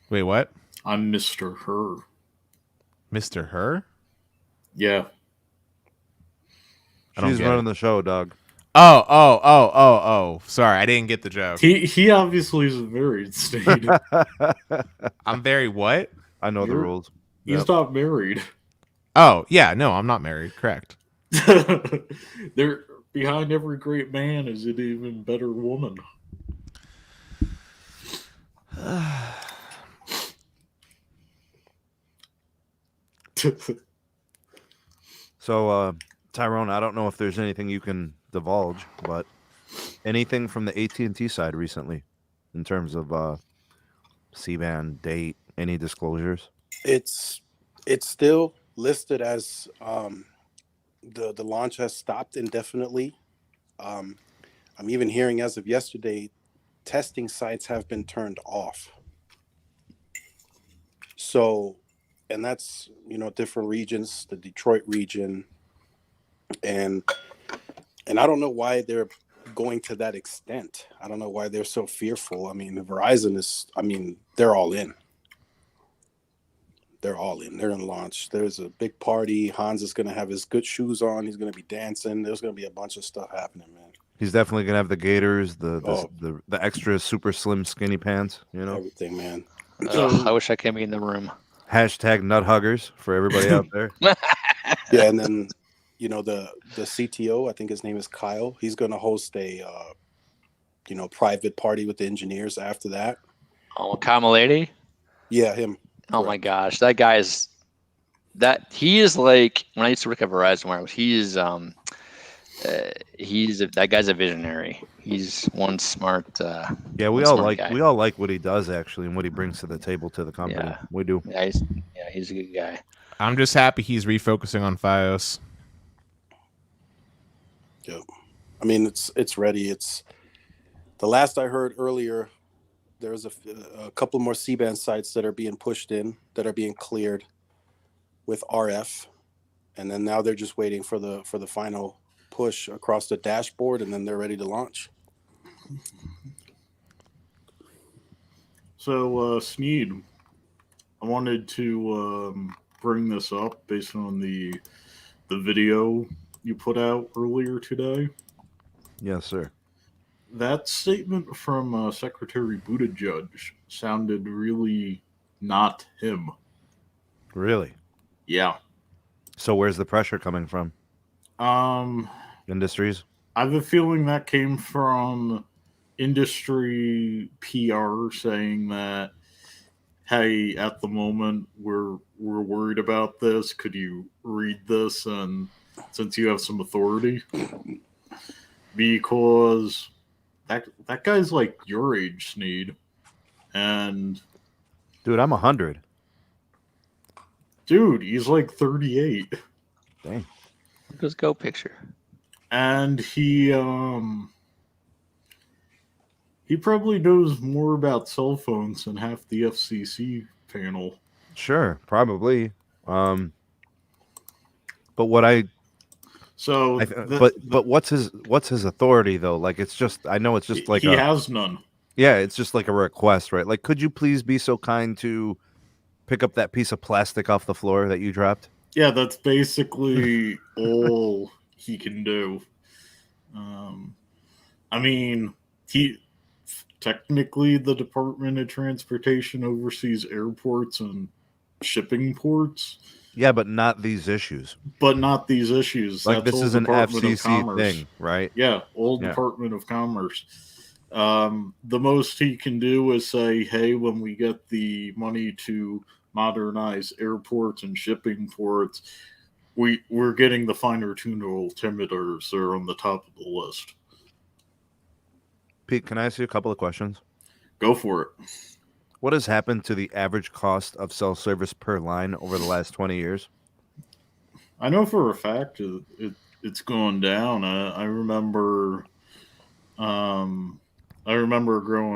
Wait, what? I'm Mr. Her. Mr. Her? Yeah. She's running the show, dog. Oh. Sorry, I didn't get the joke. He obviously is married, Steve. I'm very what? I know the rules. He's not married. Oh, yeah, no, I'm not married. Correct. There, behind every great man is an even better woman. So, Tyrone, I don't know if there's anything you can divulge, but anything from the AT&T side recently in terms of C-band date, any disclosures? It's still listed as the launch has stopped indefinitely. I'm even hearing as of yesterday, testing sites have been turned off. So, and that's, different regions, the Detroit region, and I don't know why they're going to that extent. I don't know why they're so fearful. I mean, Verizon they're all in. They're all in. They're in launch. There's a big party. Hans is going to have his good shoes on. He's going to be dancing. There's going to be a bunch of stuff happening, man. He's definitely going to have the gaiters, the extra super slim skinny pants, Everything, man. I wish I could be in the room. Hashtag nut huggers for everybody out there. Yeah, and then, the CTO, I think his name is Kyle. He's going to host a, private party with the engineers after that. Oh, Kamalady? Yeah, him. Oh my gosh, that guy is he is like when I used to work at Verizon Wireless. That guy's a visionary. He's one smart. Yeah, we all like what he does actually and what he brings to the table to the company. Yeah. We do. Yeah, he's a good guy. I'm just happy he's refocusing on FiOS. Yeah, I mean it's ready. It's the last I heard earlier. There's a couple more C-band sites that are being pushed in, that are being cleared with RF, and then now they're just waiting for the final push across the dashboard, and then they're ready to launch. So, Sneed, I wanted to bring this up based on the video you put out earlier today. Yes, sir. That statement from Secretary Buttigieg sounded really not him. Really? Yeah. So where's the pressure coming from? Industries? I have a feeling that came from industry PR saying that, hey, at the moment we're worried about this. Could you read this? And since you have some authority, because that guy's like your age, Sneed, and dude, I'm 100. Dude, he's like 38. Dang. Just go picture. And he probably knows more about cell phones than half the FCC panel. Sure, probably. But what I so but what's his authority though? Like it's just I know it's just like he has none. Yeah, it's just like a request, right? Like, could you please be so kind to pick up that piece of plastic off the floor that you dropped? Yeah, that's basically all he can do. I mean, technically the Department of Transportation oversees airports and shipping ports. Yeah, but not these issues. But not these issues. Like, That's this all is an Department of FCC Commerce thing, right? Yeah, old Yeah. Department of Commerce. The most he can do is say, hey, when we get the money to modernize airports and shipping ports, we're getting the finer tuned altimeters. They're on the top of the list. Pete, can I ask you a couple of questions? Go for it. What has happened to the average cost of cell service per line over the last 20 years? I know for a fact it's going down. I remember growing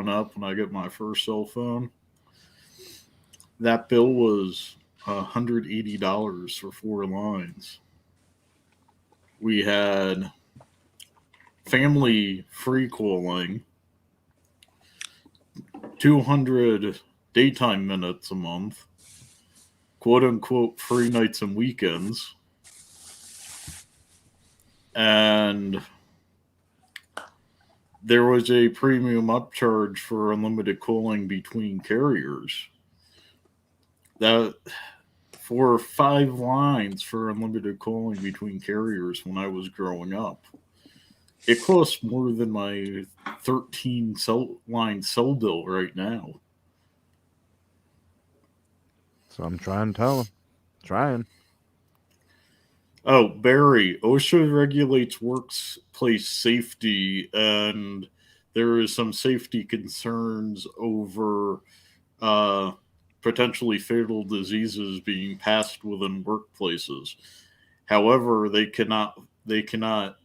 up when I got my first cell phone. That bill was $180 for 4 lines. We had family free calling, 200 daytime minutes a month, quote unquote free nights and weekends, and there was a premium upcharge for unlimited calling between carriers. That for 5 lines for unlimited calling between carriers when I was growing up, it costs more than my 13 line cell bill right now. So I'm trying to tell him. Trying. Oh, Barry, OSHA regulates workplace safety, and there is some safety concerns over potentially fatal diseases being passed within workplaces. However, they cannot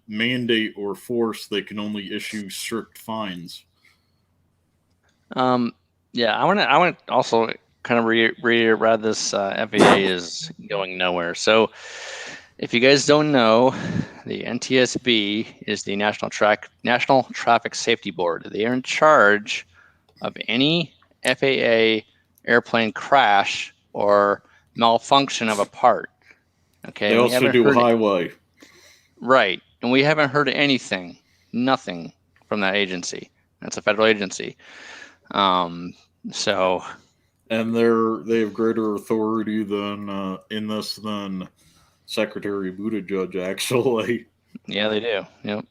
mandate or force. They can only issue strict fines. Yeah, I want to also kind of reiterate this FAA is going nowhere. So, if you guys don't know, the NTSB is the National Traffic Safety Board. They are in charge of any FAA airplane crash or malfunction of a part. Okay. They also do highway. Right. And we haven't heard nothing from that agency. That's a federal agency. So. And they have greater authority than in this than Secretary Buttigieg, actually. Yeah, they do. Yep.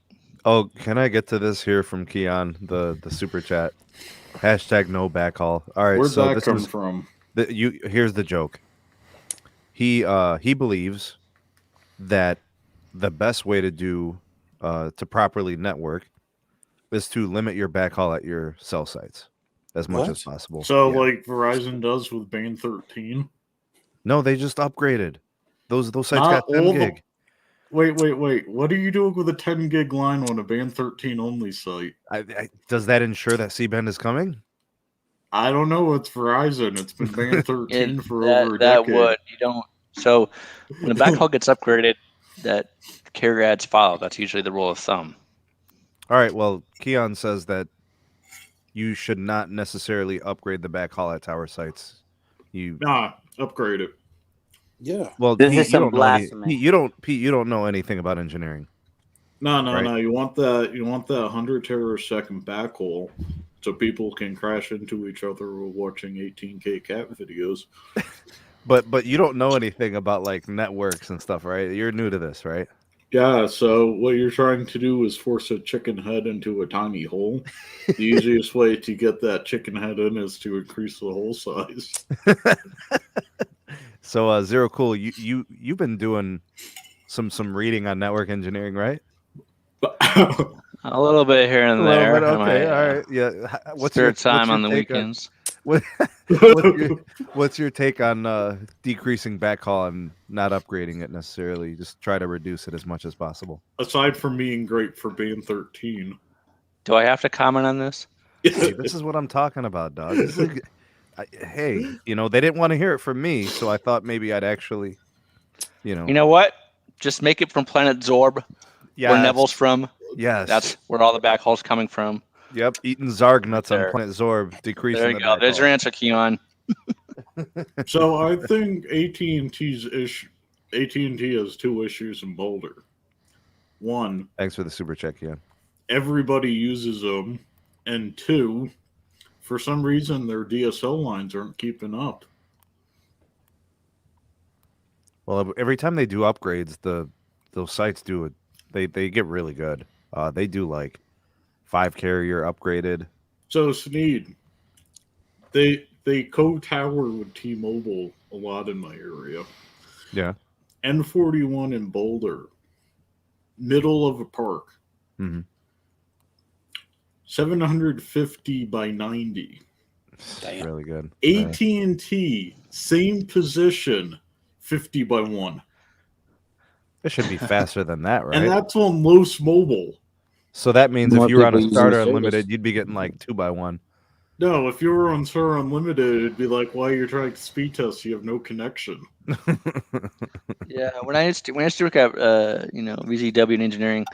Oh, can I get to this here from Keon, the super chat? Hashtag no backhaul. All right, Where'd so that this come is from? Here's the joke. He believes that the best way to do to properly network is to limit your backhaul at your cell sites as much as possible. So, like Verizon does with Band 13? No, they just upgraded. Those sites got 10 gig. Wait. What are you doing with a 10 gig line on a Band 13 only site? Does that ensure that C-band is coming? I don't know. It's Verizon. It's been Band 13 for over a decade. You don't. So when a backhaul gets upgraded, that carrier adds follow. That's usually the rule of thumb. All right. Well, Keon says that you should not necessarily upgrade the backhaul at tower sites. Upgrade it. Yeah. Well, This Pete, is some blasphemy. You don't know anything about engineering. No. You want that 100 terasecond backhaul so people can crash into each other while watching 18K cat videos. But you don't know anything about like networks and stuff, right? You're new to this, right? Yeah, so what you're trying to do is force a chicken head into a tiny hole. The easiest way to get that chicken head in is to increase the hole size. So Zero Cool, you've been doing some reading on network engineering, right? A little bit here and there. Okay, all right. Yeah. What's your time on the weekends? What's your take on decreasing backhaul and not upgrading it necessarily? Just try to reduce it as much as possible. Aside from being great for Band 13. Do I have to comment on this? Hey, this is what I'm talking about, dog. Hey, they didn't want to hear it from me, so I thought maybe I'd actually, You know what? Just make it from Planet Zorb, where Neville's from. Yes. That's where all the backhaul's coming from. Yep, eating Zarg nuts on Planet Zorb, decreasing there you go. There's your answer, Keon. So I think AT&T has 2 issues in Boulder. 1, thanks for the super check, Keon. Everybody uses them, and 2, for some reason their DSL lines aren't keeping up. Well, every time they do upgrades, those sites do it. They get really good. They do like 5 carrier upgraded. So Sneed, they co-tower with T-Mobile a lot in my area. Yeah. N41 in Boulder, middle of a park, Mm-hmm. 750 by 90. Damn. Really good. AT&T, same position, 50 by 1. It should be faster than that, right? And that's on Los Mobile. So that means More if you were on a people using starter the service. unlimited, you'd be getting like 2x1. No, if you were on Star Unlimited, it'd be like, why you're trying to speed test, you have no connection. Yeah, when I used to work at VZW and engineering,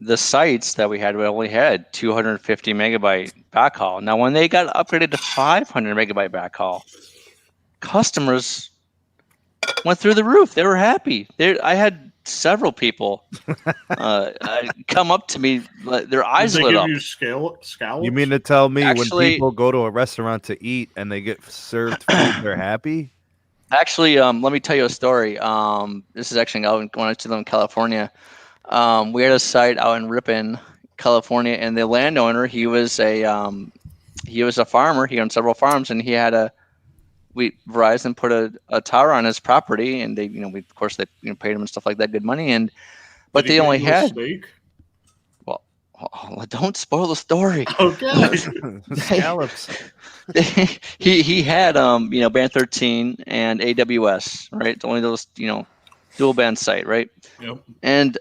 the sites that we only had 250 megabyte backhaul. Now, when they got upgraded to 500 megabyte backhaul, customers went through the roof. They were happy. I had several people come up to me, their eyes Did they lit give up. you scallops? You mean to tell me Actually- when people go to a restaurant to eat and they get served food, they're happy? Actually, let me tell you a story. This is actually out when I was in California. We had a site out in Ripon, California, and the landowner, he was a farmer. He owned several farms, and he had Verizon put a tower on his property, and they paid him and stuff like that, good money, but they only had. Steak? Well, don't spoil the story. Okay. Scallops. he had band 13 and AWS, right? It's only those dual band site, right? Yep. And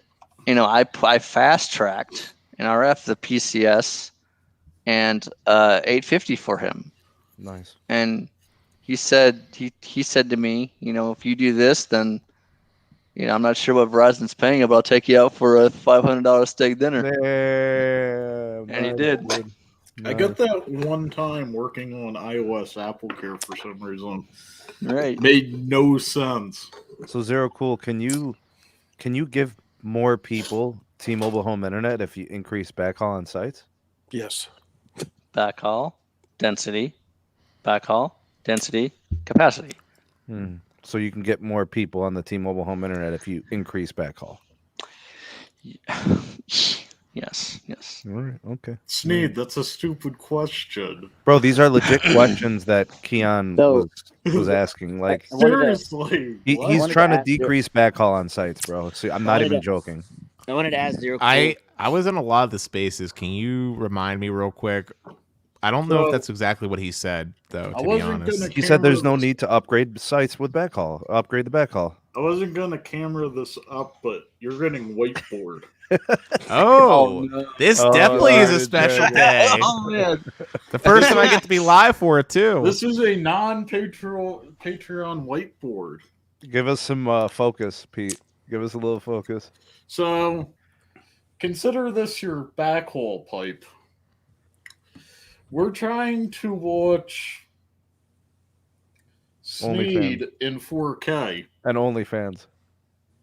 I fast tracked in RF the PCS and 850 for him, Nice. and he said to me, if you do this, then I'm not sure what Verizon's paying, but I'll take you out for a $500 steak dinner. Damn, And he did. dude. I got that one time working on iOS Apple Care for some reason. Right. Made no sense. So Zero Cool, can you give more people T-Mobile Home Internet if you increase backhaul on sites? Yes. Backhaul, density, capacity. So you can get more people on the T-Mobile Home Internet if you increase backhaul. Yes. All right. Okay. Sneed, that's a stupid question. Bro, these are legit questions that Keon So- was asking. Like I wanted to- Seriously. he's wanted trying to to ask you- decrease backhaul on sites, bro. See, I'm not wanted even to- joking. I wanted to ask Zero Cool. I was in a lot of the spaces. Can you remind me real quick? I don't know if that's exactly what he said, though. I To be wasn't honest, gonna He said there's no camera this- need to upgrade sites with backhaul. Upgrade the backhaul. I wasn't going to camera this up, but you're getting whiteboard. oh, no. this Oh, definitely is a right, special right. day. Oh man. The first time I get to be live for it too. This is a non-Patreon whiteboard. Give us some focus, Pete. Give us a little focus. So, consider this your backhaul pipe. We're trying to watch Sneed in 4K And OnlyFans.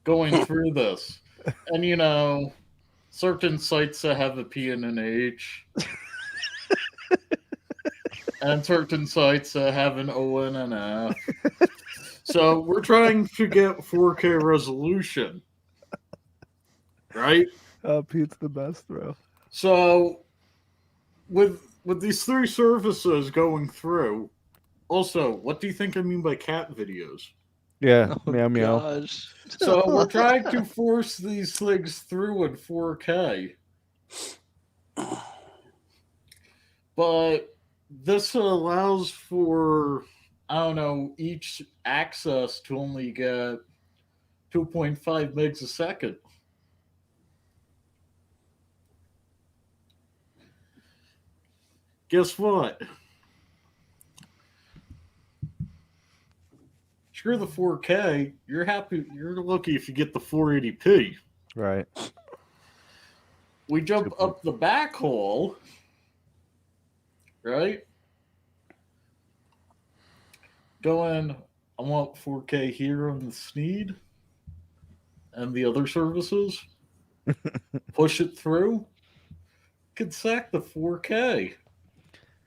going through this. And, certain sites that have a P and an H. And certain sites that have an O and an F. So, we're trying to get 4K resolution. Right? Pete's the best, bro. So, with these three services going through, also, what do you think I mean by cat videos? Yeah, Oh, meow meow. gosh. So we're trying to force these things through in 4K. But this allows for, each access to only get 2.5 megs a second. Guess what? Screw the 4K. You're lucky if you get the 480p. Right. We jump up the backhaul, right? Going, I want 4K here on the Sneed and the other services. Push it through. Could sack the 4K.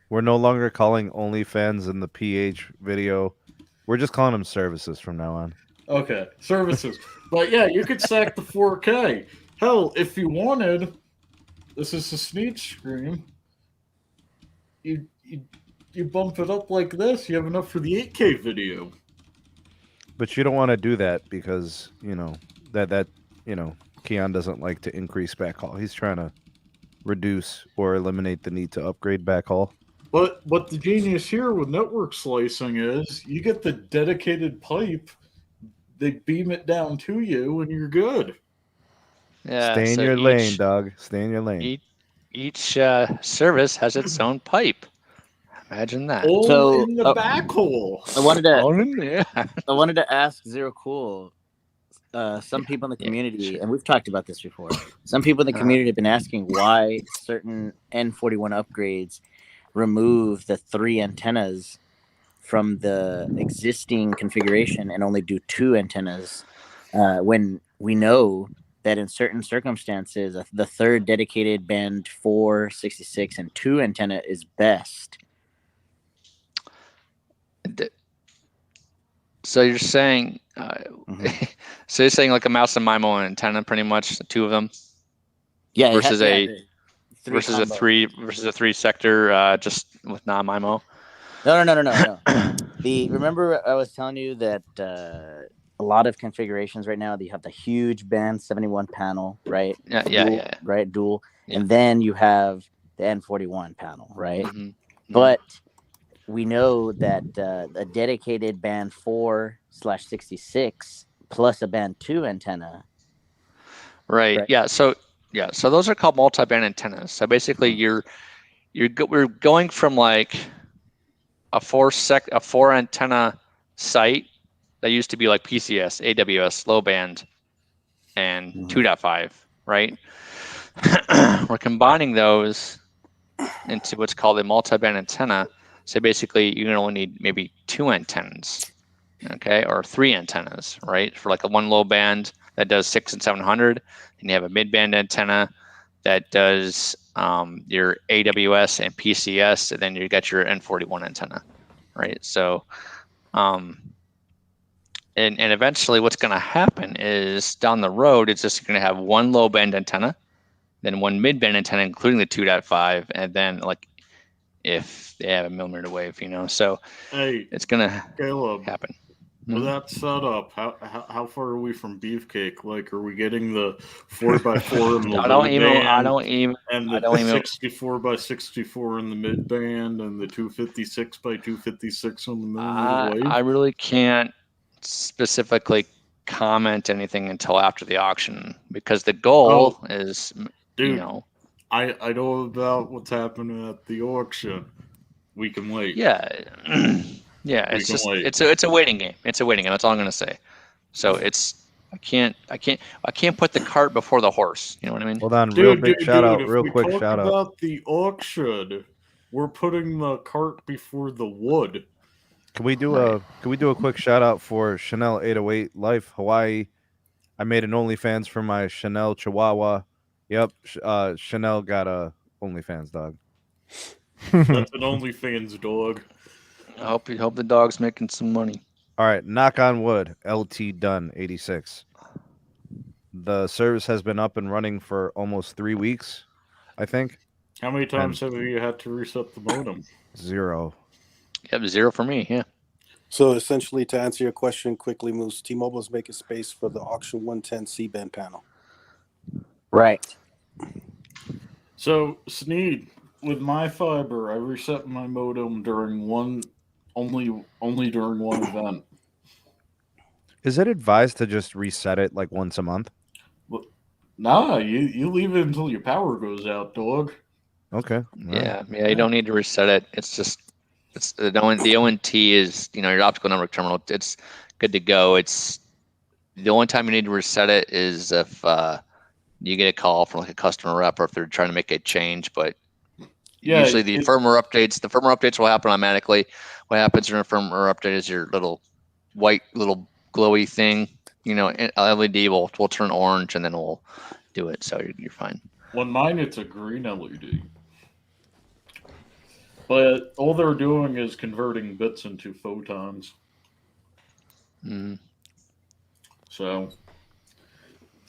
We're no longer calling OnlyFans in the PH video We're just calling them services from now on. Okay, services. But yeah, you could stack the 4K. Hell, if you wanted, this is a sneak stream. You bump it up like this. You have enough for the 8K video. But you don't want to do that because that Keon doesn't like to increase backhaul. He's trying to reduce or eliminate the need to upgrade backhaul. But the genius here with network slicing is you get the dedicated pipe, they beam it down to you, and you're good. Yeah, Stay in so your lane, dog. Stay in your lane. Each service has its own pipe. Imagine that. All So, in the backhole. I wanted to ask Zero Cool. Some people in the community, and we've talked about this before. Some people in the community have been asking why certain N41 upgrades remove the 3 antennas from the existing configuration and only do 2 antennas, when we know that in certain circumstances the third dedicated band 4, 66, and 2 antenna is best. So you're saying, so you're saying like a mouse and MIMO antenna, pretty much the 2 of them, versus a 3 sector, just with non-MIMO. No. Remember I was telling you that a lot of configurations right now, you have the huge band 71 panel, right? Yeah. Right, dual, Yeah. and then you have the N41 panel, right? Mm-hmm. But we know that a dedicated band 4/66 plus a band 2 antenna. Right. Yeah. So those are called multi-band antennas. So basically, we're going from like a 4 antenna site that used to be like PCS, AWS, low band, and 2.5, right? We're combining those into what's called a multi-band antenna. So basically, you can only need maybe 2 antennas, okay, or 3 antennas, right? For like a 1 low band that does 600 and 700, and you have a mid-band antenna that does your AWS and PCS, and then you got your N41 antenna, right? So, and eventually, what's going to happen is down the road, it's just going to have 1 low band antenna, then 1 mid-band antenna, including the 2.5, and then like if they have a mmWave, so it's going to happen. With that setup, how far are we from Beefcake? Like, are we getting the 4x4 in the low band? And the 64x64 in the mid band, and the 256x256 on the millimeter wave? I really can't specifically comment anything until after the auction, because the goal is, I know about what's happening at the auction. We can wait. Yeah. Yeah, it's a waiting game. It's a waiting game. That's all I'm gonna say. So I can't put the cart before the horse. You know what I mean? Hold on, quick shout out. About the auction, we're putting the cart before the wood. Can we do a quick shout out for Chanel 808 Life Hawaii? I made an OnlyFans for my Chanel Chihuahua. Yep, Chanel got a OnlyFans dog. That's an OnlyFans dog. I hope the dog's making some money. All right, knock on wood. LT Dunn 86. The service has been up and running for almost 3 weeks, I think. How many times have you had to reset the modem? 0. Yep, 0 for me. Yeah. So essentially, to answer your question quickly, Moose, T-Mobile is making space for the auction 110 C-band panel. Right. So, Sneed, with my fiber, I reset my modem during only during one event. Is it advised to just reset it like once a month? Well, nah, you leave it until your power goes out, dog. Okay. Yeah, you don't need to reset it. It's the ONT is, your optical network terminal. It's good to go. It's the only time you need to reset it is if you get a call from like a customer rep, or if they're trying to make a change. But usually the firmware updates will happen automatically. What happens during a firmware update is your little white little glowy thing, LED will turn orange, and then we'll do it. So you're fine. On mine, it's a green LED. But all they're doing is converting bits into photons. Mm. So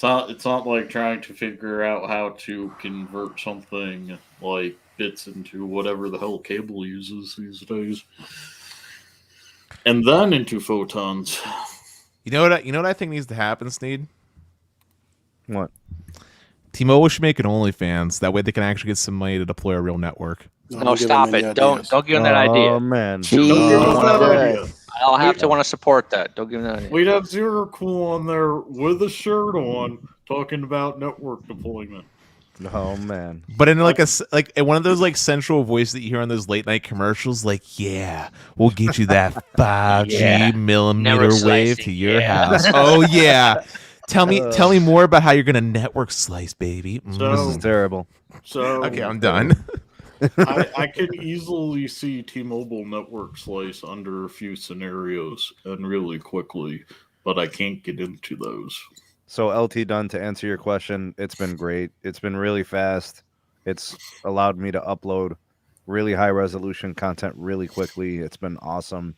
it's not like trying to figure out how to convert something like bits into whatever the hell cable uses these days, and then into photons. You know what I think needs to happen, Sneed? What? T-Mobile should make an OnlyFans. That way they can actually get some money to deploy a real network. No, stop it! Don't give them that idea. Oh man. Don't give us that idea. I'll have to want to support that. Don't give them that idea. We'd have Zero Cool on there with a shirt on talking about network deployment. Oh man. But in like in one of those like sensual voice that you hear on those late night commercials, like, yeah, we'll get you that 5G millimeter Never wave slicing, to your yeah. house. Oh yeah. Tell me more about how you're gonna network slice, baby. So- This is terrible. So Okay, I'm done. I can easily see T-Mobile network slice under a few scenarios and really quickly, but I can't get into those. So LT done, to answer your question, it's been great. It's been really fast. It's allowed me to upload really high resolution content really quickly. It's been awesome.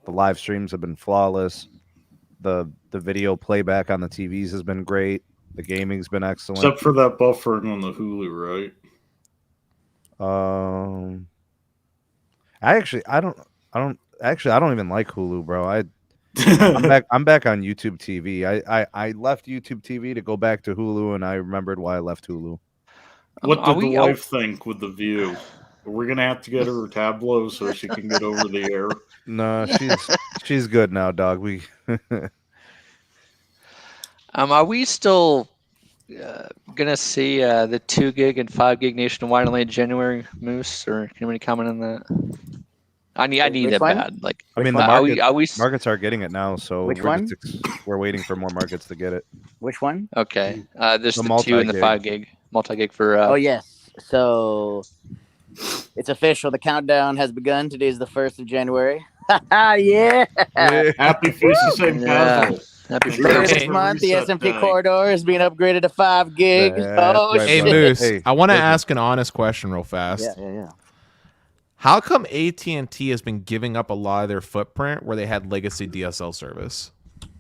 The live streams have been flawless. The video playback on the TVs has been great. The gaming's been excellent. Except for that buffering on the Hulu, right? I don't even like Hulu, bro. I'm back on YouTube TV. I left YouTube TV to go back to Hulu, and I remembered why I left Hulu. What did the wife think with the view? We're gonna have to get her a Tableau so she can get over the air. No, she's good now, dog. We Are we still gonna see the 2 gig and 5 gig nationwide in late January, Moose? Or can anybody comment on that? I need Which that one? bad. Like, I mean, the markets are getting it now, so Which we're waiting for more markets to get it. Which one? okay. There's The the 2 and the multi-gig. 5 gig, multi-gig for. Oh yes. So it's official. The countdown has begun. Today is the 1st of January. yeah. Happy Feast of St. Yeah. Basil. Happy Later birthday. this month, the Reset SMT day. corridor is being upgraded to 5 gig. That's Oh right, Hey shit! brother. Moose, Hey, I want to listen. ask an honest question real fast. Yeah. How come AT&T has been giving up a lot of their footprint where they had legacy DSL service?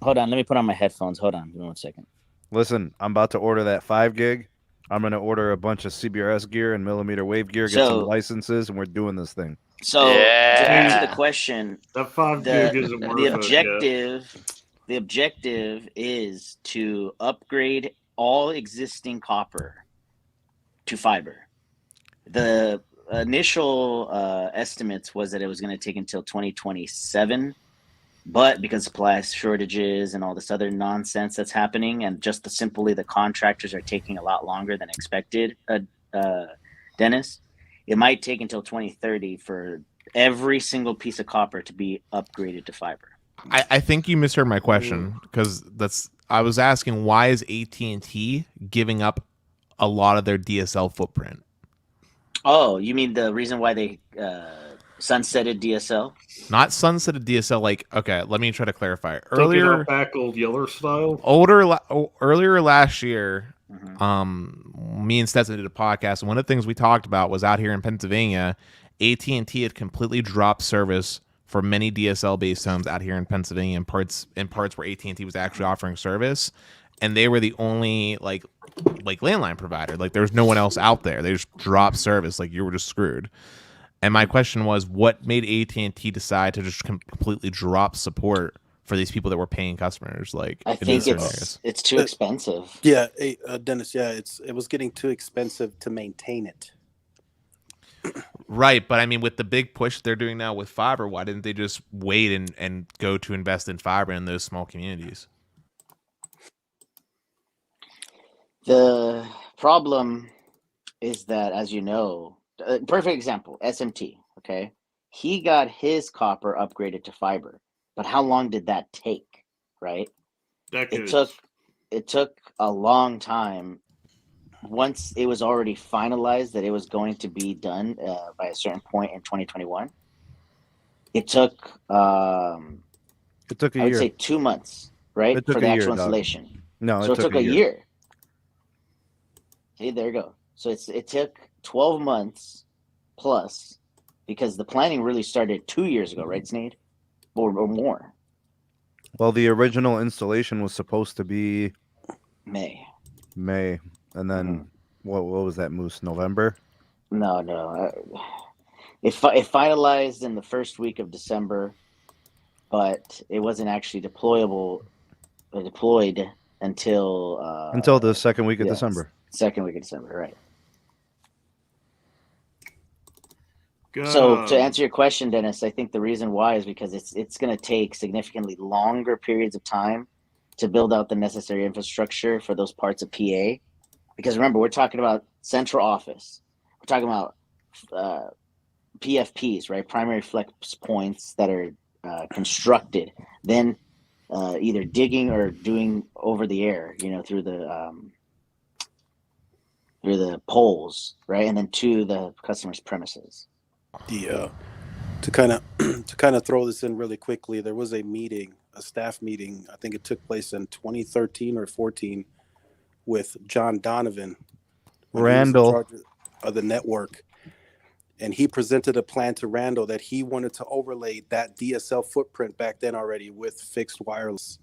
Hold on, let me put on my headphones. Hold on, give me 1 second. Listen, I'm about to order that 5 gig. I'm gonna order a bunch of CBRS gear and millimeter wave gear, get So- some licenses, and we're doing this thing. So to Yeah. answer the question, That 5 gig isn't worth the it. objective is to upgrade all existing copper to fiber. The initial estimates was that it was going to take until 2027, but because supply shortages and all this other nonsense that's happening, and just simply the contractors are taking a lot longer than expected, Dennis, it might take until 2030 for every single piece of copper to be upgraded to fiber. I think you misheard my question because I was asking why is AT&T giving up a lot of their DSL footprint? Oh, you mean the reason why they sunsetted DSL? Not sunsetted DSL. Like, okay, let me try to clarify. Taking out back old Yeller style. Earlier last year, Mhm. me and Stetson did a podcast, and one of the things we talked about was out here in Pennsylvania, AT&T had completely dropped service for many DSL-based homes out here in Pennsylvania, in parts where AT&T was actually offering service, and they were the only like landline provider. Like, there was no one else out there. They just dropped service. Like, you were just screwed. And my question was, what made AT&T decide to just completely drop support for these people that were paying customers? Like, I in think these certain areas? it's too expensive. Yeah, hey, Dennis. Yeah, it was getting too expensive to maintain it. Right, but I mean, with the big push they're doing now with fiber, why didn't they just wait and go to invest in fiber in those small communities? The problem is that, as you know, perfect example, SMT, okay? He got his copper upgraded to fiber, but how long did that take, right? Decades. It took a long time. Once it was already finalized that it was going to be done by a certain point in 2021, it took It took a I would year. say 2 months, right, It took for the a year, actual dog. installation. No, So it took a year. See, there you go. So it took 12 months plus, because the planning really started 2 years ago, right, Sneed? Or more. Well, the original installation was supposed to be May. and then what was that, Moose? November? No. It finalized in the first week of December, but it wasn't actually deployed until the second week of December. Second week of December, right? God. So to answer your question, Dennis, I think the reason why is because it's going to take significantly longer periods of time to build out the necessary infrastructure for those parts of PA. Because remember, we're talking about central office. We're talking about PFPs, right? Primary flex points that are constructed, then either digging or doing over the air, through the poles, right? And then to the customer's premises. To kind of throw this in really quickly, there was a staff meeting. I think it took place in 2013 or 14 with John Donovan, Randall, in charge of the network, and he presented a plan to Randall that he wanted to overlay that DSL footprint back then already with fixed wireless,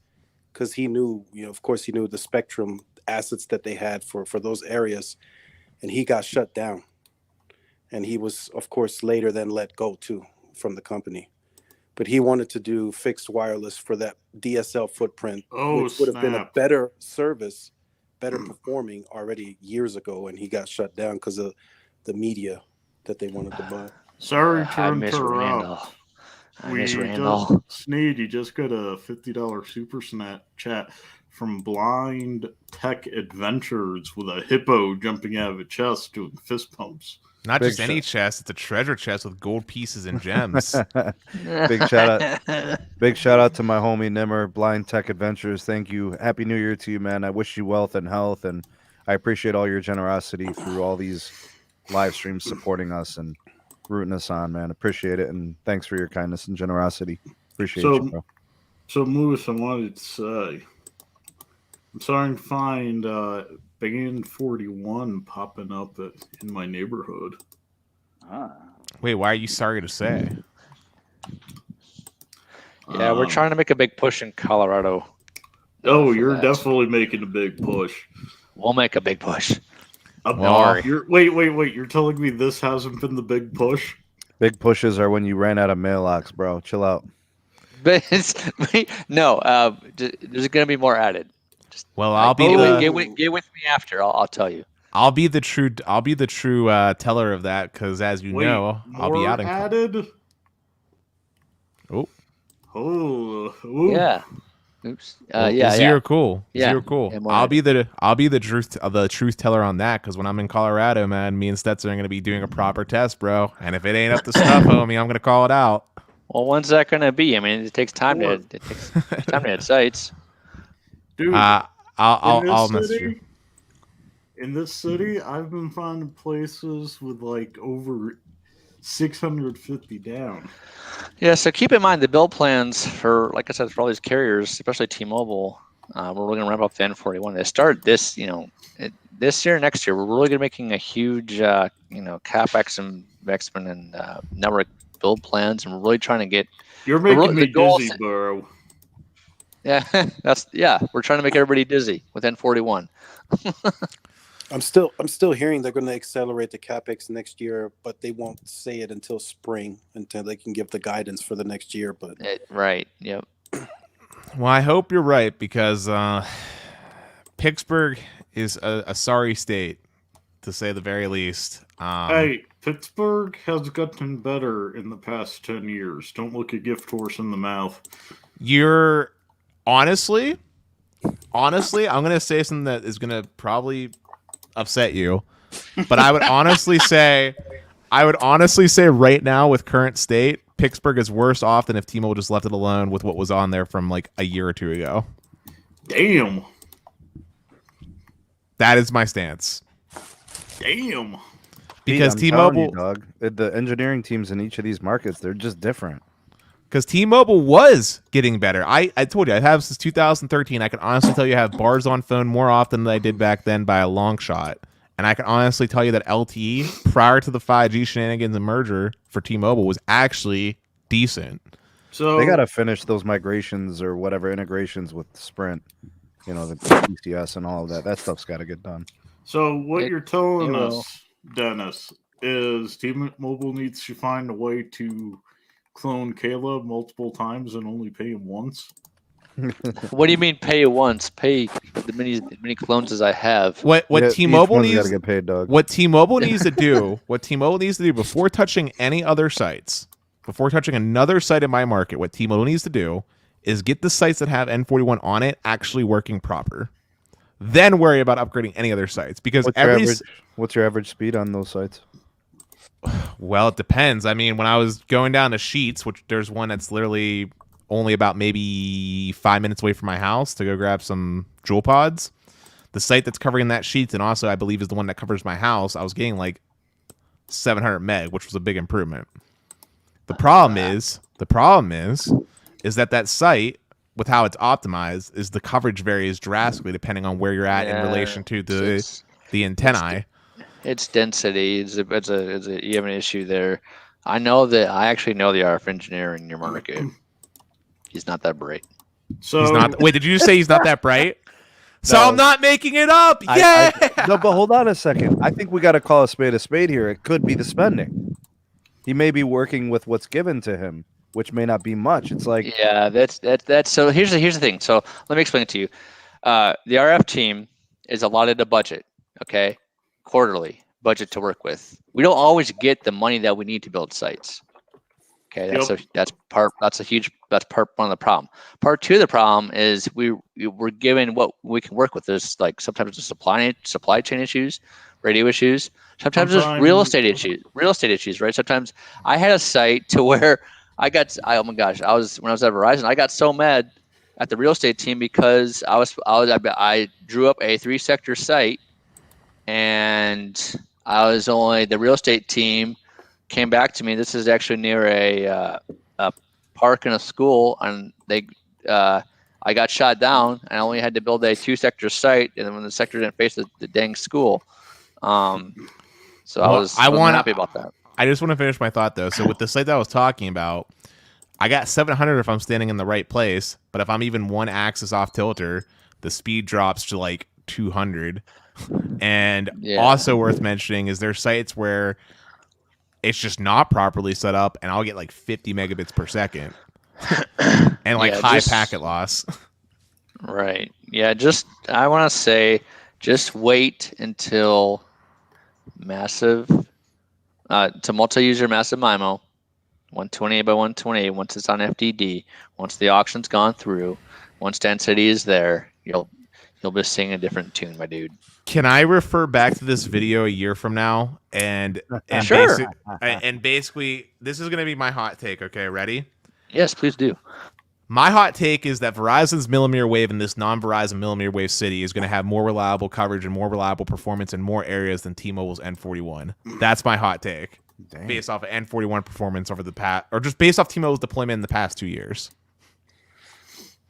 because he knew, of course, he knew the spectrum assets that they had for those areas, and he got shut down. And he was, of course, later then let go, too, from the company. But he wanted to do fixed wireless for that DSL footprint, which would have been a better service, better performing already years ago. And he got shut down because of the media that they wanted to buy. Sorry to I miss interrupt. Randall. I miss Randall. Sneed, you just got a $50 super chat from Blind Tech Adventures with a hippo jumping out of a chest doing fist pumps. Not just any chest; it's a treasure chest with gold pieces and gems. Big shout out to my homie Nimmer, Blind Tech Adventures. Thank you. Happy New Year to you, man. I wish you wealth and health, and I appreciate all your generosity through all these live streams, supporting us and rooting us on, man. Appreciate it, and thanks for your kindness and generosity. Appreciate you, bro. So, Moose, I wanted to say, I'm starting to find Band 41 popping up in my neighborhood. Wait, why are you sorry to say? Yeah, we're trying to make a big push in Colorado. Oh, you're definitely making a big push. We'll make a big push. Wait. You're telling me this hasn't been the big push? Big pushes are when you ran out of mail locks, bro. Chill out. But no, there's going to be more added. Well, I'll be get with me after. I'll tell you. I'll be the true teller of that, because as you know, I'll be out in added. Oh, yeah. Oops. Zero cool. Yeah. Zero cool. Yeah, I'll be the truth teller on that, because when I'm in Colorado, man, me and Stetson are going to be doing a proper test, bro. And if it ain't up to snuff, homie, I'm going to call it out. Well, when's that going to be? I mean, it takes time to hit sites. Dude, I'll message you. In this city, I've been finding places with like over 650 down. Yeah, so keep in mind the build plans for, like I said, for all these carriers, especially T-Mobile. We're really going to ramp up the N41. They start this, this year, next year. We're really going to be making a huge, capex investment and network build plans, and we're really trying to get. You're making me dizzy, bro. Yeah, we're trying to make everybody dizzy with N41. I'm still hearing they're going to accelerate the capex next year, but they won't say it until spring, until they can give the guidance for the next year. But right, yep. Well, I hope you're right, because Pittsburgh is a sorry state, to say the very least. Hey, Pittsburgh has gotten better in the past 10 years. Don't look a gift horse in the mouth. You're honestly, I'm going to say something that is going to probably upset you, but I would honestly say right now, with current state, Pittsburgh is worse off than if T-Mobile just left it alone with what was on there from like a year or two ago. Damn. That is my stance. Damn. Because I'm T-Mobile, telling you, dog, the engineering teams in each of these markets, they're just different. Because T-Mobile was getting better. I told you, I have since 2013. I can honestly tell you I have bars on phone more often than I did back then by a long shot. And I can honestly tell you that LTE, prior to the 5G shenanigans and merger for T-Mobile, was actually decent. So They got to finish those migrations or whatever integrations with Sprint, you know, the PCS and all of that. That stuff's got to get done. So what It- you're telling it will. us, Dennis, is T-Mobile needs to find a way to clone Caleb multiple times and only pay him once. What do you mean pay once? Pay the many clones as I have. What Yeah, T-Mobile each one's got needs to get paid, dog. what T-Mobile needs to do, before touching any other sites, before touching another site in my market, what T-Mobile needs to do is get the sites that have N41 on it actually working proper. Then worry about upgrading any other sites, because What's your average speed on those sites? well, it depends. I mean, when I was going down to Sheets, which there's one that's literally only about maybe 5 minutes away from my house to go grab some Jewel Pods, the site that's covering that Sheets and also I believe is the one that covers my house, I was getting like 700 meg, which was a big improvement. The problem is that site, with how it's optimized, is the coverage varies drastically depending on where you're at in relation to the antennae. It's density. You have an issue there. I actually know the RF engineer in your market. He's not that bright. So He's not. Wait, did you just say he's not that bright? So No. I'm not making it up. Yeah. No, but hold on a second. I think we got to call a spade here. It could be the spending. He may be working with what's given to him, which may not be much. It's like, Yeah, that's so here's the thing. So let me explain it to you. The RF team is allotted a budget, okay? Quarterly budget to work with. We don't always get the money that we need to build sites. Okay, that's part one of the problem. Part two of the problem is we're given what we can work with. There's like sometimes it's supply chain issues, radio issues. Sometimes there's real estate issues, right? Sometimes I had a site to where oh my gosh, when I was at Verizon, I got so mad at the real estate team because I drew up a 3-sector site, and the real estate team came back to me. This is actually near a park and a school, and I got shot down, and I only had to build a 2-sector site, and then when the sector didn't face the dang school, so I wasn't happy about that. I just want to finish my thought though. So with the site that I was talking about, I got 700 if I'm standing in the right place, but if I'm even one axis off tilter, the speed drops to like 200. And also worth mentioning is there sites where it's just not properly set up, and I'll get like 50 megabits per second and like high packet loss. Right. Yeah. I want to say, just wait until to multi-user massive MIMO, 128 by 128. Once it's on FDD, once the auction's gone through, once density is there, you'll be singing a different tune, my dude. Can I refer back to this video a year from now? And Sure. Basically, this is going to be my hot take. Okay, ready? Yes, please do. My hot take is that Verizon's millimeter wave in this non-Verizon millimeter wave city is going to have more reliable coverage and more reliable performance in more areas than T-Mobile's N41. That's my hot take. Dang. Based off of N41 performance over the past, or just based off T-Mobile's deployment in the past 2 years.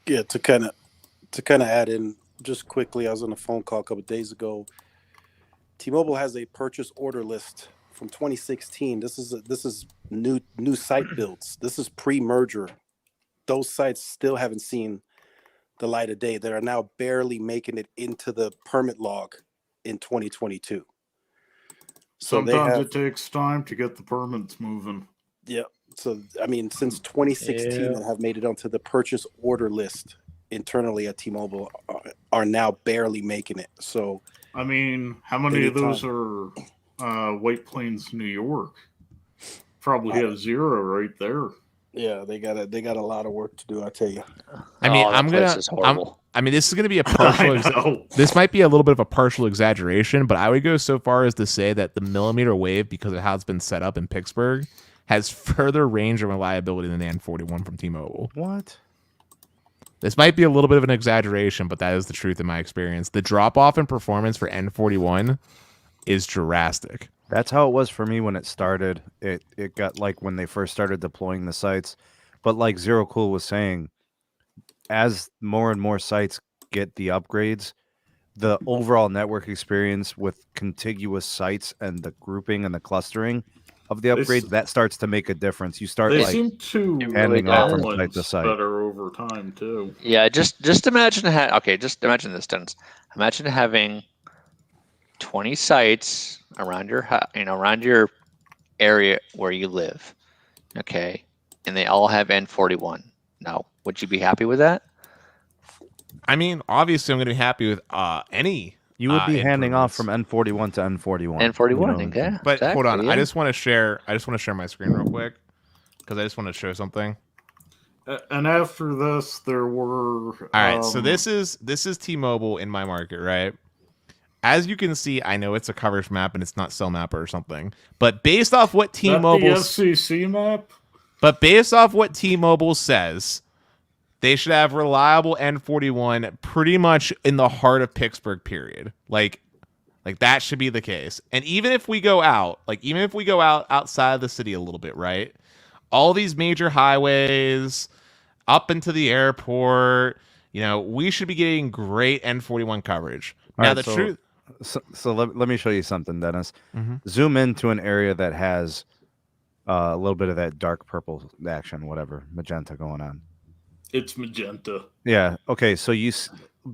Yeah, to kind of add in just quickly, I was on a phone call a couple of days ago. T-Mobile has a purchase order list from 2016. This is new site builds. This is pre-merger. Those sites still haven't seen the light of day. That are now barely making it into the permit log in 2022. So sometimes it takes time to get the permits moving. Yeah. So I mean, since 2016, they have made it onto the purchase order list internally at T-Mobile, are now barely making it. So I mean, how many of those are White Plains, New York? Probably have zero right there. Yeah, they got a lot of work to do, I tell you. I mean, this is gonna be a partial. This might be a little bit of a partial exaggeration, but I would go so far as to say that the millimeter wave, because of how it's been set up in Pittsburgh, has further range and reliability than the N41 from T-Mobile. What? This might be a little bit of an exaggeration, but that is the truth in my experience. The drop-off in performance for N41 is drastic. That's how it was for me when it started. It got like when they first started deploying the sites. But like Zero Cool was saying, as more and more sites get the upgrades, the overall network experience with contiguous sites and the grouping and the clustering of the They upgrades, s- that starts to make a difference. You start They like seem to handing off from site balance to site. better over time too. Yeah, just imagine just imagine this, Dennis. Imagine having 20 sites around your around your area where you live. Okay, and they all have N41. Now, would you be happy with that? I mean, obviously, I'm going to be happy with any. You would be handing off improvements. from N41 to N41. N41, you know, yeah. But hold on, exactly, I yeah. just want to share. I just want to share my screen real quick because I just want to show something. And after this, there were. All right, so this is T-Mobile in my market, right? As you can see, I know it's a coverage map and it's not cell mapper or something, but based off what T-Mobile, the FCC map. but based off what T-Mobile says, they should have reliable N41 pretty much in the heart of Pittsburgh. Period. Like that should be the case. And even if we go out, outside of the city a little bit, right? All these major highways up into the airport, we should be getting great N41 coverage. Now, the truth. So let me show you something, Dennis. Mm-hmm. Zoom into an area that has a little bit of that dark purple action, whatever, magenta going on. It's magenta. Yeah. Okay. So you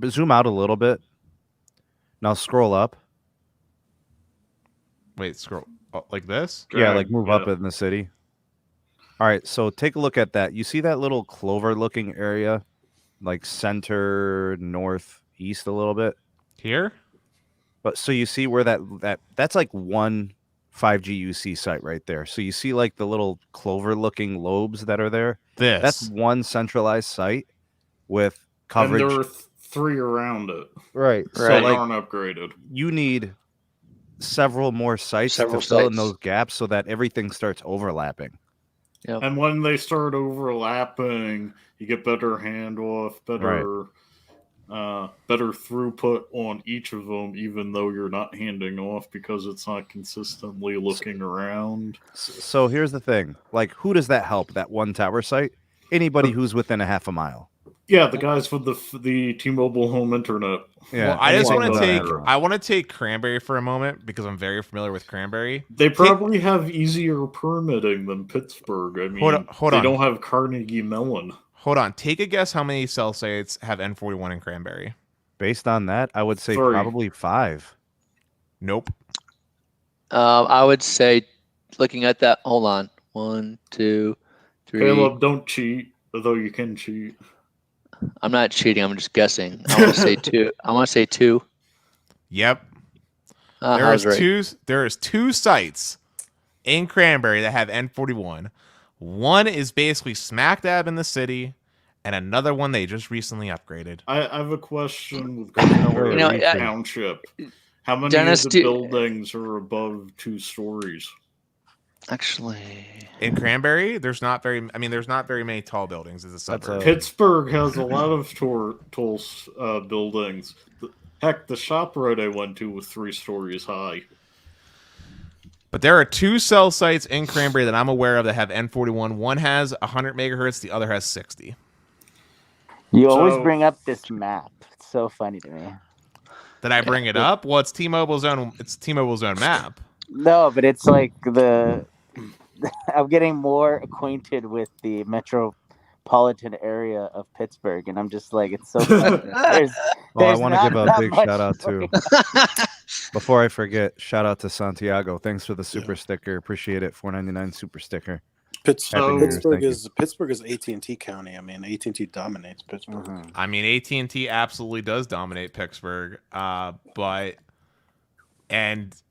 zoom out a little bit. Now scroll up. Wait, scroll like this? Yeah, like move up in the city. All right. So take a look at that. You see that little clover-looking area, like center northeast a little bit Here? But so you see where that's like one 5G UC site right there. So you see like the little clover-looking lobes that are there. That's one centralized site with coverage. And there are 3 around it. Right. So So they like aren't upgraded. you need several more sites to fill in those gaps so that everything starts overlapping. Yep. And when they start overlapping, you get better handoff, better throughput on each of them, even though you're not handing off because it's not consistently looking around. So here's the thing. Like, who does that help, that one tower site? Anybody who's within a half a mile. Yeah, the guys with the T-Mobile home internet. Yeah, well, I just want to take everyone. I want to take Cranberry for a moment because I'm very familiar with Cranberry. They probably have easier permitting than Pittsburgh. I mean, hold on. They don't have Carnegie Mellon. Hold on. Take a guess how many cell sites have N41 in Cranberry. Based on that, I would say 3. probably 5. Nope. I would say, looking at that, hold on. 1, 2, 3. Caleb, don't cheat, although you can cheat. I'm not cheating. I'm just guessing. I want to say 2. I want to say 2. Yep. I was right. There is 2 sites in Cranberry that have N41. One is basically smack dab in the city, and another one they just recently upgraded. I have a question with Cranberry Township. How many Dennis, of the buildings are above 2 stories? Actually, in Cranberry, there's not very many tall buildings as a suburb. Pittsburgh has a lot of tall buildings. Heck, the ShopRite I went to was 3 stories high. But there are 2 cell sites in Cranberry that I'm aware of that have N41. One has 100 megahertz, the other has 60. You always bring up this map. It's so funny to me. Did I bring it up? Well, it's T-Mobile's own map. No, but it's like I'm getting more acquainted with the metropolitan area of Pittsburgh, and I'm just like, it's so funny. I want to give a big shout out to, before I forget, shout out to Santiago. Thanks for the super sticker. Appreciate it. $4.99 super sticker. Pittsburgh is AT&T County. I mean, AT&T dominates Pittsburgh. Mm-hmm. I mean, AT&T absolutely does dominate Pittsburgh, but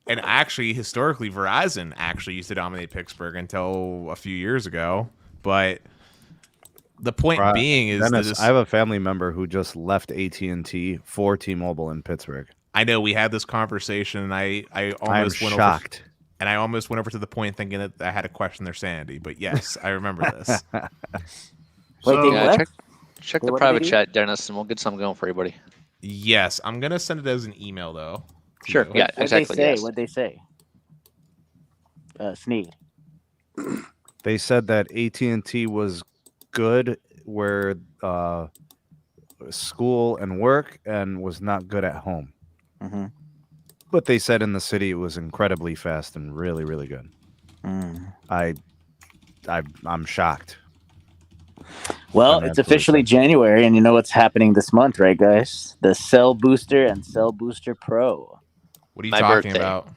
actually, historically, Verizon actually used to dominate Pittsburgh until a few years ago. But the point being is, Dennis, I have a family member who just left AT&T for T-Mobile in Pittsburgh. I know we had this conversation, and I almost went shocked. And I almost went over to the point thinking that I had to question their sanity. But yes, I remember this. Check the private chat, Dennis, and we'll get something going for everybody. Yes, I'm going to send it as an email, though. Sure, yeah, exactly. What'd they say? Sneed. They said that AT&T was good where school and work and was not good at home. Mm-hmm. But they said in the city it was incredibly fast and really, really good. I'm shocked. Well, I'm it's absolutely officially shocked. January, and you know what's happening this month, right, guys? The Cell Booster and Cell Booster Pro. What are you My talking birthday. about?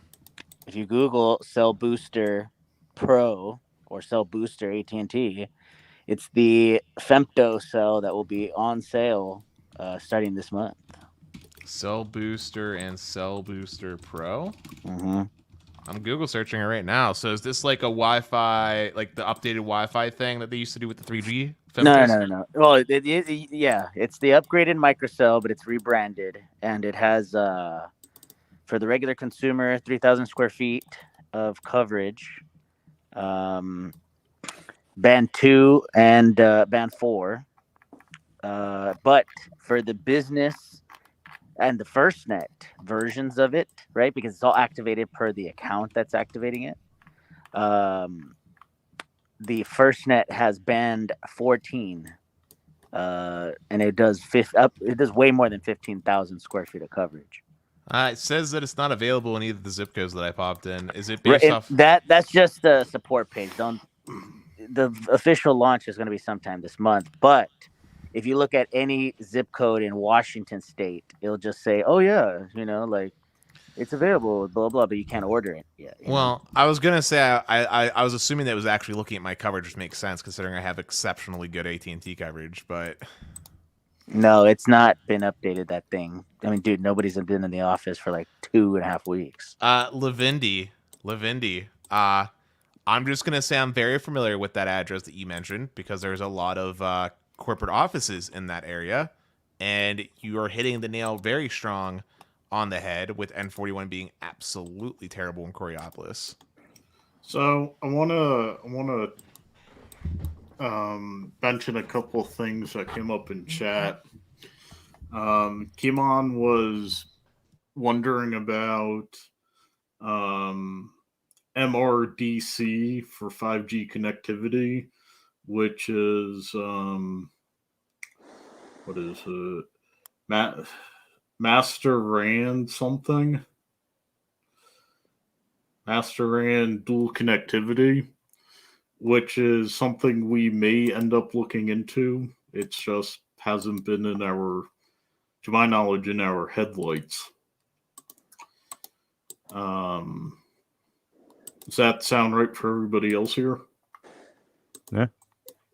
If you Google Cell Booster Pro or Cell Booster AT&T, it's the femto cell that will be on sale starting this month. Cell Booster and Cell Booster Pro. Mm-hmm. I'm Google searching it right now. So is this like a Wi-Fi, like the updated Wi-Fi thing that they used to do with the 3G? No. Well, yeah, it's the upgraded microcell, but it's rebranded, and it has for the regular consumer 3,000 square feet of coverage, band 2 and band 4. But for the business and the FirstNet versions of it, right? Because it's all activated per the account that's activating it. The FirstNet has band 14, and it does It does way more than 15,000 square feet of coverage. It says that it's not available in either of the zip codes that I popped in. Is it based off? That's just the support page. The official launch is going to be sometime this month, but if you look at any zip code in Washington State, it'll just say, "Oh yeah, like it's available, blah blah," but you can't order it yet. Well, I was gonna say I was assuming that it was actually looking at my coverage, which makes sense considering I have exceptionally good AT&T coverage. But no, it's not been updated. That thing. I mean, dude, nobody's been in the office for like 2.5 weeks. Lavindi, I'm just gonna say I'm very familiar with that address that you mentioned because there's a lot of corporate offices in that area, and you are hitting the nail very strong on the head with N41 being absolutely terrible in Coriopolis. So I wanna mention a couple of things that came up in chat. Kimon was wondering about MRDC for 5G connectivity, which is what is it? Master RAN something. Master RAN dual connectivity, which is something we may end up looking into. It just hasn't been to my knowledge, in our headlights. Does that sound right for everybody else here? Yeah.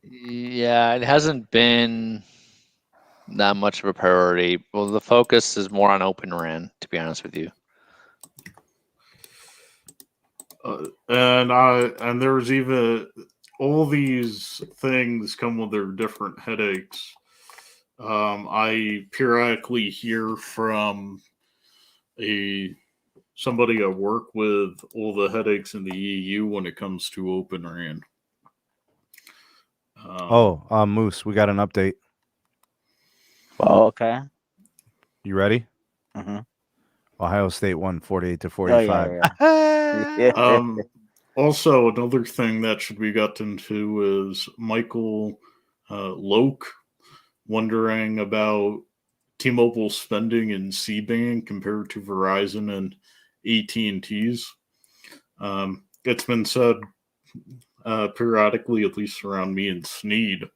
Yeah, it hasn't been that much of a priority. Well, the focus is more on Open RAN, to be honest with you. And there's even all these things come with their different headaches. I periodically hear from somebody I work with all the headaches in the EU when it comes to Open RAN. Moose, we got an update. Oh, okay. You ready? Mm-hmm. Ohio State won 48-45. Oh, yeah. Also, another thing that should be gotten to is Michael Loke wondering about T-Mobile spending in C-band compared to Verizon and AT&T's. It's been said periodically, at least around me and Sneed,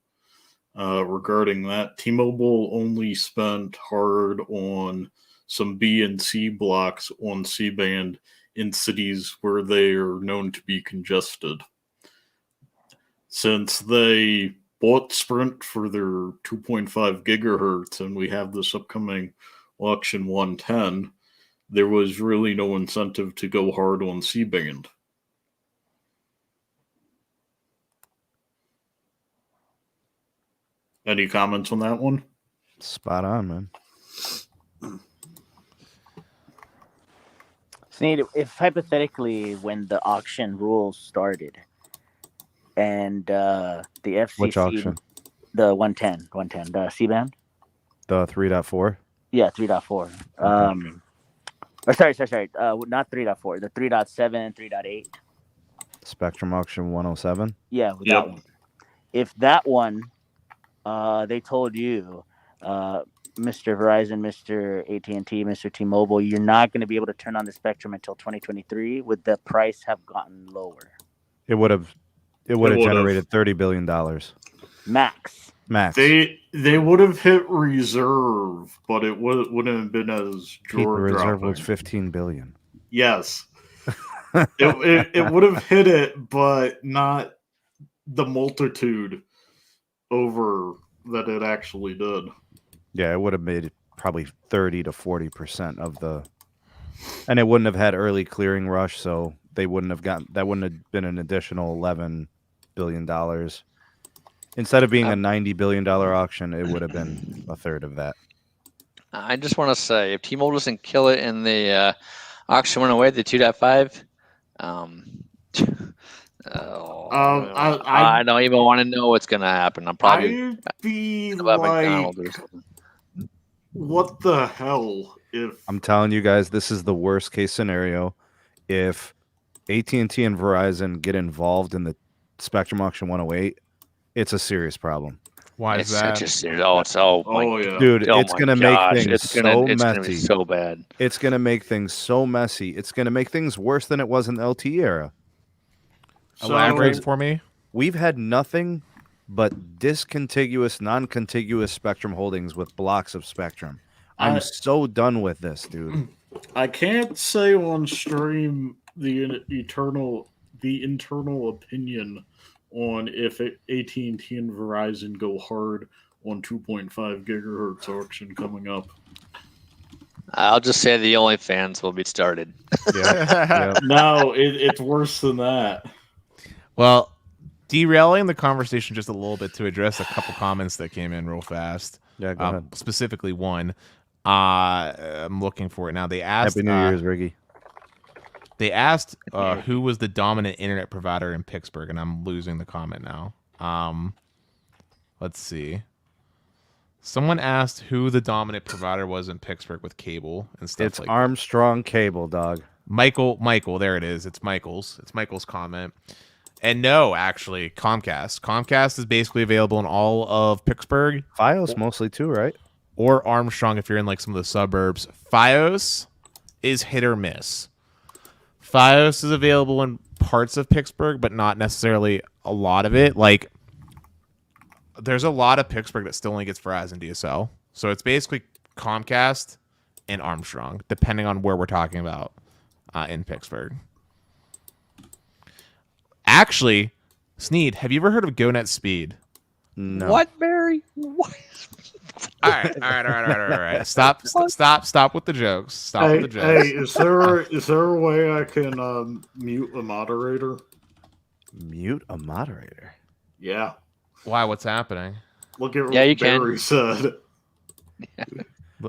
regarding that. T-Mobile only spent hard on some B and C blocks on C-band in cities where they are known to be congested. Since they bought Sprint for their 2.5 gigahertz and we have this upcoming auction 110, there was really no incentive to go hard on C-band. Any comments on that one? Spot on, man. Sneed, if hypothetically, when the auction rules started, and the FCC, Which auction? The 110, the C-band, The 3.4. Yeah, 3.4. Or sorry, not 3.4. The 3.7, 3.8. Spectrum auction 107. Yeah, with that one. If that one, they told you, Mr. Verizon, Mr. AT&T, Mr. T-Mobile, you're not going to be able to turn on the spectrum until 2023, would the price have gotten lower? It would have would've. generated $30 billion. Max. They would have hit reserve, but it wouldn't have been as Pete, the reserve was jaw-dropping. $15 billion. Yes. it would have hit it, but not the multitude over that it actually did. Yeah, it would have made probably 30 to 40% of the, and it wouldn't have had early clearing rush, so they wouldn't have gotten, that wouldn't have been an additional $11 billion. Instead of being a $90 billion auction, it would have been a third of that. I just want to say, if T-Mobile doesn't kill it in the auction went away, the 2.5, I don't even want to know what's going to happen. I'm probably I'd be about like, McDonald's or something. what the hell if I'm telling you guys, this is the worst case scenario. If AT&T and Verizon get involved in the Spectrum Auction 108, it's a serious problem. Why It's is that? such a serious. Oh, it's my yeah. Dude, oh it's my going to gosh, make things it's gonna be messy. so bad. It's going to make things so messy. It's going to make things worse than it was in the LTE era. Elaborate for me. We've had nothing but discontiguous, non-contiguous spectrum holdings with blocks of spectrum. I'm so done with this, dude. I can't say on stream the internal opinion on if AT&T and Verizon go hard on 2.5 gigahertz auction coming up. I'll just say the OnlyFans will be started. Yeah. No, it's worse than that. Well, derailing the conversation just a little bit to address a couple comments that came in real fast. Yeah, go ahead. Specifically one. I'm looking for it now. They asked Happy New Year's, Riggy. They asked who was the dominant internet provider in Pittsburgh, and I'm losing the comment now. Let's see. Someone asked who the dominant provider was in Pittsburgh with cable and stuff It's like Armstrong Cable, dog. Michael, there it is. It's Michael's comment. And no, actually, Comcast. Comcast is basically available in all of Pittsburgh. Fios mostly too, right? Or Armstrong if you're in like some of the suburbs. Fios is hit or miss. Fios is available in parts of Pittsburgh, but not necessarily a lot of it. Like, there's a lot of Pittsburgh that still only gets Verizon DSL. So it's basically Comcast and Armstrong, depending on where we're talking about in Pittsburgh. Actually, Sneed, have you ever heard of GoNet Speed? No. What, Barry? What? All right. Stop with the jokes. Stop with the jokes. Hey, is there a way I can mute a moderator? Mute a moderator? Yeah. Why? What's happening? Look at what you Barry can. said.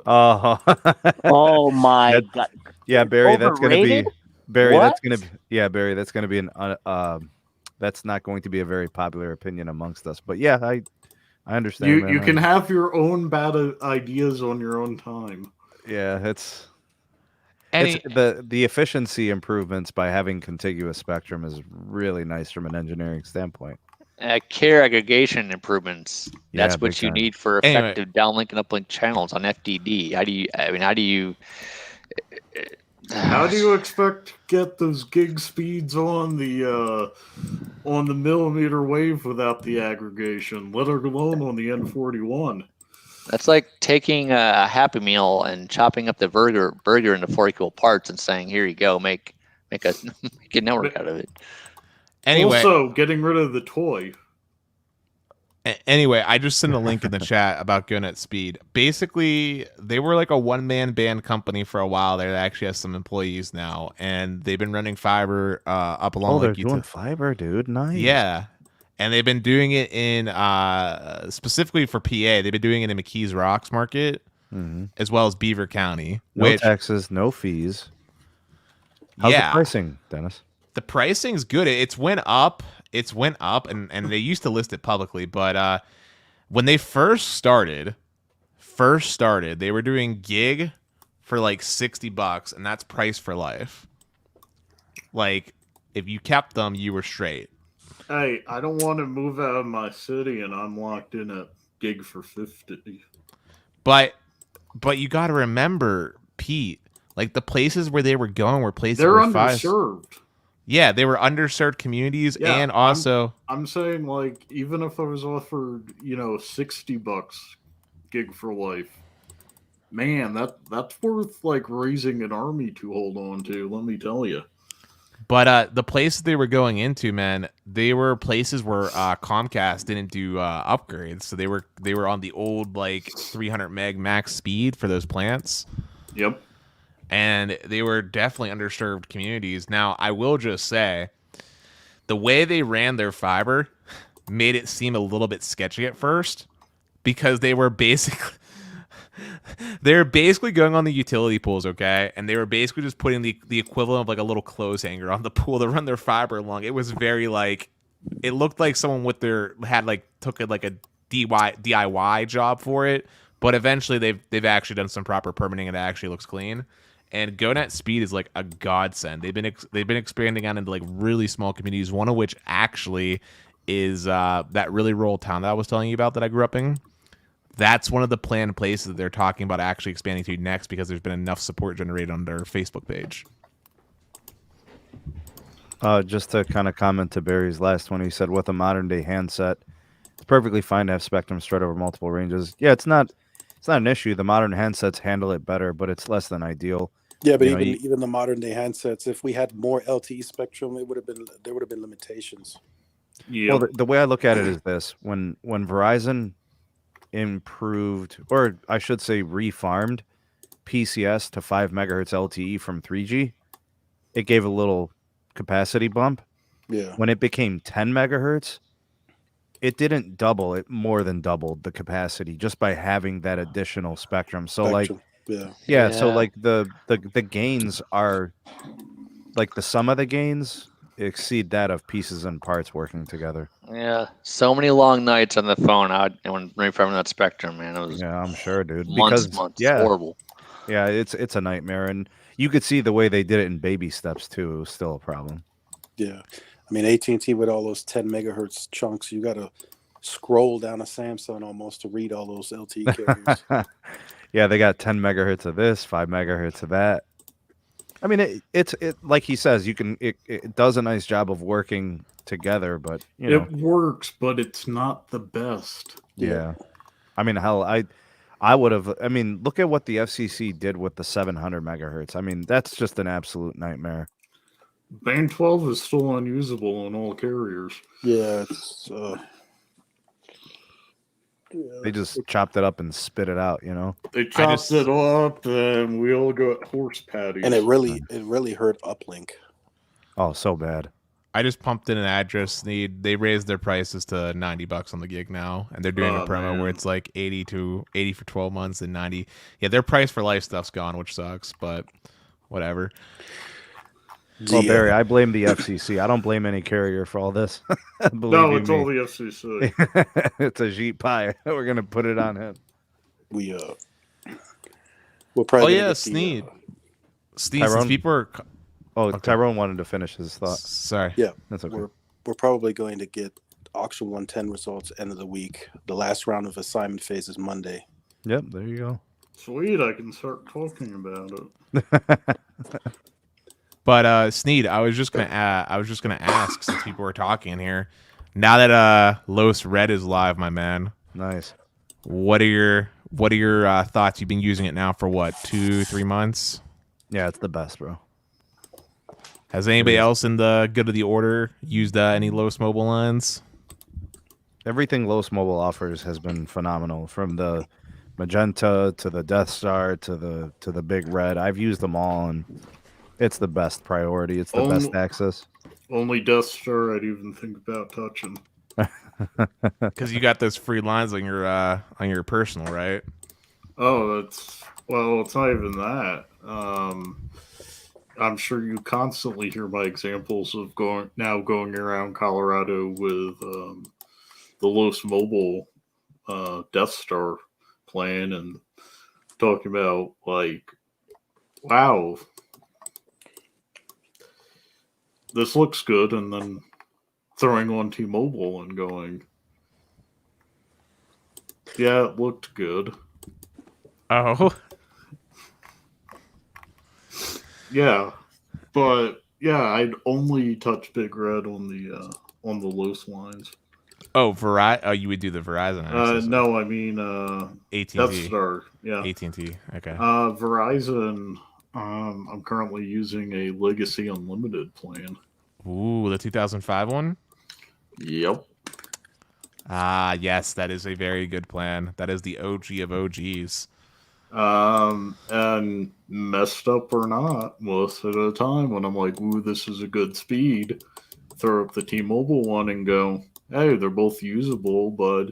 Oh my god. Yeah, Barry, that's going to be Overrated? Barry. What? That's going to Barry. That's going to be an that's not going to be a very popular opinion amongst us. But yeah, I understand. You can have your own bad ideas on your own time. Yeah, it's the efficiency improvements by having contiguous spectrum is really nice from an engineering standpoint. Carrier aggregation improvements. Yeah, That's what big you time. need for effective downlink and uplink channels on FDD. How do you How do you expect to get those gig speeds on the millimeter wave without the aggregation, let alone on the N41? That's like taking a Happy Meal and chopping up the burger into 4 equal parts and saying, "Here you go, make a network out of it." Anyway, Also, getting rid of the toy. Anyway, I just sent a link in the chat about GoNet Speed. Basically, they were like a one-man band company for a while there that actually has some employees now, and they've been running fiber up along. Oh, they're doing fiber, dude. Nice. Yeah, and they've been doing it in specifically for PA. They've been doing it in McKees Rocks Market as well as Beaver County. No taxes, no fees. How's the pricing, Dennis? The pricing's good. It's went up, and they used to list it publicly, but when they first started, they were doing gig for like $60, and that's price for life. Like, if you kept them, you were straight. Hey, I don't want to move out of my city, and I'm locked in at gig for 50. But you got to remember, Pete, like the places where they were going were places they're where underserved. Yeah, they were underserved communities, Yeah, and also I'm saying, like, even if I was offered, $60 gig for life, man, that's worth like raising an army to hold on to. Let me tell you. But the places they were going into, man, they were places where Comcast didn't do upgrades, so they were on the old like 300 meg max speed for those plants. Yep. And they were definitely underserved communities. Now, I will just say, the way they ran their fiber made it seem a little bit sketchy at first, because they were basically going on the utility poles, okay? And they were basically just putting the equivalent of like a little clothes hanger on the pool to run their fiber along. It was very like, it looked like someone took a DIY job for it, but eventually they've actually done some proper permitting and it actually looks clean. And GoNet speed is like a godsend. They've been expanding out into like really small communities, one of which actually is that really rural town that I was telling you about that I grew up in. That's one of the planned places that they're talking about actually expanding to next, because there's been enough support generated on their Facebook page. Just to kind of comment to Barry's last one, he said with a modern day handset, it's perfectly fine to have spectrum spread over multiple ranges. Yeah, it's not an issue. The modern handsets handle it better, but it's less than ideal. Yeah, but even the modern day handsets, if we had more LTE spectrum, there would have been limitations. Yeah. Well, the way I look at it is this: when Verizon improved, or I should say refarmed PCS to 5 megahertz LTE from 3G, it gave a little capacity bump. Yeah. When it became 10 megahertz, it didn't double, it more than doubled the capacity just by having that additional spectrum. So yeah, so like the gains are like the sum of the gains exceed that of pieces and parts working together. Yeah, so many long nights on the phone out when refarming that spectrum, man. It was I'm sure, dude. months, Yeah, horrible. Yeah, it's a nightmare, and you could see the way they did it in baby steps too. It was still a problem. Yeah, I mean AT&T with all those 10 megahertz chunks, you got to scroll down a Samsung almost to read all those LTE carriers. Yeah, they got 10 megahertz of this, 5 megahertz of that. I mean, it like he says, it does a nice job of working together, but it works, but it's not the best. Yeah. I mean, hell, I would have. I mean, look at what the FCC did with the 700 megahertz. I mean, that's just an absolute nightmare. Band 12 is still unusable on all carriers. Yeah, it's. They just chopped it up and spit it out, They chopped it up, and we all got horse patties. And it really hurt Uplink. Oh, so bad. I just pumped in an address need. They raised their prices to $90 on the gig now, and they're doing a promo where it's like 80 for 12 months and 90. Yeah, their price for life stuff's gone, which sucks, but whatever. Well, Barry, I blame the FCC. I don't blame any carrier for all this. No, it's all the FCC. It's a Jeep pie. We're gonna put it on him. We'll probably. Sneed. Sneed, since people are. Okay. Tyrone wanted to finish his thought. Sorry. Yeah, that's okay. We're probably going to get auction 110 results end of the week. The last round of assignment phase is Monday. Yep, there you go. Sweet, I can start talking about it. But Sneed, I was just gonna ask, since people were talking here. Now that Los Red is live, my man. Nice. What are your thoughts? You've been using it now for what, 2-3 months? Yeah, it's the best, bro. Has anybody else in the good of the order used any Los Mobile lines? Everything Los Mobile offers has been phenomenal, from the Magenta to the Death Star to the Big Red. I've used them all, and it's the best priority. It's the best access. Only Death Star I'd even think about touching. Because you got those free lines on your personal, right? Oh, it's not even that. I'm sure you constantly hear my examples of going around Colorado with the Los Mobile Death Star plan and talking about like, wow, this looks good, and then throwing on T-Mobile and going, yeah, it looked good. Oh. Yeah, but Yeah, I'd only touch Big Red on the Los lines. Oh, you would do the Verizon access. No, I mean AT&T. Vestberg. Yeah. AT&T. Okay. Verizon. I'm currently using a Legacy Unlimited plan. Ooh, the 2005 one. Yep. Ah, yes, that is a very good plan. That is the OG of OGs. And messed up or not, most of the time when I'm like, ooh, this is a good speed, throw up the T-Mobile one and go, hey, they're both usable, but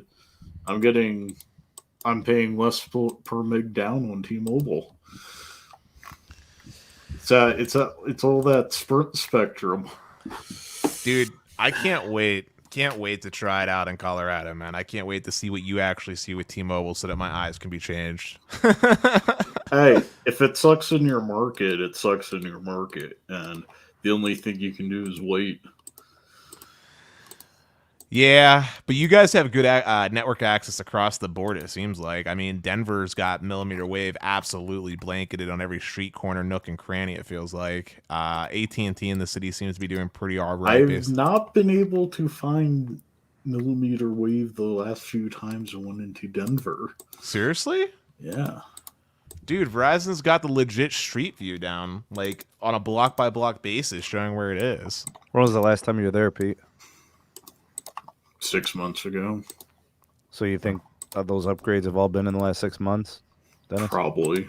I'm paying less per meg down on T-Mobile. It's all that Sprint spectrum. Dude, I can't wait. Can't wait to try it out in Colorado, man. I can't wait to see what you actually see with T-Mobile so that my eyes can be changed. Hey, if it sucks in your market, it sucks in your market. And the only thing you can do is wait. Yeah, but you guys have good network access across the board, it seems like. I mean, Denver's got mmWave absolutely blanketed on every street corner, nook, and cranny, it feels like. AT&T in the city seems to be doing pretty all right. I've not been able to find mmWave the last few times I went into Denver. Seriously? Yeah. Dude, Verizon's got the legit street view down, like, on a block-by-block basis, showing where it is. When was the last time you were there, Pete? 6 months ago. So you think those upgrades have all been in the last 6 months, Dennis? Probably.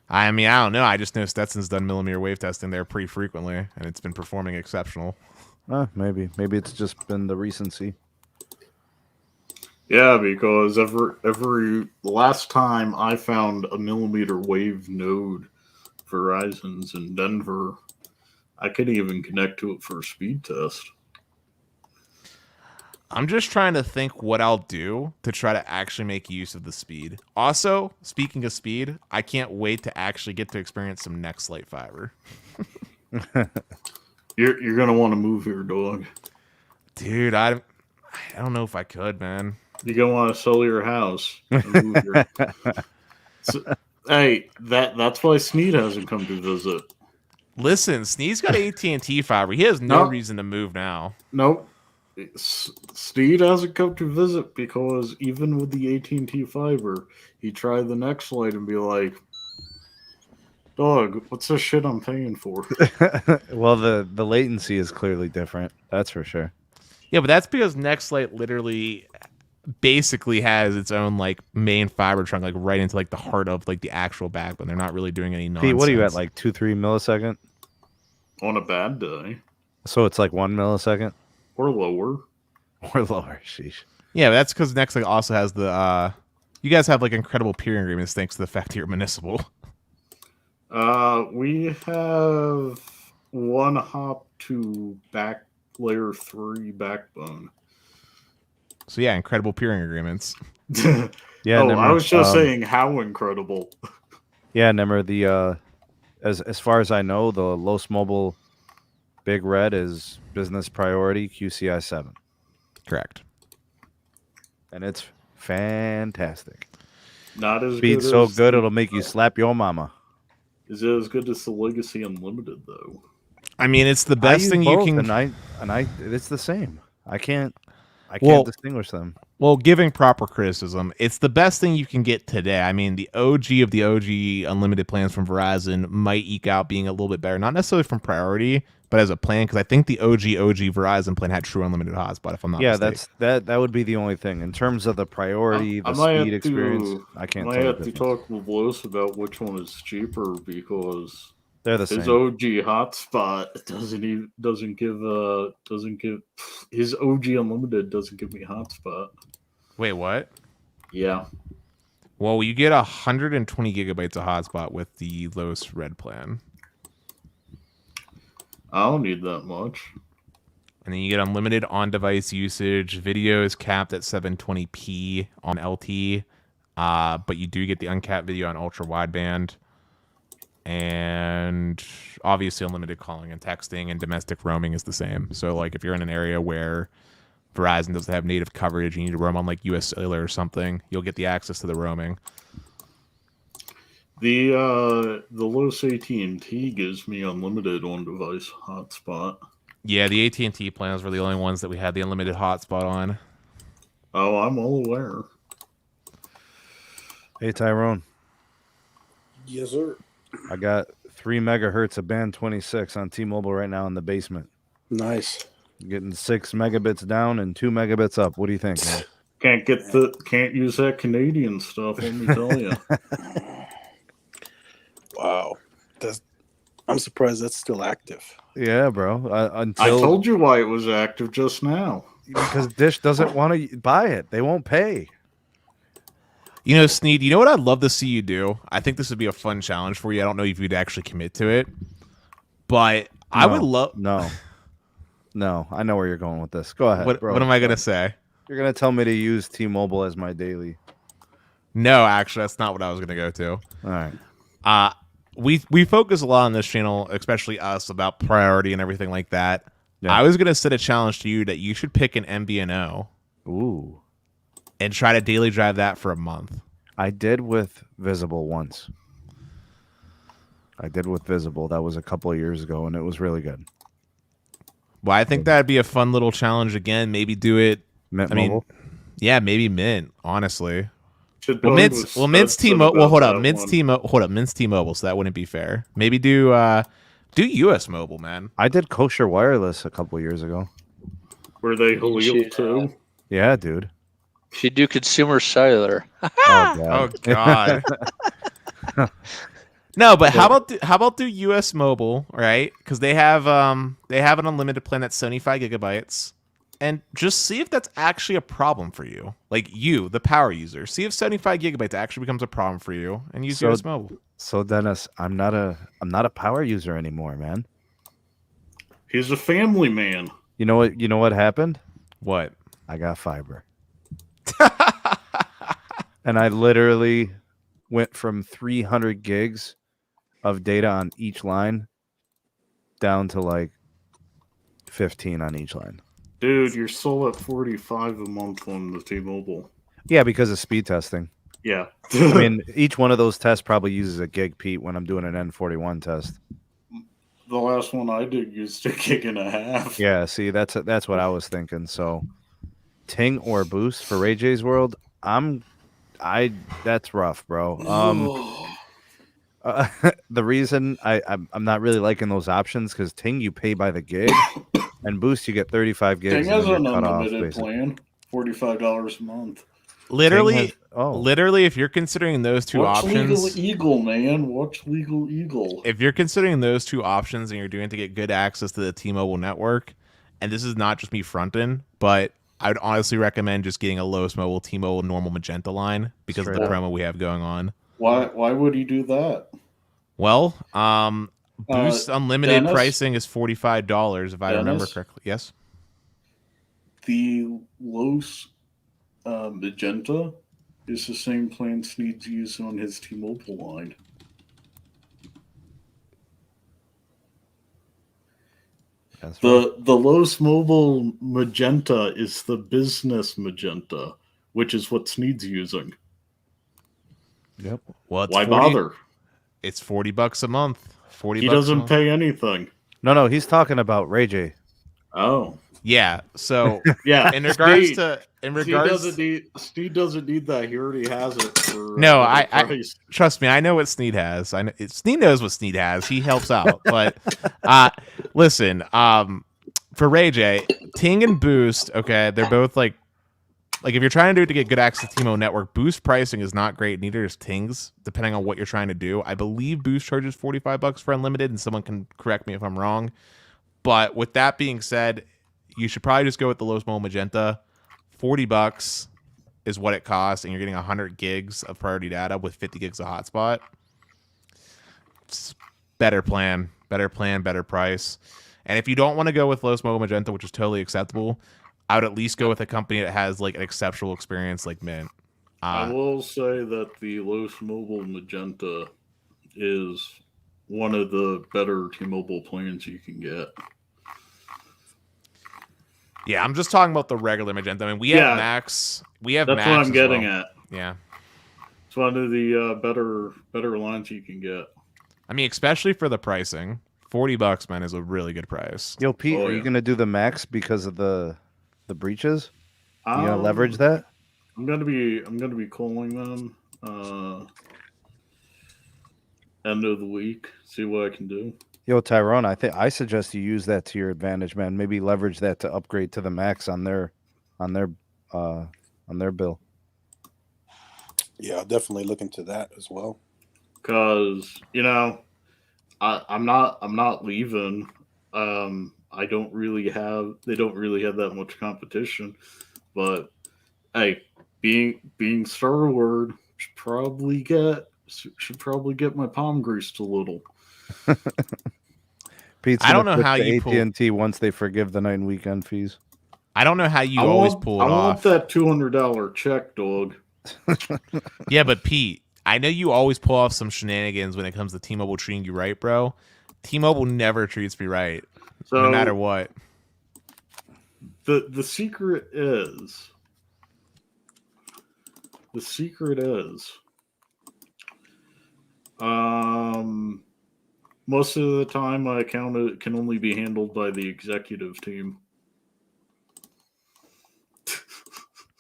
I mean, I don't know. I just know Stetson's done mmWave testing there pretty frequently, and it's been performing exceptional. Maybe it's just been the recency. Yeah, because every last time I found a mmWave node Verizon's in Denver, I couldn't even connect to it for a speed test. I'm just trying to think what I'll do to try to actually make use of the speed. Also, speaking of speed, I can't wait to actually get to experience some Next Light fiber. You're gonna want to move here, dog. Dude, I don't know if I could, man. You're gonna want to sell your house and move here. Hey, that's why Sneed hasn't come to visit. Listen, Sneed's got AT&T fiber. He has no reason to move now. Nope. Steed hasn't come to visit because even with the AT&T fiber, he tried the Next Light and be like, dog, what's this shit I'm paying for? Well, the latency is clearly different. That's for sure. Yeah, but that's because Next Light literally basically has its own like main fiber trunk, like right into like the heart of like the actual backbone. They're not really doing any nonsense. Pete, what are you at, like 2-3 millisecond? On a bad day. So it's like 1 millisecond? Or lower. Or lower, sheesh. Yeah, but that's because Nextlight also has the you guys have like incredible peering agreements thanks to the fact that you're municipal. We have one hop to layer 3 backbone. So yeah, incredible peering agreements. Yeah, I was just saying how incredible. Yeah, Nemmer, the as far as I know, the Los Mobile Big Red is business priority QCI 7. Correct. And it's fantastic. Not as Speed's good so as good it'll make you slap your mama. Is it as good as the Legacy Unlimited though? I mean, it's the best thing you can. And I it's the same. I can't distinguish them. Well, giving proper criticism, it's the best thing you can get today. I mean, the OG of the OG unlimited plans from Verizon might eke out being a little bit better, not necessarily from priority, but as a plan, because I think the OG Verizon plan had true unlimited hotspot, if I'm not mistaken. That would be the only thing. In terms of the priority, the speed experience, I can't tell. I have to talk with Los about which one is cheaper because they're the same. His OG hotspot doesn't give his OG unlimited doesn't give me hotspot. Wait, what? Yeah. Well, you get 120 gigabytes of hotspot with the Los Red plan. I don't need that much. And then you get unlimited on-device usage. Video is capped at 720p on LT, but you do get the uncapped video on ultra-wideband. And obviously unlimited calling and texting, and domestic roaming is the same. So, like, if you're in an area where Verizon doesn't have native coverage, you need to roam on, like, US Cellular or something, you'll get the access to the roaming. The Los AT&T gives me unlimited on-device hotspot. Yeah, the AT&T plans were the only ones that we had the unlimited hotspot on. Oh, I'm all aware. Hey, Tyrone. Yes, sir. I got 3 megahertz of band 26 on T-Mobile right now in the basement. Nice. Getting 6 megabits down and 2 megabits up. What do you think, man? Can't use that Canadian stuff, let me tell you. Wow. I'm surprised that's still active. Yeah, bro. I told you why it was active just now. Because Dish doesn't want to buy it. They won't pay. You know, Sneed, you know what I'd love to see you do? I think this would be a fun challenge for you. I don't know if you'd actually commit to it, but I would love... No, I know where you're going with this. Go ahead, bro. What am I going to say? You're going to tell me to use T-Mobile as my daily. No, actually, that's not what I was going to go to. All right. We focus a lot on this channel, especially us, about priority and everything like that. Yeah. I was going to set a challenge to you that you should pick an MVNO. Ooh. And try to daily drive that for a month. I did with Visible once. That was a couple of years ago, and it was really good. Well, I think that'd be a fun little challenge again. Maybe do it. Mint Mobile? Yeah, maybe Mint, honestly. Mint's T-Mobile. Well, hold up. Mint's T-Mobile, so that wouldn't be fair. Maybe do US Mobile, man. I did Kosher Wireless a couple of years ago. Were they illegal too? Yeah, dude. Should do consumer cellular. Oh God. No, but how about do US Mobile, right? Because they have an unlimited plan that's 75 gigabytes, and just see if that's actually a problem for you. Like you, the power user, see if 75 gigabytes actually becomes a problem for you, and use US Mobile. So Dennis, I'm not a power user anymore, man. He's a family man. You know what happened? What? I got fiber. And I literally went from 300 gigs of data on each line down to like 15 on each line. Dude, you're still at 45 a month on the T-Mobile. Yeah, because of speed testing. Yeah. I mean, each one of those tests probably uses a gig, Pete, when I'm doing an N41 test. The last one I did used a gig and a half. Yeah, see, that's what I was thinking. So, Ting or Boost for Ray J's World, that's rough, bro. The reason I'm not really liking those options because Ting you pay by the gig, and Boost you get 35 gigs. Ting has an unlimited plan, $45 a month. Literally, if you're considering those two options, Legal Eagle, man. Watch Legal Eagle. If you're considering those two options and you're doing to get good access to the T-Mobile network, and this is not just me fronting, but I would honestly recommend just getting a Los Mobile T-Mobile normal Magenta line because of the promo we have going on. Why would he do that? Well, Boost unlimited Dennis? pricing is $45 if I remember correctly. Yes. The Los Magenta is the same plan Sneed's used on his T-Mobile line. The Los Mobile Magenta is the business Magenta, which is what Sneed's using. Yep. Well, why bother? It's $40 a month. He doesn't pay anything. No, he's talking about Ray J. Oh. Yeah. So yeah. In regards Steve doesn't need that. He already has it. For, no, I trust me. I know what Sneed has. Sneed knows what Sneed has. He helps out. But listen, for Ray J, Ting and Boost, okay, they're both like if you're trying to do it to get good access to T-Mobile network, Boost pricing is not great. Neither is Ting's, depending on what you're trying to do. I believe Boost charges $45 for unlimited, and someone can correct me if I'm wrong. But with that being said, you should probably just go with the Los Mobile Magenta. $40 is what it costs, and you're getting 100 gigs of priority data with 50 gigs of hotspot. It's better plan, better price. And if you don't want to go with Los Mobile Magenta, which is totally acceptable, I would at least go with a company that has like an exceptional experience like Mint. I will say that the Los Mobile Magenta is one of the better T-Mobile plans you can get. Yeah, I'm just talking about the regular Magenta. I mean, we have Max. We have That's Max what I'm getting well. at. Yeah. It's one of the better lines you can get. I mean, especially for the pricing, $40, man, is a really good price. Yo, Pete, Oh, are you yeah. gonna do the max because of the breaches? You gonna Um, leverage that? I'm gonna be calling them end of the week. See what I can do. Yo, Tyrone, I suggest you use that to your advantage, man. Maybe leverage that to upgrade to the max on their bill. Yeah, I'll definitely look into that as well. Because I'm not leaving. They don't really have that much competition. But hey, being Star Wars should probably get my palm greased a little. Pete's I don't gonna know switch how to you AT&T once they forgive the night and weekend fees. I don't know how you always pull it I want off. that $200 check, dog. Yeah, but Pete, I know you always pull off some shenanigans when it comes to T-Mobile treating you right, bro. T-Mobile never treats me right, So no matter what. The secret is most of the time my account can only be handled by the executive team.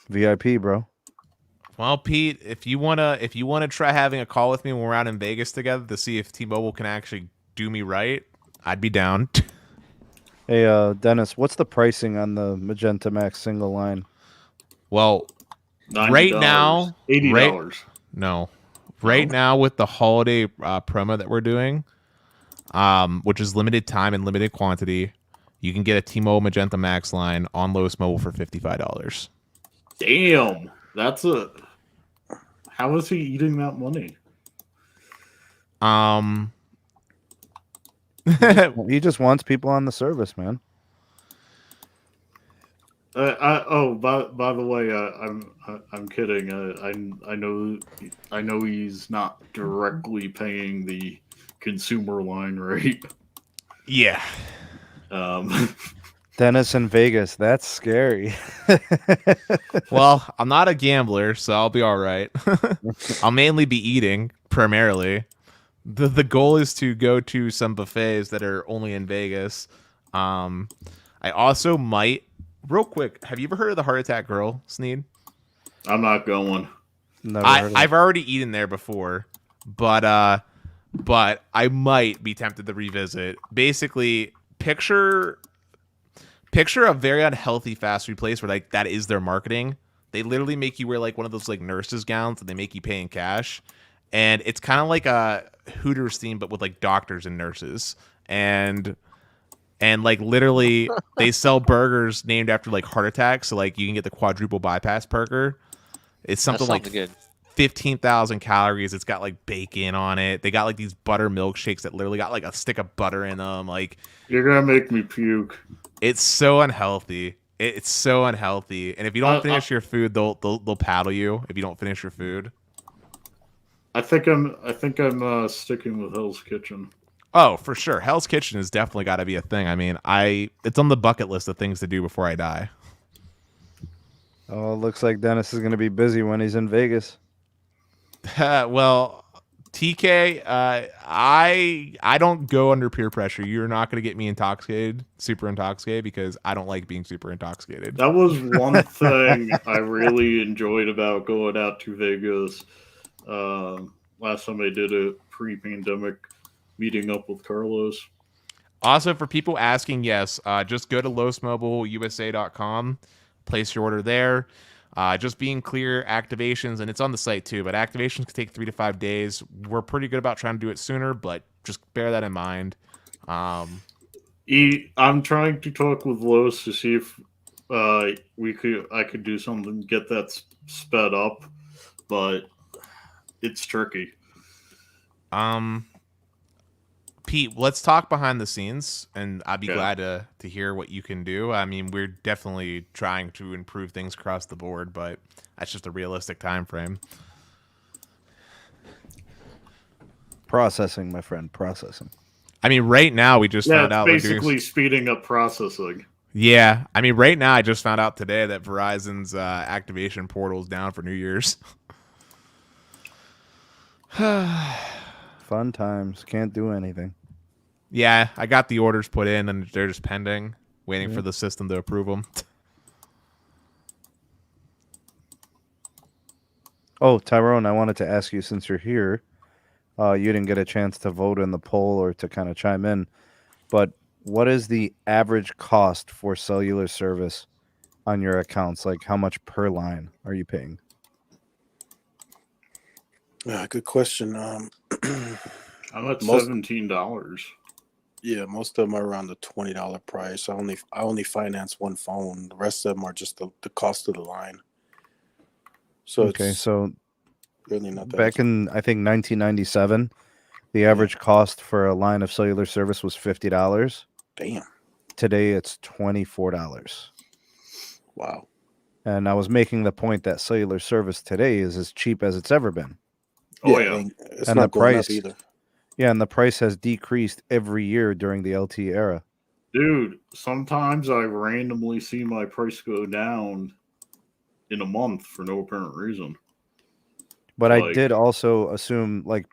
VIP, bro. Well, Pete, if you wanna try having a call with me when we're out in Vegas together to see if T-Mobile can actually do me right, I'd be down. Hey, Dennis, what's the pricing on the Magenta MAX single line? Well, $90, right now, $80. Right now with the holiday promo that we're doing, which is limited time and limited quantity, you can get a T-Mobile Magenta MAX line on Lois Mobile for $55. Damn, how is he eating that money? He just wants people on the service, man. By the way, I'm kidding. I know he's not directly paying the consumer line rate. Yeah. Dennis in Vegas, that's scary. Well, I'm not a gambler, so I'll be all right. I'll mainly be eating primarily. The goal is to go to some buffets that are only in Vegas. I also might, real quick, have you ever heard of the Heart Attack Grill, Sneed? I'm not going. I've already eaten there before, but I might be tempted to revisit. Basically, picture a very unhealthy fast food place where like that is their marketing. They literally make you wear like one of those like nurses gowns and they make you pay in cash. And it's kind of like a Hooters theme, but with like doctors and nurses. And like literally they sell burgers named after like heart attacks. So like you can get the quadruple bypass burger. It's something like good. 15,000 calories. It's got like bacon on it. They got like these butter milkshakes that literally got like a stick of butter in them. Like, you're gonna make me puke. it's so unhealthy. It's so unhealthy. And if you don't finish your food, they'll paddle you if you don't finish your food. I think I'm sticking with Hell's Kitchen. Oh, for sure. Hell's Kitchen has definitely got to be a thing. I mean, it's on the bucket list of things to do before I die. Oh, it looks like Dennis is going to be busy when he's in Vegas. Well, TK, I don't go under peer pressure. You're not going to get me super intoxicated, because I don't like being super intoxicated. That was one thing I really enjoyed about going out to Vegas. Last time I did it pre-pandemic, meeting up with Carlos. Also, for people asking, yes, just go to losmobileusa.com, place your order there. Just being clear, activations, and it's on the site too, but activations can take 3 to 5 days. We're pretty good about trying to do it sooner, but just bear that in mind. I'm trying to talk with Los to see if I could do something to get that sped up, but it's tricky. Pete, let's talk behind the scenes, and I'd be glad to hear what you can do. I mean, we're definitely trying to improve things across the board, but that's just a realistic time frame. Processing, my friend, processing. I mean, right now we just found out. Basically speeding up processing. Yeah, I mean, right now I just found out today that Verizon's activation portal is down for New Year's. Fun times. Can't do anything. Yeah, I got the orders put in, and they're just pending, waiting Yeah. for the system to approve them. Oh, Tyrone, I wanted to ask you, since you're here, you didn't get a chance to vote in the poll or to kind of chime in, but what is the average cost for cellular service on your accounts? Like, how much per line are you paying? Good question. I'm at Most- $17. Yeah, most of them are around the $20 price. I only finance one phone. The rest of them are just the cost of the line. So Okay, it's so really not that. back in, I think, 1997, the average cost for a line of cellular service was $50. Damn. Today, it's $24. Wow. And I was making the point that cellular service today is as cheap as it's ever been. Oh, I yeah. mean, it's And not the going price- up either. Yeah, and the price has decreased every year during the LTE era. Dude, sometimes I randomly see my price go down in a month for no apparent reason. But I Like- did also assume, like,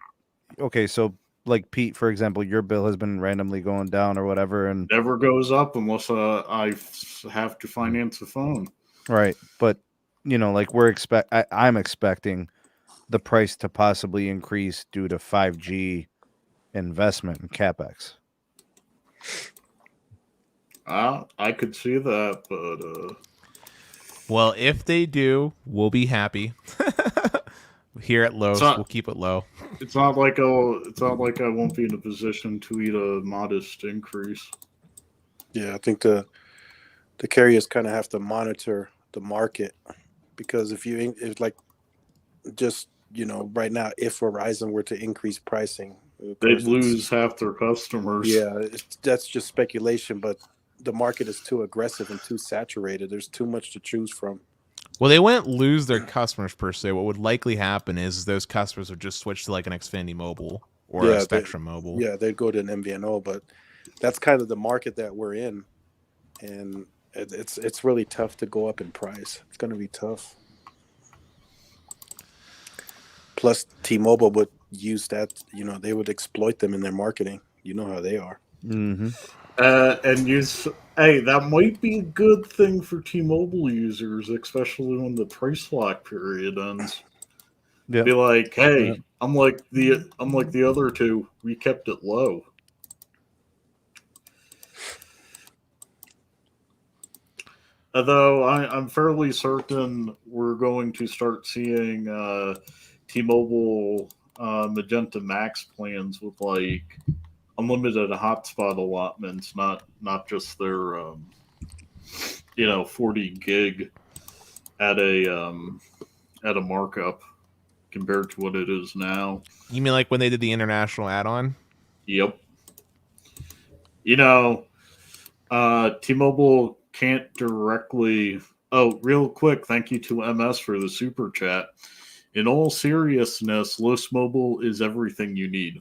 okay, so like Pete, for example, your bill has been randomly going down or whatever, and Never goes up unless have to finance a phone. right. But like I'm expecting the price to possibly increase due to 5G investment in capex. I could see that, but Well, if they do, we'll be happy. Here at Lowe's, not- we'll keep it low. it's not like I won't be in a position to eat a modest increase. Yeah, I think the carriers kind of have to monitor the market, because if like just right now, if Verizon were to increase pricing, of They'd course, lose half their customers. Yeah, that's just speculation, but the market is too aggressive and too saturated. There's too much to choose from. Well, they wouldn't lose their customers per se. What would likely happen is those customers would just switch to like an Xfinity Mobile or Yeah, a Spectrum Mobile. Yeah, they'd go to an MVNO, but that's kind of the market that we're in, and it's really tough to go up in price. It's going to be tough. Plus, T-Mobile would use that. They would exploit them in their marketing. You know how they are. Mm-hmm. Hey, that might be a good thing for T-Mobile users, especially when the price lock period ends. Yeah. Be like, hey, Yeah. I'm like the other two. We kept it low. Although I'm fairly certain we're going to start seeing T-Mobile Magenta MAX plans with like unlimited hotspot allotments, not just their 40 gig at a markup compared to what it is now. You mean like when they did the international add-on? Yep. T-Mobile can't directly. Oh, real quick, thank you to MS for the super chat. In all seriousness, Los Mobile is everything you need.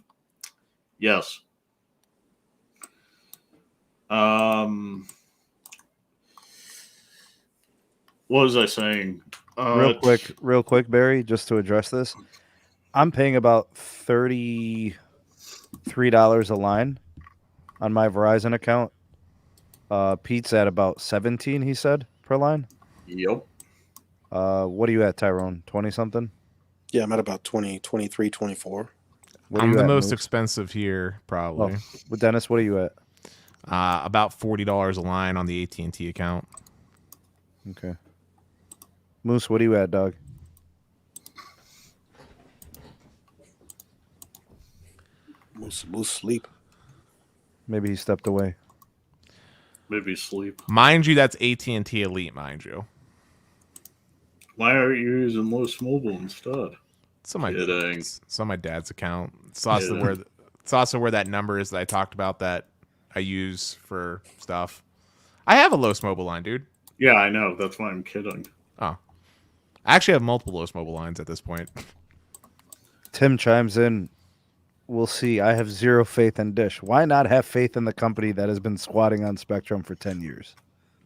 Yes. What was I saying? Real quick, Barry, just to address this, I'm paying about $33 a line on my Verizon account. Pete's at about 17, he said, per line. Yep. What are you at, Tyrone? 20 something? Yeah, I'm at about 20, 23, 24. What are I'm you the at, most Moose? expensive here, probably. Well, Dennis, what are you at? About $40 a line on the AT&T account. Okay. Moose, what are you at, dog? Moose sleep. Maybe he stepped away. Maybe sleep. Mind you, that's AT&T Elite, mind you. Why aren't you using Los Mobile instead? It's on my, Kidding. it's on my dad's account. It's also where that number is that I talked about that I use for stuff. I have a Los Mobile line, dude. Yeah, I know. That's why I'm kidding. Oh. I actually have multiple Los Mobile lines at this point. Tim chimes in. We'll see. I have zero faith in Dish. Why not have faith in the company that has been squatting on Spectrum for 10 years?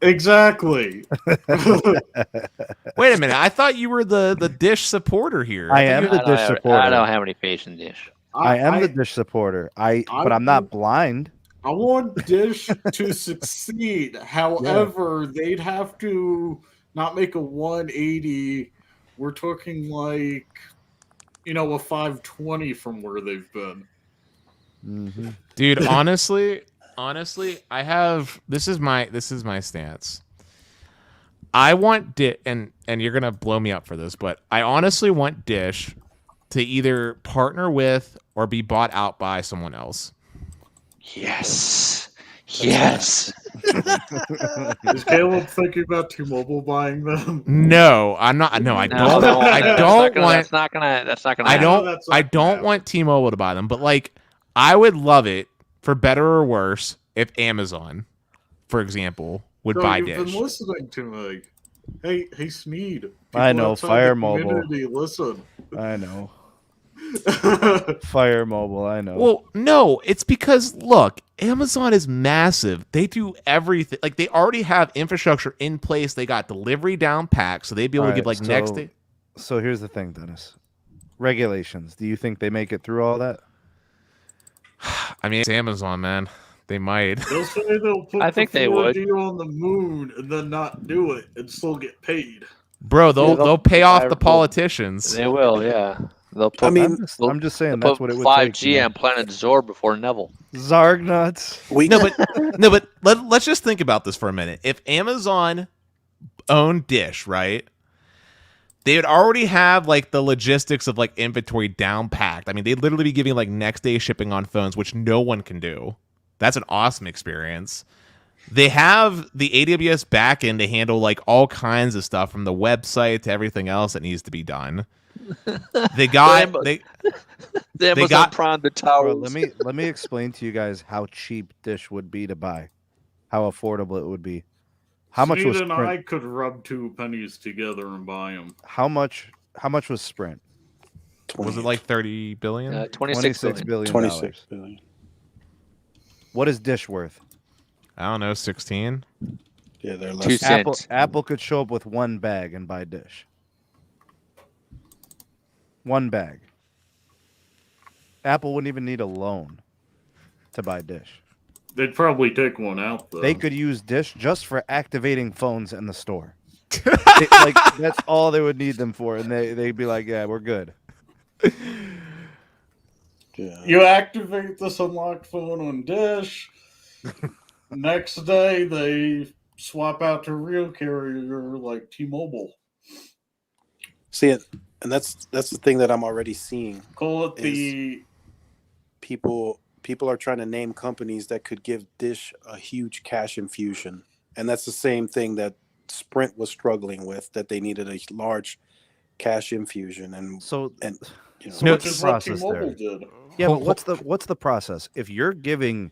Exactly. Wait a minute. I thought you were the Dish supporter here. I am the Dish supporter. I don't have any faith in Dish. I am the Dish supporter. But I'm not blind. I want Dish to succeed. However, they'd have to not make a 180. We're talking like, a 520 from where they've been. Mm-hmm. Dude, honestly, I have this is my stance. I want and you're gonna blow me up for this, but I honestly want Dish to either partner with or be bought out by someone else. Yes. Yes. Is Caleb thinking about T-Mobile buying them? No, I'm not. No, I don't. I don't want. That's not gonna. I don't want T-Mobile to buy them, but like, I would love it, for better or worse, if Amazon, for example, would buy Dish. You've been listening to me. Hey, Sneed. People I know, outside Fire the Mobile. community, listen. I know. Fire Mobile, I know. Well, no, it's because look, Amazon is massive. They do everything. Like they already have infrastructure in place. They got delivery down packed, so they'd be able to give like next day. So here's the thing, Dennis. Regulations. Do you think they make it through all that? I mean, it's Amazon, man. They might. They'll say they'll put I think they would. 4D on the moon and then not do it and still get paid. Bro, they'll pay off the politicians. They will, yeah. They'll put. I'm just saying that's what it would 5G take. 5G on Planet Zor before Neville. Zarg nuts. No, but let's just think about this for a minute. If Amazon owned Dish, right? They would already have like the logistics of like inventory down packed. I mean, they'd literally be giving like next day shipping on phones, which no one can do. That's an awesome experience. They have the AWS backend to handle like all kinds of stuff from the website to everything else that needs to be done. They got they got Prime the towers. Bro, let me explain to you guys how cheap Dish would be to buy, how affordable it would be. How much was Sneed and Sprint? I could rub 2 pennies together and buy them. How much was Sprint? Was it like 30 billion? 26 billion. 26 billion. What is Dish worth? I don't know, 16. Yeah, they're 2 less. cents. Apple could show up with one bag and buy Dish. One bag. Apple wouldn't even need a loan to buy Dish. They'd probably take one out, though. They could use Dish just for activating phones in the store. That's all they would need them for, and they'd be like, "Yeah, we're good." Yeah. You activate this unlocked phone on Dish. Next day, they swap out to a real carrier like T-Mobile. See it, and that's the thing that I'm already seeing. Call it the People are trying to name companies that could give Dish a huge cash infusion, and that's the same thing that Sprint was struggling with. That they needed a large cash infusion, and So which is what process T-Mobile there. did. Yeah, but what's the process? If you're giving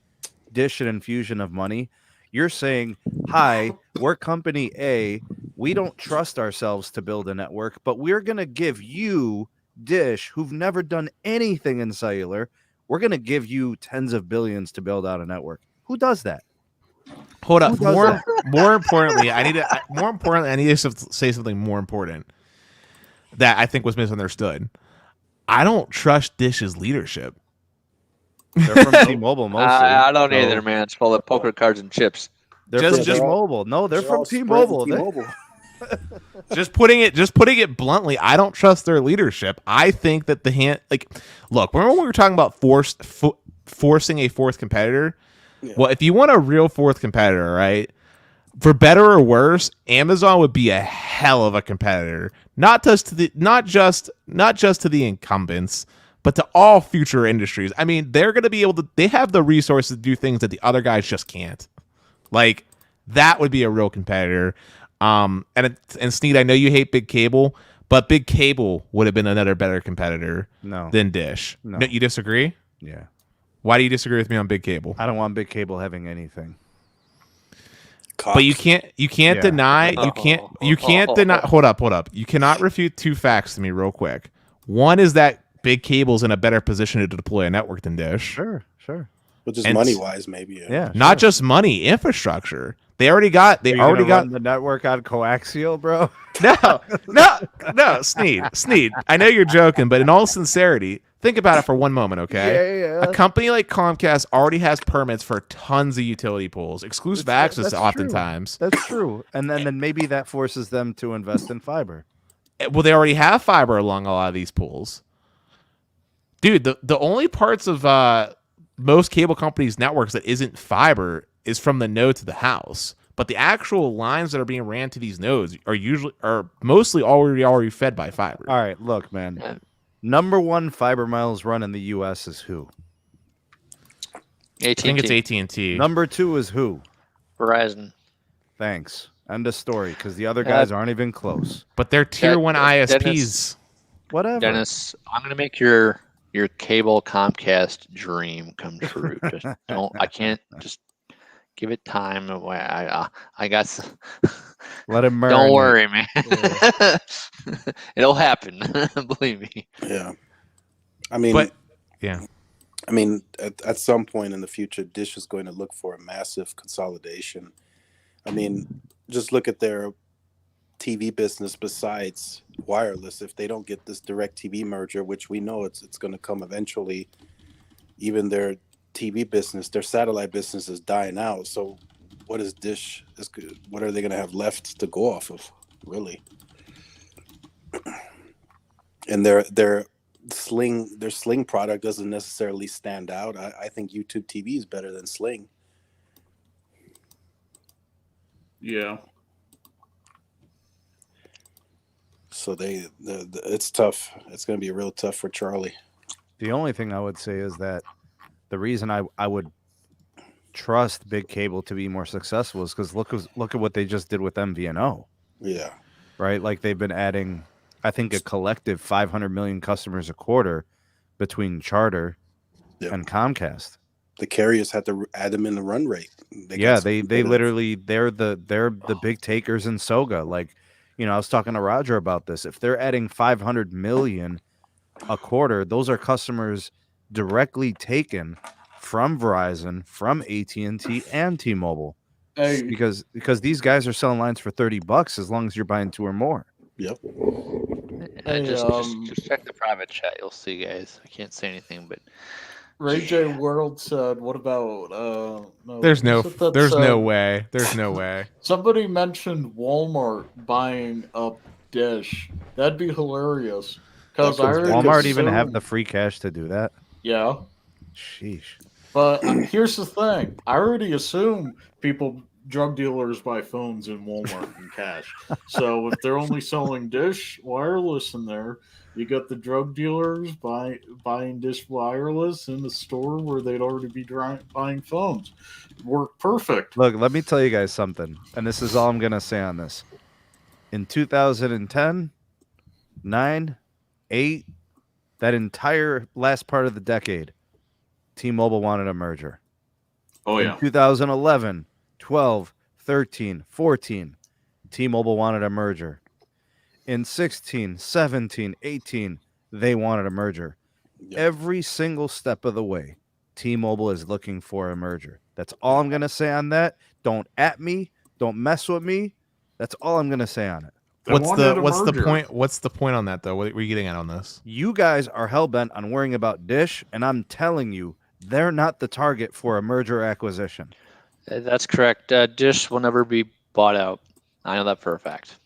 Dish an infusion of money, you're saying, "Hi, we're company A. We don't trust ourselves to build a network, but we're gonna give you Dish, who've never done anything in cellular. We're gonna give you tens of billions to build out a network." Who does that? Hold up. More importantly, I need to say something more important that I think was misunderstood. I don't trust Dish's leadership. They're from T-Mobile mostly. I don't either, man. It's full of poker cards and chips. They're from T-Mobile. No, they're from T-Mobile. Just putting it bluntly, I don't trust their leadership. I think that look, remember when we were talking about forcing a fourth competitor? Yeah. Well, if you want a real fourth competitor, right? For better or worse, Amazon would be a hell of a competitor, not just to the incumbents, but to all future industries. I mean, they're going to be able to. They have the resources to do things that the other guys just can't. Like that would be a real competitor. And Sneed, I know you hate Big Cable, but Big Cable would have been another better competitor than Dish. No, you disagree? Yeah. Why do you disagree with me on Big Cable? I don't want Big Cable having anything. Cox. But you can't deny. You can't deny. Hold up. You cannot refute 2 facts to me real quick. One is that Big Cable's in a better position to deploy a network than Dish. Sure. But just money wise, maybe. Yeah. Not just money, infrastructure. They already got the network on coaxial, bro. No, Sneed. I know you're joking, but in all sincerity, think about it for one moment, okay? Yeah. A company like Comcast already has permits for tons of utility poles, exclusive access that's oftentimes. That's true. And then maybe that forces them to invest in fiber. Well, they already have fiber along a lot of these poles. Dude, the only parts of most cable companies' networks that isn't fiber is from the node to the house. But the actual lines that are being ran to these nodes are mostly already fed by fiber. All right, look, man. Number one fiber miles run in the U.S. is who? AT&T. I think it's AT&T. Number two is who? Verizon. Thanks. End of story, because the other guys aren't even close. But they're tier one ISPs. Dennis, Whatever. Dennis, I'm going to make your cable Comcast dream come true. Just don't. I can't. Just give it time. I got. Let him marinate. Don't worry, man. Yeah. It'll happen. Believe me. Yeah. I mean. But, yeah. I mean, at some point in the future, Dish is going to look for a massive consolidation. I mean, just look at their TV business besides wireless. If they don't get this DirecTV merger, which we know it's going to come eventually, even their TV business, their satellite business is dying out. So what is Dish? What are they going to have left to go off of, really? And their Sling product doesn't necessarily stand out. I think YouTube TV is better than Sling. Yeah. So it's tough. It's going to be real tough for Charlie. The only thing I would say is that the reason I would trust big cable to be more successful is because look at what they just did with MVNO. Yeah. Right? Like they've been adding, I think, a collective 500 million customers a quarter between Charter and Comcast. The carriers had to add them in the run rate. They literally they're the big takers in SOGA. Like, you know, I was talking to Roger about this. If they're adding 500 million a quarter, those are customers directly taken from Verizon, from AT&T, and T-Mobile. Hey. Because these guys are selling lines for $30 as long as you're buying two or more. Yep. Just check the private chat. You'll see, guys. I can't say anything, but Ray J World said, "What about no, There's no way. There's no way." Somebody mentioned Walmart buying up Dish. That'd be hilarious. Does Walmart even have the free cash to do that? Yeah. Sheesh. But here's the thing. I already assume drug dealers buy phones in Walmart and cash. So if they're only selling Dish Wireless in there, you got the drug dealers buying Dish Wireless in the store where they'd already be buying phones. Work perfect. Look, let me tell you guys something, and this is all I'm going to say on this. In 2010, 9, 8, that entire last part of the decade, T-Mobile wanted a merger. Oh, yeah. In 2011, 12, 13, 14, T-Mobile wanted a merger. In 16, 17, 18, they wanted a merger. Yep. Every single step of the way, T-Mobile is looking for a merger. That's all I'm going to say on that. Don't at me. Don't mess with me. That's all I'm going to say on it. What's the point? What's the point on that, though? What are you getting at on this? You guys are hell-bent on worrying about Dish, and I'm telling you, they're not the target for a merger acquisition. That's correct. Dish will never be bought out. I know that for a fact.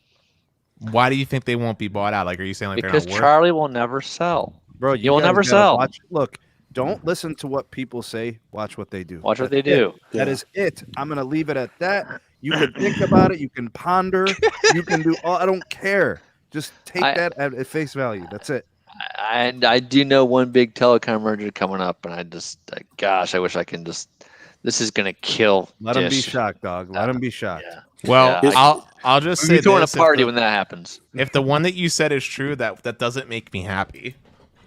Why do you think they won't be bought out? Like, are you saying like because they're not Charlie will never sell? Bro, you will never sell. Look, don't listen to what people say. Watch what they do. Watch what they do. Yeah. That is it. I'm going to leave it at that. You can think about it. You can ponder. You can do all. I don't care. Just take that at face value. That's it. And I do know one big telecom merger coming up, and I just, gosh, I wish I can just. This is gonna kill. Let them be shocked, dog. Let them be shocked. Yeah. Well, yeah, I'll just say throwing a party when that happens. If the one that you said is true, that doesn't make me happy.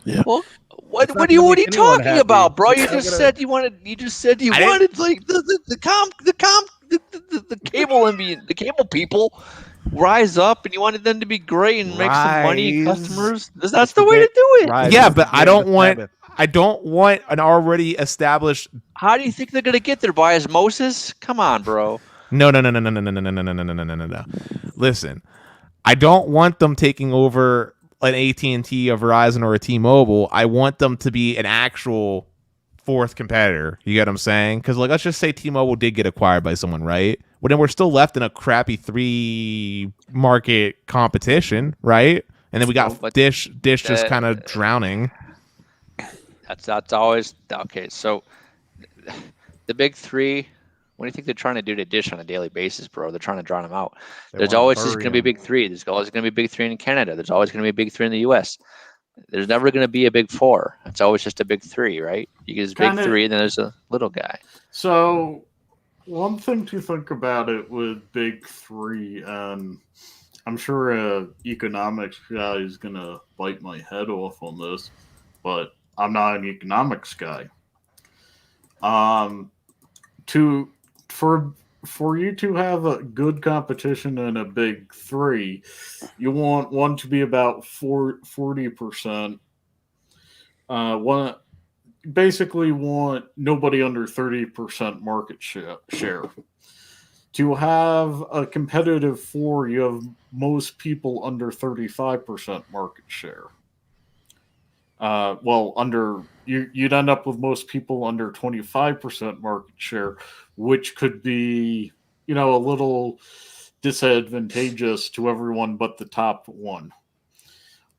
Yeah. Well, what are you talking about, bro? You just said you wanted like the cable people rise up, and you wanted them to be great and make some money, customers. That's the way to do it. Yeah, but I don't want an already established. How do you think they're gonna get there? By osmosis? Come on, bro. No. Listen, I don't want them taking over an AT&T, a Verizon, or a T-Mobile. I want them to be an actual fourth competitor. You get what I'm saying? Because like, let's just say T-Mobile did get acquired by someone, right? Well, then we're still left in a crappy 3 market competition, right? And then we got Dish just kind of drowning. That's always okay. So the big 3. What do you think they're trying to do to Dish on a daily basis, bro? They're trying to drown them out. There's always going to be a big 3. There's always going to be a big 3 in Canada. There's always going to be a big 3 in the US. There's never going to be a big 4. It's always just a big 3, right? You get this big 3, and then there's a little guy. So one thing to think about it with big 3, and I'm sure an economics guy is going to bite my head off on this, but I'm not an economics guy. For you to have a good competition in a big 3, you want one to be about 40%. Basically want nobody under 30% market share. To have a competitive 4, you have most people under 35% market share. You'd end up with most people under 25% market share, which could be, a little disadvantageous to everyone but the top one.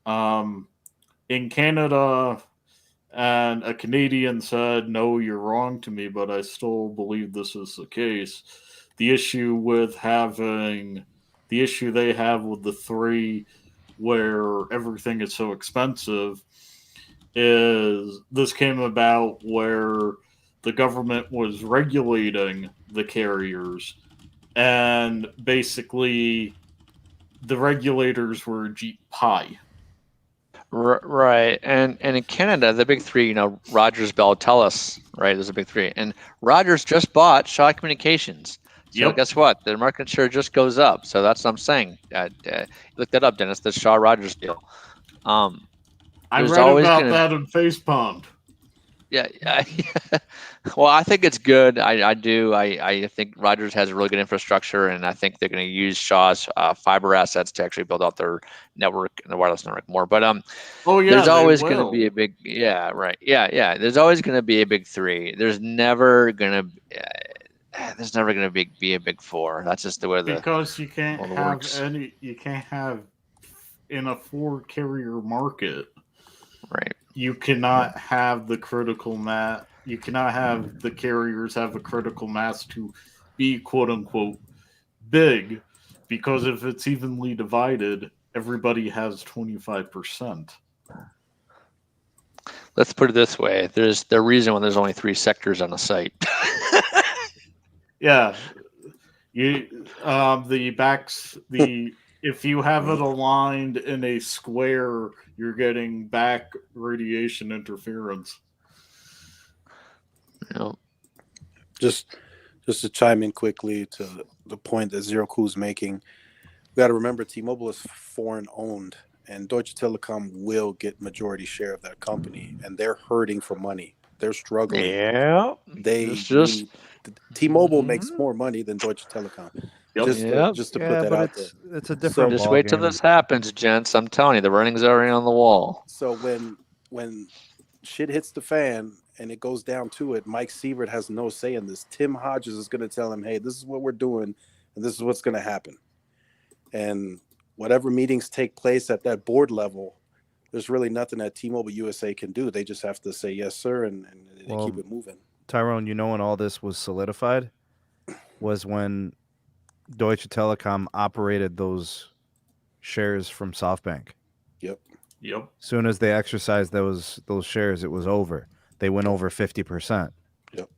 In Canada, and a Canadian said, "No, you're wrong to me, but I still believe this is the case." The issue they have with the 3, where everything is so expensive, is this came about where the government was regulating the carriers, and basically the regulators were Jeep Pie. Right, and in Canada, the big 3, Rogers, Bell, TELUS, right? There's a big 3, and Rogers just bought Shaw Communications. So Guess what? Their market share just goes up. So that's what I'm saying. Look that up, Dennis. The Shaw Rogers deal. I read about that in Facepalm. Yeah. Well, I think it's good. I do. I think Rogers has a really good infrastructure, and I think they're going to use Shaw's fiber assets to actually build out their network, the wireless network more. But there's always going to be a big There's always going to be a big 3. There's never going to be a big 4. That's just the way because you can't have works. You can't have in a 4 carrier market. Right. You cannot have the critical mass. You cannot have the carriers have a critical mass to be quote unquote big, because if it's evenly divided, everybody has 25%. Let's put it this way: there's the reason when there's only 3 sectors on the site. Yeah, if you have it aligned in a square, you're getting back radiation interference. Just to chime in quickly to the point that Zero Cool's making, we got to remember T-Mobile is foreign owned, and Deutsche Telekom will get majority share of that company, and they're hurting for money. They're struggling. Yeah, T-Mobile makes more money than Deutsche Telekom. Just to put that out there. It's a different. Just wait till this happens, gents. I'm telling you, the writing's already on the wall. So when shit hits the fan and it goes down to it, Mike Sievert has no say in this. Tim Hodges is going to tell him, "Hey, this is what we're doing, and this is what's going to happen." And whatever meetings take place at that board level, there's really nothing that T-Mobile USA can do. They just have to say yes, sir, and keep it moving. Tyrone, when all this was solidified was when Deutsche Telekom operated those shares from SoftBank. Yep. Soon as they exercised those shares, it was over. They went over 50%. Yep.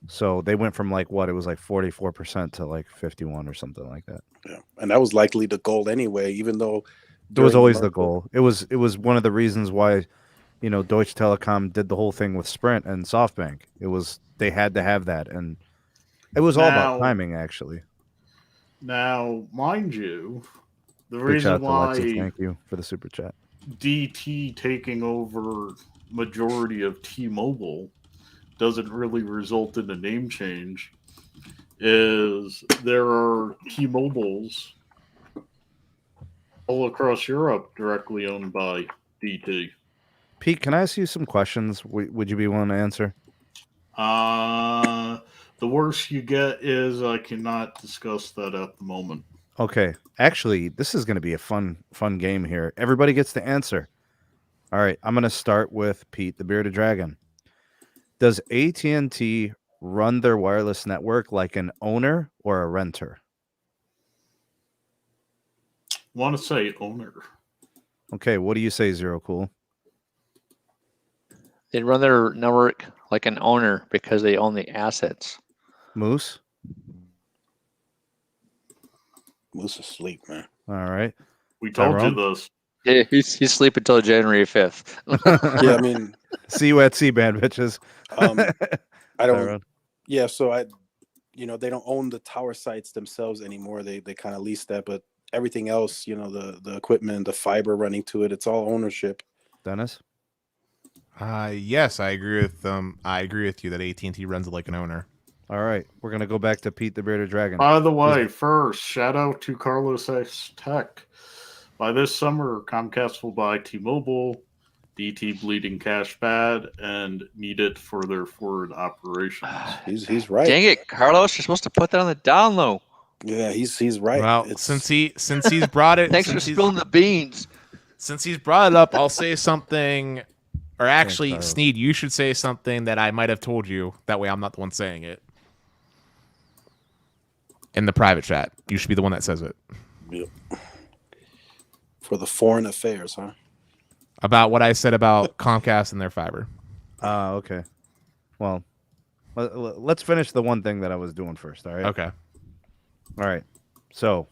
So they went from it was 44% to 51 or something like that. Yeah, and that was likely the goal anyway. Even though it was always the goal. It was one of the reasons why, Deutsche Telekom did the whole thing with Sprint and SoftBank. They had to have that, and it was all about timing, actually. Now, mind you, the Good reason shot, why Alexis. Thank you for the super chat. DT taking over majority of T-Mobile doesn't really result in a name change is there are T-Mobiles all across Europe directly owned by DT. Pete, can I ask you some questions? Would you be willing to answer? The worst you get is I cannot discuss that at the moment. Okay. Actually, this is going to be a fun game here. Everybody gets to answer. All right. I'm going to start with Pete, the Bearded Dragon. Does AT&T run their wireless network like an owner or a renter? Want to say owner. Okay. What do you say, Zero Cool? They run their network like an owner because they own the assets. Moose? Moose is asleep, man. All right. We told Tyrone? you this. Yeah, he's sleeping until January 5th. Yeah, I mean, See you at C-Band, bitches. I don't. Tyrone? Yeah, so they don't own the tower sites themselves anymore. They kind of lease that, but everything else, the equipment, the fiber running to it, it's all ownership. Dennis? Yes, I agree with them. I agree with you that AT&T runs it like an owner. All right. We're going to go back to Pete, the Bearded Dragon. By the way, first, shout out to Carlos X Tech. By this summer, Comcast will buy T-Mobile, DT bleeding cash bad, and need it for their forward operations. He's right. Dang it, Carlos! You're supposed to put that on the down low. Yeah, he's right. Well, since he's brought it, Thanks for spilling the beans. Since he's brought it up, I'll say something. Or actually, Thanks, Sneed, you should say something that I might have told you. That way I'm not the one saying it. In the private chat. You should be the one that says it. Yep. For the foreign affairs, huh? About what I said about Comcast and their fiber. Okay. Well, let's finish the one thing that I was doing first, all right? Okay. All right. So,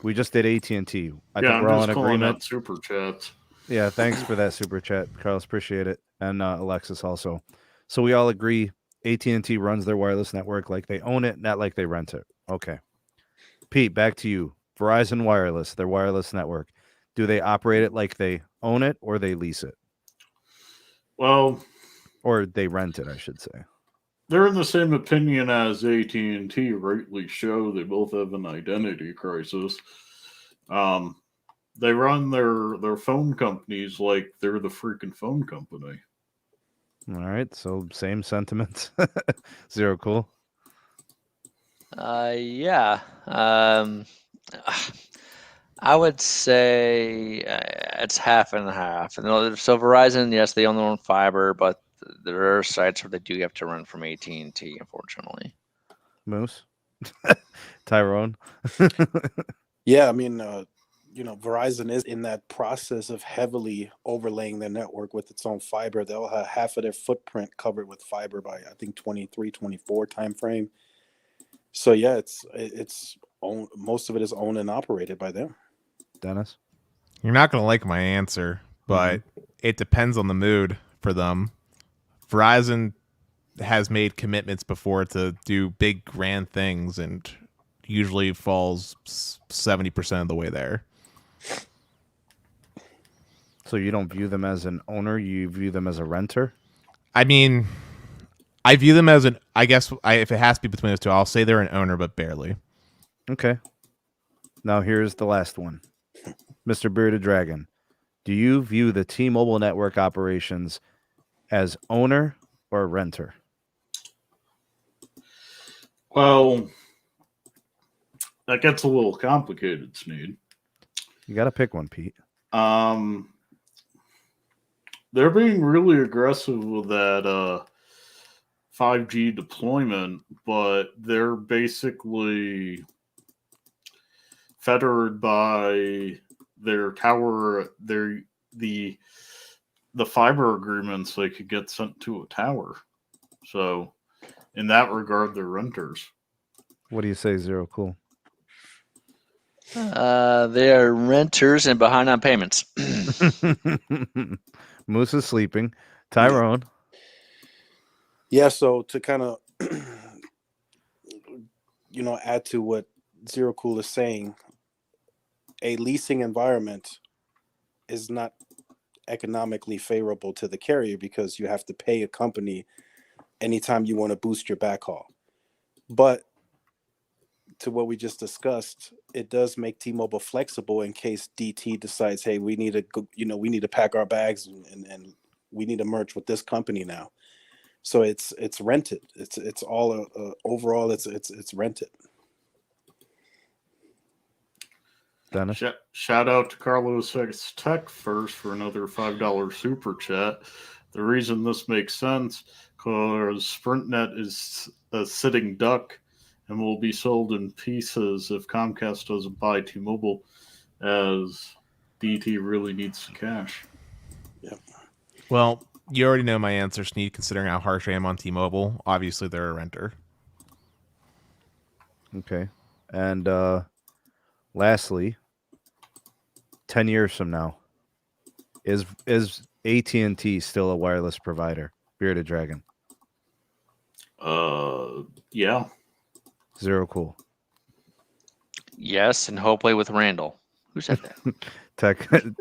we just did AT&T. I Yeah, think we're I'm all in just calling agreement. out super chats. Yeah, thanks for that super chat, Carlos. Appreciate it. And Alexis also. So we all agree AT&T runs their wireless network like they own it, not like they rent it. Okay. Pete, back to you. Verizon Wireless, their wireless network. Do they operate it like they own it or they lease it? Well, Or they rent it, I should say. they're in the same opinion as AT&T rightly show. They both have an identity crisis. They run their phone companies like they're the freaking phone company. All right. So same sentiments. Zero Cool. Yeah. I would say it's half and half. And so Verizon, yes, they own their own fiber, but there are sites where they do have to run from AT&T, unfortunately. Moose. Tyrone. Yeah, I mean, Verizon is in that process of heavily overlaying their network with its own fiber. They'll have half of their footprint covered with fiber by, I think, 23, 24 timeframe. So, yeah, it's owned, most of it is owned and operated by them. Dennis. You're not going to like my answer, but it depends on the mood for them. Verizon has made commitments before to do big, grand things and usually falls 70% of the way there. So you don't view them as an owner, you view them as a renter? I mean, I view them as if it has to be between those two, I'll say they're an owner, but barely. Okay. Now here's the last one. Mr. Bearded Dragon, do you view the T-Mobile network operations as owner or renter? Well, that gets a little complicated, Sneed. You got to pick one, Pete. They're being really aggressive with that 5G deployment, but they're basically fettered by their tower, the fiber agreements they could get sent to a tower. So in that regard, they're renters. What do you say, Zero Cool? They are renters and behind on payments. Moose is sleeping. Tyrone. Yeah, so to kind of add to what Zero Cool is saying, a leasing environment is not economically favorable to the carrier because you have to pay a company anytime you want to boost your backhaul. But to what we just discussed, it does make T-Mobile flexible in case DT decides, hey, we need to go, we need to pack our bags and we need to merge with this company now. So it's rented. It's all overall it's rented. Dennis? Shout out to Carlos X Tech first for another $5 super chat. The reason this makes sense because SprintNet is a sitting duck and will be sold in pieces if Comcast doesn't buy T-Mobile, as DT really needs the cash. Yep. Well, you already know my answer, Sneed, considering how harsh I am on T-Mobile. Obviously, they're a renter. Okay. And lastly, 10 years from now, is AT&T still a wireless provider? Bearded Dragon. Yeah. Zero cool. Yes, and hopefully with Randall. Who said that?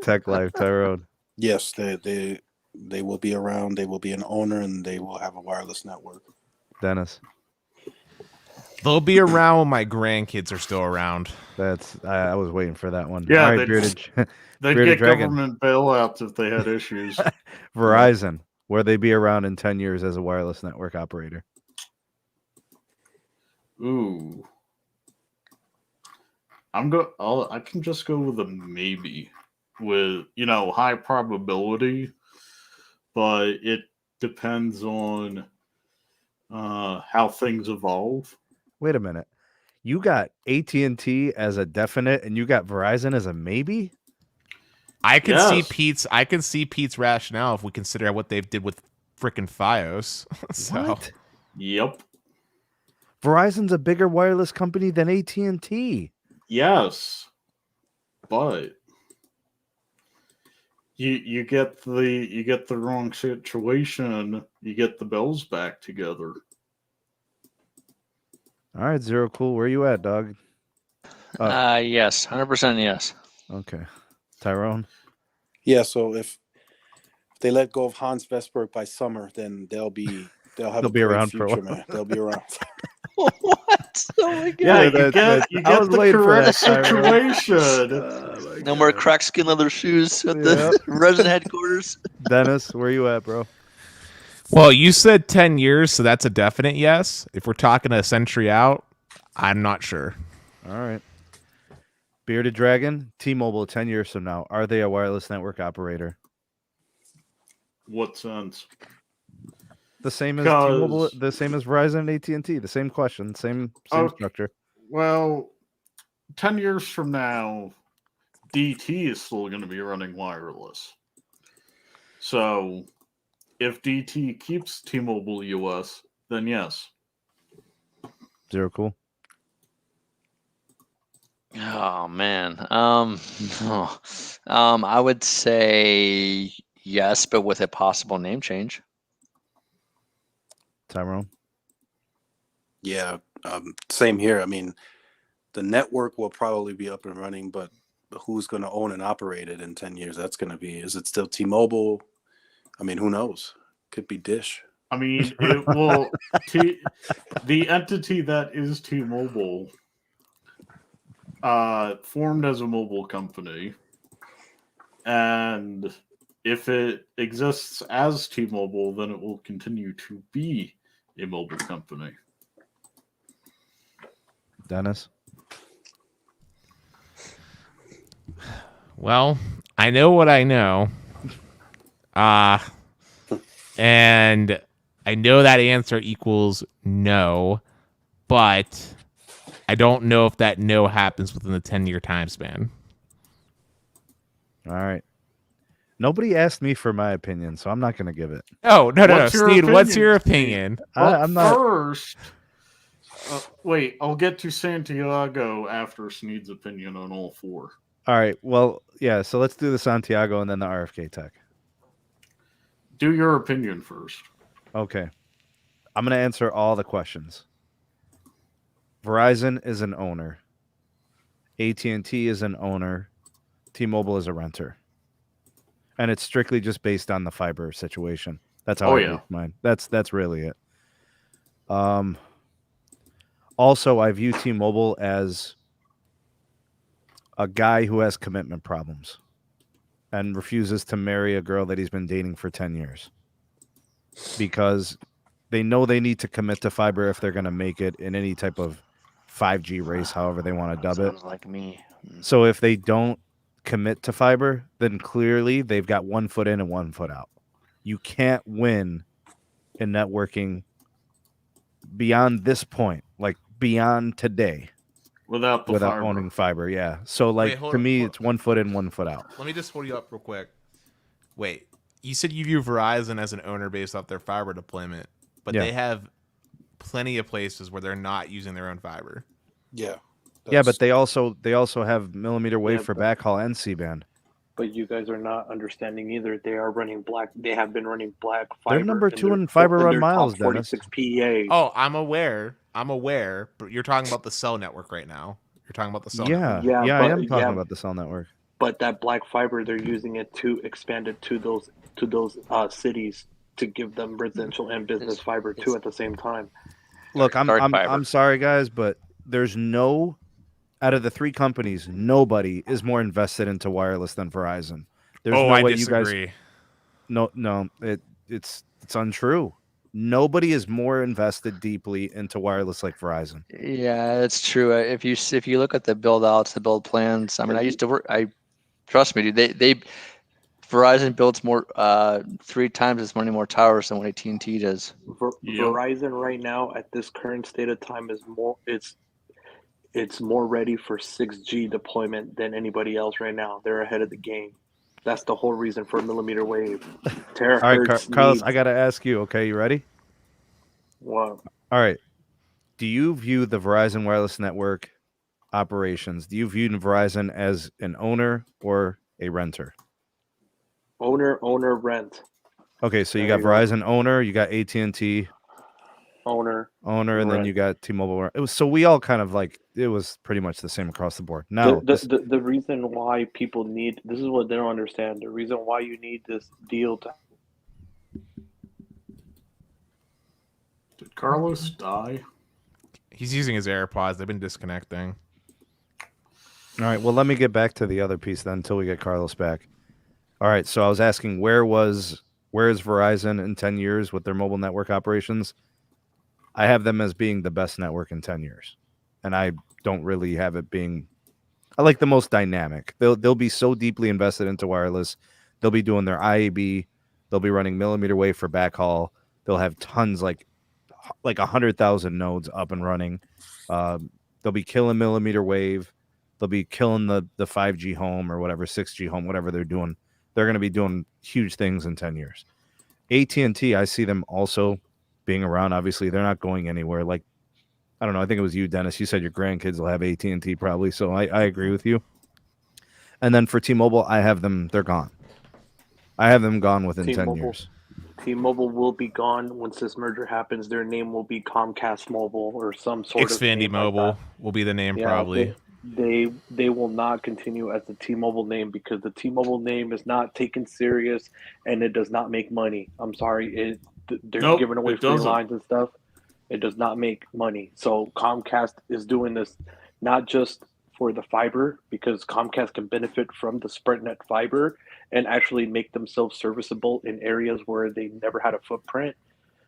Tech Life, Tyrone. Yes, they will be around. They will be an owner, and they will have a wireless network. Dennis. They'll be around when my grandkids are still around. I was waiting for that one. Yeah, all right, Bearded they'd Bearded get Dragon. government bailouts if they had issues. Verizon, will they be around in 10 years as a wireless network operator? Ooh. I can just go with a maybe with, high probability, but it depends on how things evolve. Wait a minute. You got AT&T as a definite and you got Verizon as a maybe? I can see Pete's rationale if we consider what they did with frickin' Fios. So. What? Yep. Verizon's a bigger wireless company than AT&T. Yes, but you get the wrong situation. You get the bells back together. All right, Zero Cool. Where you at, dog? Yes, 100% yes. Okay. Tyrone? Yeah, so if they let go of Hans Vestberg by summer, then they'll be around for a future, while. man. They'll be around. What? Oh my god! Yeah, Yeah, you get I was the waiting for correct that, Tyrone. situation. No more crack skin leather shoes at the Verizon headquarters. Dennis, where you at, bro? Well, you said 10 years, so that's a definite yes. If we're talking a century out, I'm not sure. All right. Bearded Dragon, T-Mobile 10 years from now, are they a wireless network operator? What sense? The same as T-Mobile, the same as Verizon and AT&T, the same question, same structure. Well, 10 years from now, DT is still going to be running wireless. So, if DT keeps T-Mobile US, then yes. Zero Cool. Oh man. I would say yes, but with a possible name change. Tyrone? Yeah, same here. I mean, the network will probably be up and running, but who's going to own and operate it in 10 years? That's going to be, is it still T-Mobile? I mean, who knows? Could be Dish. I mean, the entity that is T-Mobile formed as a mobile company, and if it exists as T-Mobile, then it will continue to be a mobile company. Dennis? Well, I know what I know. And I know that answer equals no, but I don't know if that no happens within the 10-year time span. All right. Nobody asked me for my opinion, so I'm not going to give it. Oh, no. What's your Steve, what's opinion, your Steve? opinion? I'm not. First, wait, I'll get to Santiago after Sneed's opinion on all four. All right. Well, yeah, so let's do the Santiago and then the RFK Tech. Do your opinion first. Okay. I'm going to answer all the questions. Verizon is an owner. AT&T is an owner. T-Mobile is a renter. And it's strictly just based on the fiber situation. That's how I read mine. That's really it. Also, I view T-Mobile as a guy who has commitment problems and refuses to marry a girl that he's been dating for 10 years because they know they need to commit to fiber if they're going to make it in any type of 5G race, however they want to dub it. Sounds like me. So if they don't commit to fiber, then clearly they've got 1 foot in and 1 foot out. You can't win in networking beyond this point, like beyond today, without fiber. owning fiber. Yeah. So like to me, it's 1 foot in, 1 foot out. Let me just hold you up real quick. Wait, you said you view Verizon as an owner based off their fiber deployment, but they have plenty of places where they're not using their own fiber. Yeah. Yeah, but they also have millimeter wave for backhaul and C-band. But you guys are not understanding either. They are running black. They have been running black fiber. They're number 2 in fiber run miles, Dennis. 46 PEA. Oh, I'm aware, but you're talking about the cell network right now. You're talking about the cell network. Yeah, I am talking about the cell network. But that black fiber, they're using it to expand it to those cities to give them residential and business fiber too at the same time. Look, I'm sorry, guys, but there's no, out of the 3 companies, nobody is more invested into wireless than Verizon. There's no way disagree. You guys. No, it's untrue. Nobody is more invested deeply into wireless like Verizon. Yeah, that's true. If you look at the build outs, the build plans, I mean, I used to work. Trust me, dude. They Verizon builds more 3 times as many more towers than what AT&T does. Verizon right now at this current state of time is more. It's more ready for 6G deployment than anybody else right now. They're ahead of the game. That's the whole reason for millimeter wave. All right, Carlos, I got to ask you, okay, you ready? What? All right. Do you view the Verizon Wireless Network operations, do you view Verizon as an owner or a renter? Owner, rent. Okay, so you got Verizon owner, you got AT&T owner, and then you got T-Mobile. It was, so we all kind of like, it was pretty much the same across the board. Now, the reason why people need, this is what they don't understand. The reason why you need this deal to. Did Carlos die? He's using his AirPods. They've been disconnecting. All right, well, let me get back to the other piece then until we get Carlos back. All right, so I was asking where is Verizon in 10 years with their mobile network operations? I have them as being the best network in 10 years. And I don't really have it being, I like the most dynamic. They'll be so deeply invested into wireless. They'll be doing their IAB. They'll be running millimeter wave for backhaul. They'll have tons, like 100,000 nodes up and running. They'll be killing millimeter wave. They'll be killing the 5G home or whatever, 6G home, whatever they're doing. They're going to be doing huge things in 10 years. AT&T, I see them also being around. Obviously, they're not going anywhere. Like, I don't know. I think it was you, Dennis. You said your grandkids will have AT&T probably. So I agree with you. And then for T-Mobile, I have them. They're gone. I have them gone within 10 years. T-Mobile will be gone once this merger happens. Their name will be Comcast Mobile or some sort of Xfinity Mobile like will be the name probably. They will not continue as the T-Mobile name because the T-Mobile name is not taken serious and it does not make money. I'm sorry, they're giving away free lines and stuff. It does not make money. So Comcast is doing this not just for the fiber because Comcast can benefit from the SprintNet fiber and actually make themselves serviceable in areas where they never had a footprint.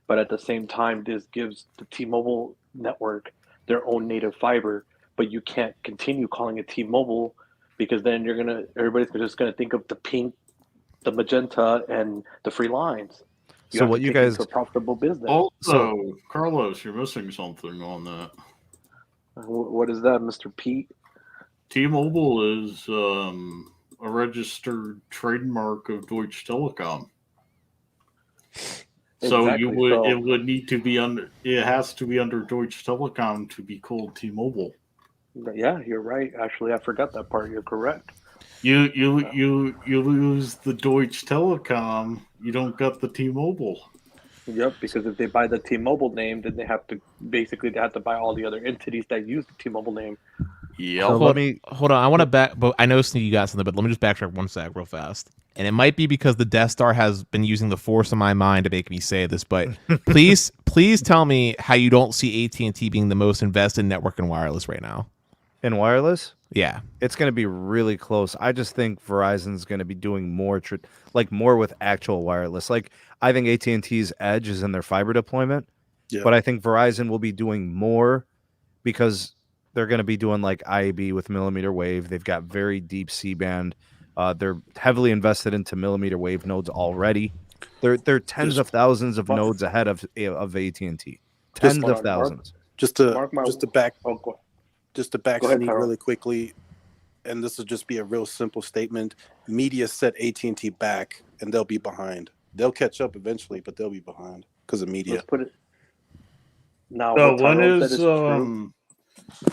But at the same time, this gives the T-Mobile network their own native fiber. But you can't continue calling it T-Mobile because then everybody's just gonna think of the pink, the magenta, and the free lines. So what you guys a profitable business. Also, Carlos, you're missing something on that. What is that, Mr. Pete? T-Mobile is a registered trademark of Deutsche Telekom. So it would need to be under. It has to be under Deutsche Telekom to be called T-Mobile. Yeah, you're right. Actually, I forgot that part. You're correct. You lose the Deutsche Telekom. You don't got the T-Mobile. Yep, because if they buy the T-Mobile name, then they have to buy all the other entities that use the T-Mobile name. Yeah. So hold on. I want to back, but I know Sneed, you got something, but let me just backtrack one sec real fast. and it might be because the Death Star has been using the force of my mind to make me say this, but please tell me how you don't see AT&T being the most invested in network and wireless right now. In wireless? Yeah. It's going to be really close. I just think Verizon's going to be doing more more with actual wireless. Like, I think AT&T's edge is in their fiber deployment, but I think Verizon will be doing more because they're going to be doing like IAB with millimeter wave. They've got very deep C-band. They're heavily invested into millimeter wave nodes already. They're tens of thousands of nodes ahead of AT&T. Tens of thousands. Just to back ahead, Sneed Carl. really quickly, and this will just be a real simple statement. Media set AT&T back, and they'll be behind. They'll catch up eventually, but they'll be behind because of media. Let's put it. Now, So what Tyrone said is true.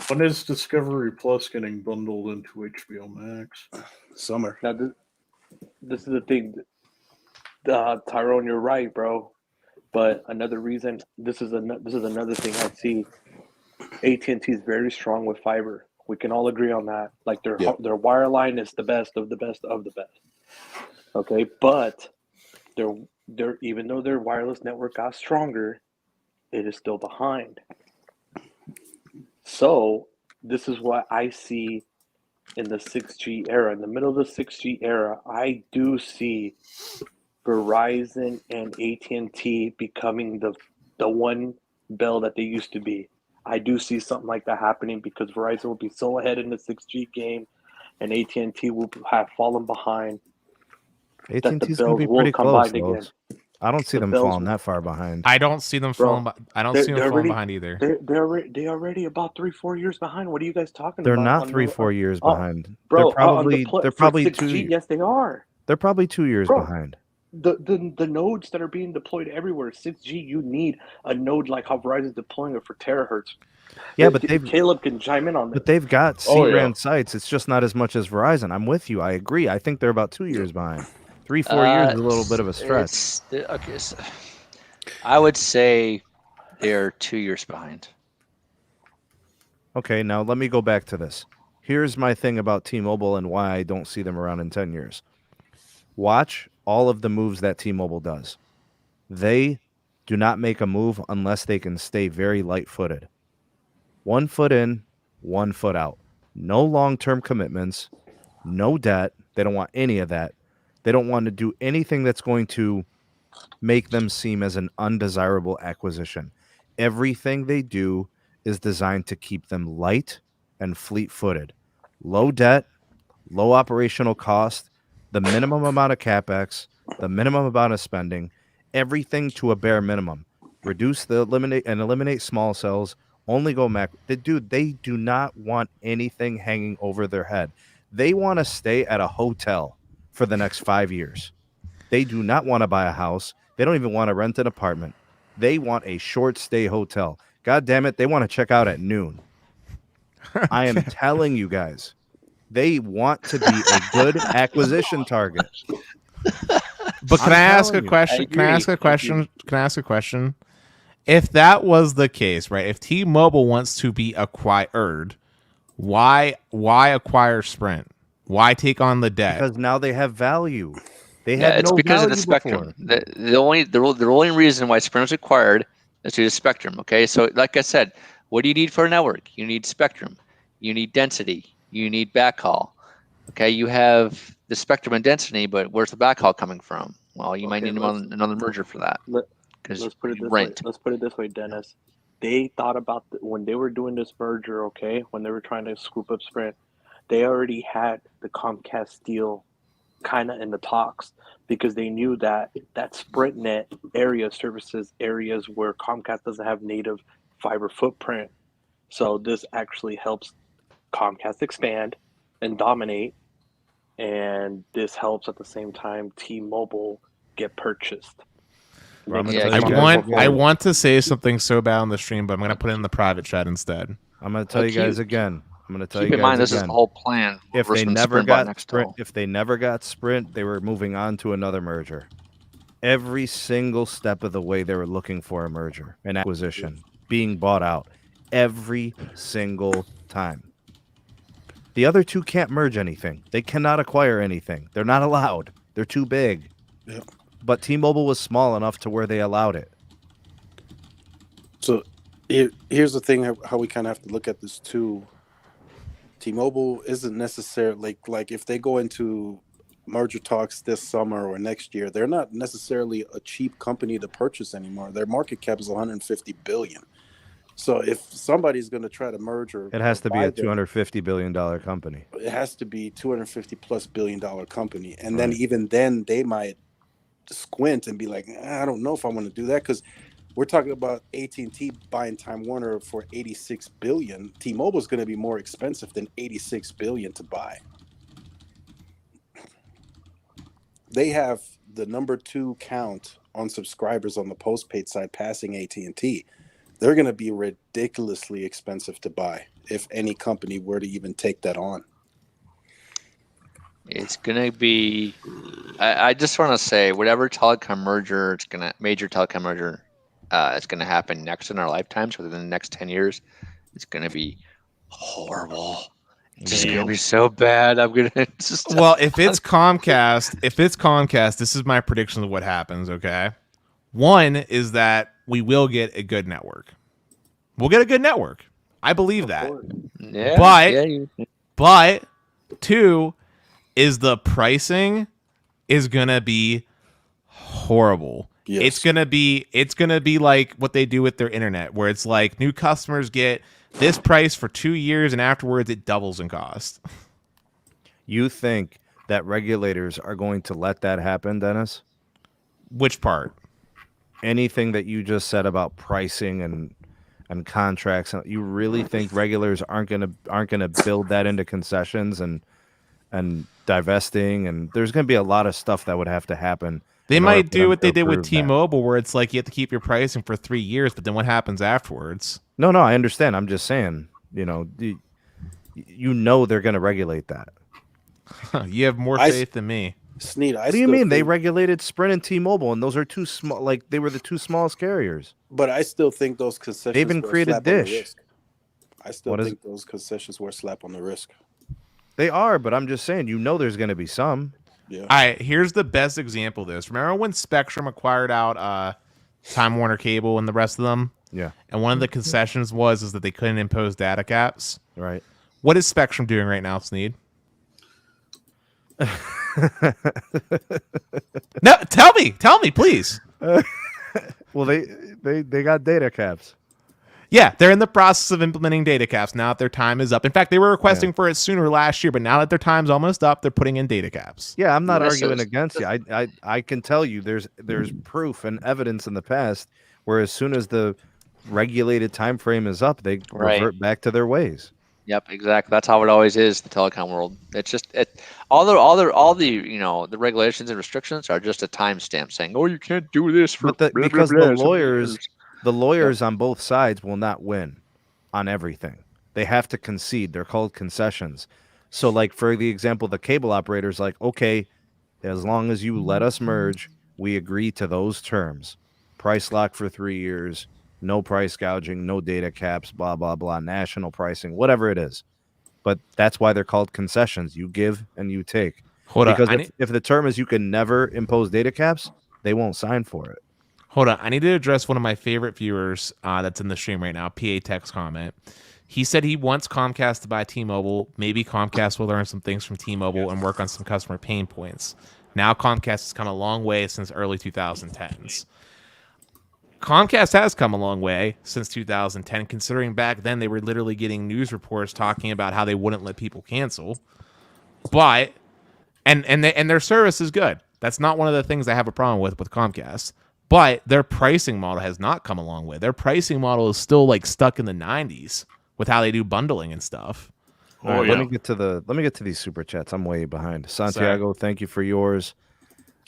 when is Discovery Plus getting bundled into HBO Max? Summer. Now, this is the thing. Tyrone, you're right, bro. But another reason, this is another thing I see. AT&T is very strong with fiber. We can all agree on that. Like their wireline is the best of the best of the best. Okay, but they're even though their wireless network got stronger, it is still behind. So this is what I see in the 6G era. In the middle of the 6G era, I do see Verizon and AT&T becoming the one bell that they used to be. I do see something like that happening because Verizon will be so ahead in the 6G game, and AT&T will have fallen behind. AT&T's going to be pretty close, though. I don't see them falling that far behind. I don't see them falling. I don't see them falling behind either. They're already about 3-4 years behind. What are you guys talking They're about? not 3-4 years behind. Bro, they're probably 6G, yes, they are. They're probably 2 years behind. The nodes that are being deployed everywhere, 6G, you need a node like how Verizon's deploying it for terahertz. Yeah, but Caleb can chime in on this. But they've got C-band sites. It's just not as much as Verizon. I'm with you. I agree. I think they're about 2 years behind. 3-4 years is a little bit of a stretch. Okay, so I would say they're 2 years behind. Okay, now let me go back to this. Here's my thing about T-Mobile and why I don't see them around in 10 years. Watch all of the moves that T-Mobile does. They do not make a move unless they can stay very light-footed. 1 foot in, 1 foot out. No long-term commitments, no debt. They don't want any of that. They don't want to do anything that's going to make them seem as an undesirable acquisition. Everything they do is designed to keep them light and fleet-footed. Low debt, low operational cost, the minimum amount of CapEx, the minimum amount of spending, everything to a bare minimum. Eliminate small cells, only go Mac. They do not want anything hanging over their head. They want to stay at a hotel for the next 5 years. They do not want to buy a house. They don't even want to rent an apartment. They want a short stay hotel. God damn it, they want to check out at noon. I am telling you guys, they want to be a good acquisition target. But can I ask a question? Can I ask a question? If that was the case, right? If T-Mobile wants to be acquired, why acquire Sprint? Why take on the debt? Because now they have value. It's because of the spectrum. The only reason why Sprint was acquired is due to spectrum. Okay, so like I said, what do you need for a network? You need spectrum. You need density. You need backhaul. Okay, you have the spectrum and density, but where's the backhaul coming from? Well, you might need another merger for that. Let's put it this way, Dennis. They thought about when they were doing this merger. Okay, when they were trying to scoop up Sprint, they already had the Comcast deal kind of in the talks because they knew that SprintNet area services areas where Comcast doesn't have native fiber footprint. So this actually helps Comcast expand and dominate, and this helps at the same time T-Mobile get purchased. I want to say something so bad on the stream, but I'm going to put it in the private chat instead. I'm going to tell you guys again. Keep in mind, this is the whole plan. If they never got Sprint, they were moving on to another merger. Every single step of the way, they were looking for a merger, an acquisition, being bought out. Every single time. The other two can't merge anything. They cannot acquire anything. They're not allowed. They're too big. Yeah. But T-Mobile was small enough to where they allowed it. So here's the thing: how we kind of have to look at this too. T-Mobile isn't necessarily like if they go into merger talks this summer or next year, they're not necessarily a cheap company to purchase anymore. Their market cap is 150 billion. So if somebody's going to try to merge or It has to be buy a them, $250 billion company. it has to be $250+ billion company, and Right. then even then they might squint and be like, I don't know if I want to do that, because we're talking about AT&T buying Time Warner for 86 billion. T-Mobile is going to be more expensive than 86 billion to buy. They have the number 2 count on subscribers on the postpaid side, passing AT&T. They're going to be ridiculously expensive to buy if any company were to even take that on. It's gonna be. I just want to say, whatever telecom merger, major telecom merger, it's gonna happen next in our lifetimes, within the next 10 years. It's gonna be horrible. It's just gonna be so bad. I'm gonna just. Well, if it's Comcast, this is my prediction of what happens. Okay, one is that we will get a good network. We'll get a good network. I believe that. Yeah, But but two is the pricing is gonna be horrible. Yes. It's gonna be like what they do with their internet, where it's like new customers get this price for 2 years, and afterwards it doubles in cost. You think that regulators are going to let that happen, Dennis? Which part? Anything that you just said about pricing and contracts, you really think regulators aren't gonna build that into concessions and divesting, and there's gonna be a lot of stuff that would have to happen. They in order might for do them what to they did with approve that. T-Mobile, where it's like you have to keep your pricing for 3 years, but then what happens afterwards? No, I understand. I'm just saying, you know they're gonna regulate that. You have more faith than me. Sneed, What do you mean? They regulated Sprint and T-Mobile, and those are too small. Like, they were the 2 smallest carriers. But I still think those concessions They even were a created slap on the Dish. wrist. I still think those concessions were a slap on the wrist. They are, but I'm just saying, there's going to be some. Yeah. All right, here's the best example of this. Remember when Spectrum acquired out Time Warner Cable and the rest of them? Yeah. And one of the concessions is that they couldn't impose data caps. Right. What is Spectrum doing right now, Sneed? No, tell me, please. Well, they got data caps. Yeah, they're in the process of implementing data caps now that their time is up. In fact, they were requesting for it sooner last year, but now that their time's almost up, they're putting in data caps. Yeah, I'm not arguing against you. I can tell you there's proof and evidence in the past where as soon as the regulated time frame is up, they revert back to their ways. Yep, exactly. That's how it always is, the telecom world. It's just all the regulations and restrictions are just a timestamp saying, "Oh, you can't do this for because the lawyers on both sides will not win on everything. They have to concede. They're called concessions. So, like, for the example, the cable operator's like, okay, as long as you let us merge, we agree to those terms. Price lock for 3 years, no price gouging, no data caps, blah, blah, blah, national pricing, whatever it is. But that's why they're called concessions. You give and you take. Because if the term is you can never impose data caps, they won't sign for it. Hold on. I need to address one of my favorite viewers that's in the stream right now, PA Text comment. He said he wants Comcast to buy T-Mobile. Maybe Comcast will learn some things from T-Mobile and work on some customer pain points. Now Comcast has come a long way since early 2010s. Comcast has come a long way since 2010, considering back then they were literally getting news reports talking about how they wouldn't let people cancel. But and their service is good. That's not one of the things I have a problem with Comcast. But their pricing model has not come a long way. Their pricing model is still like stuck in the 90s with how they do bundling and stuff. Let me get to these super chats. I'm way behind. Santiago, thank you for yours.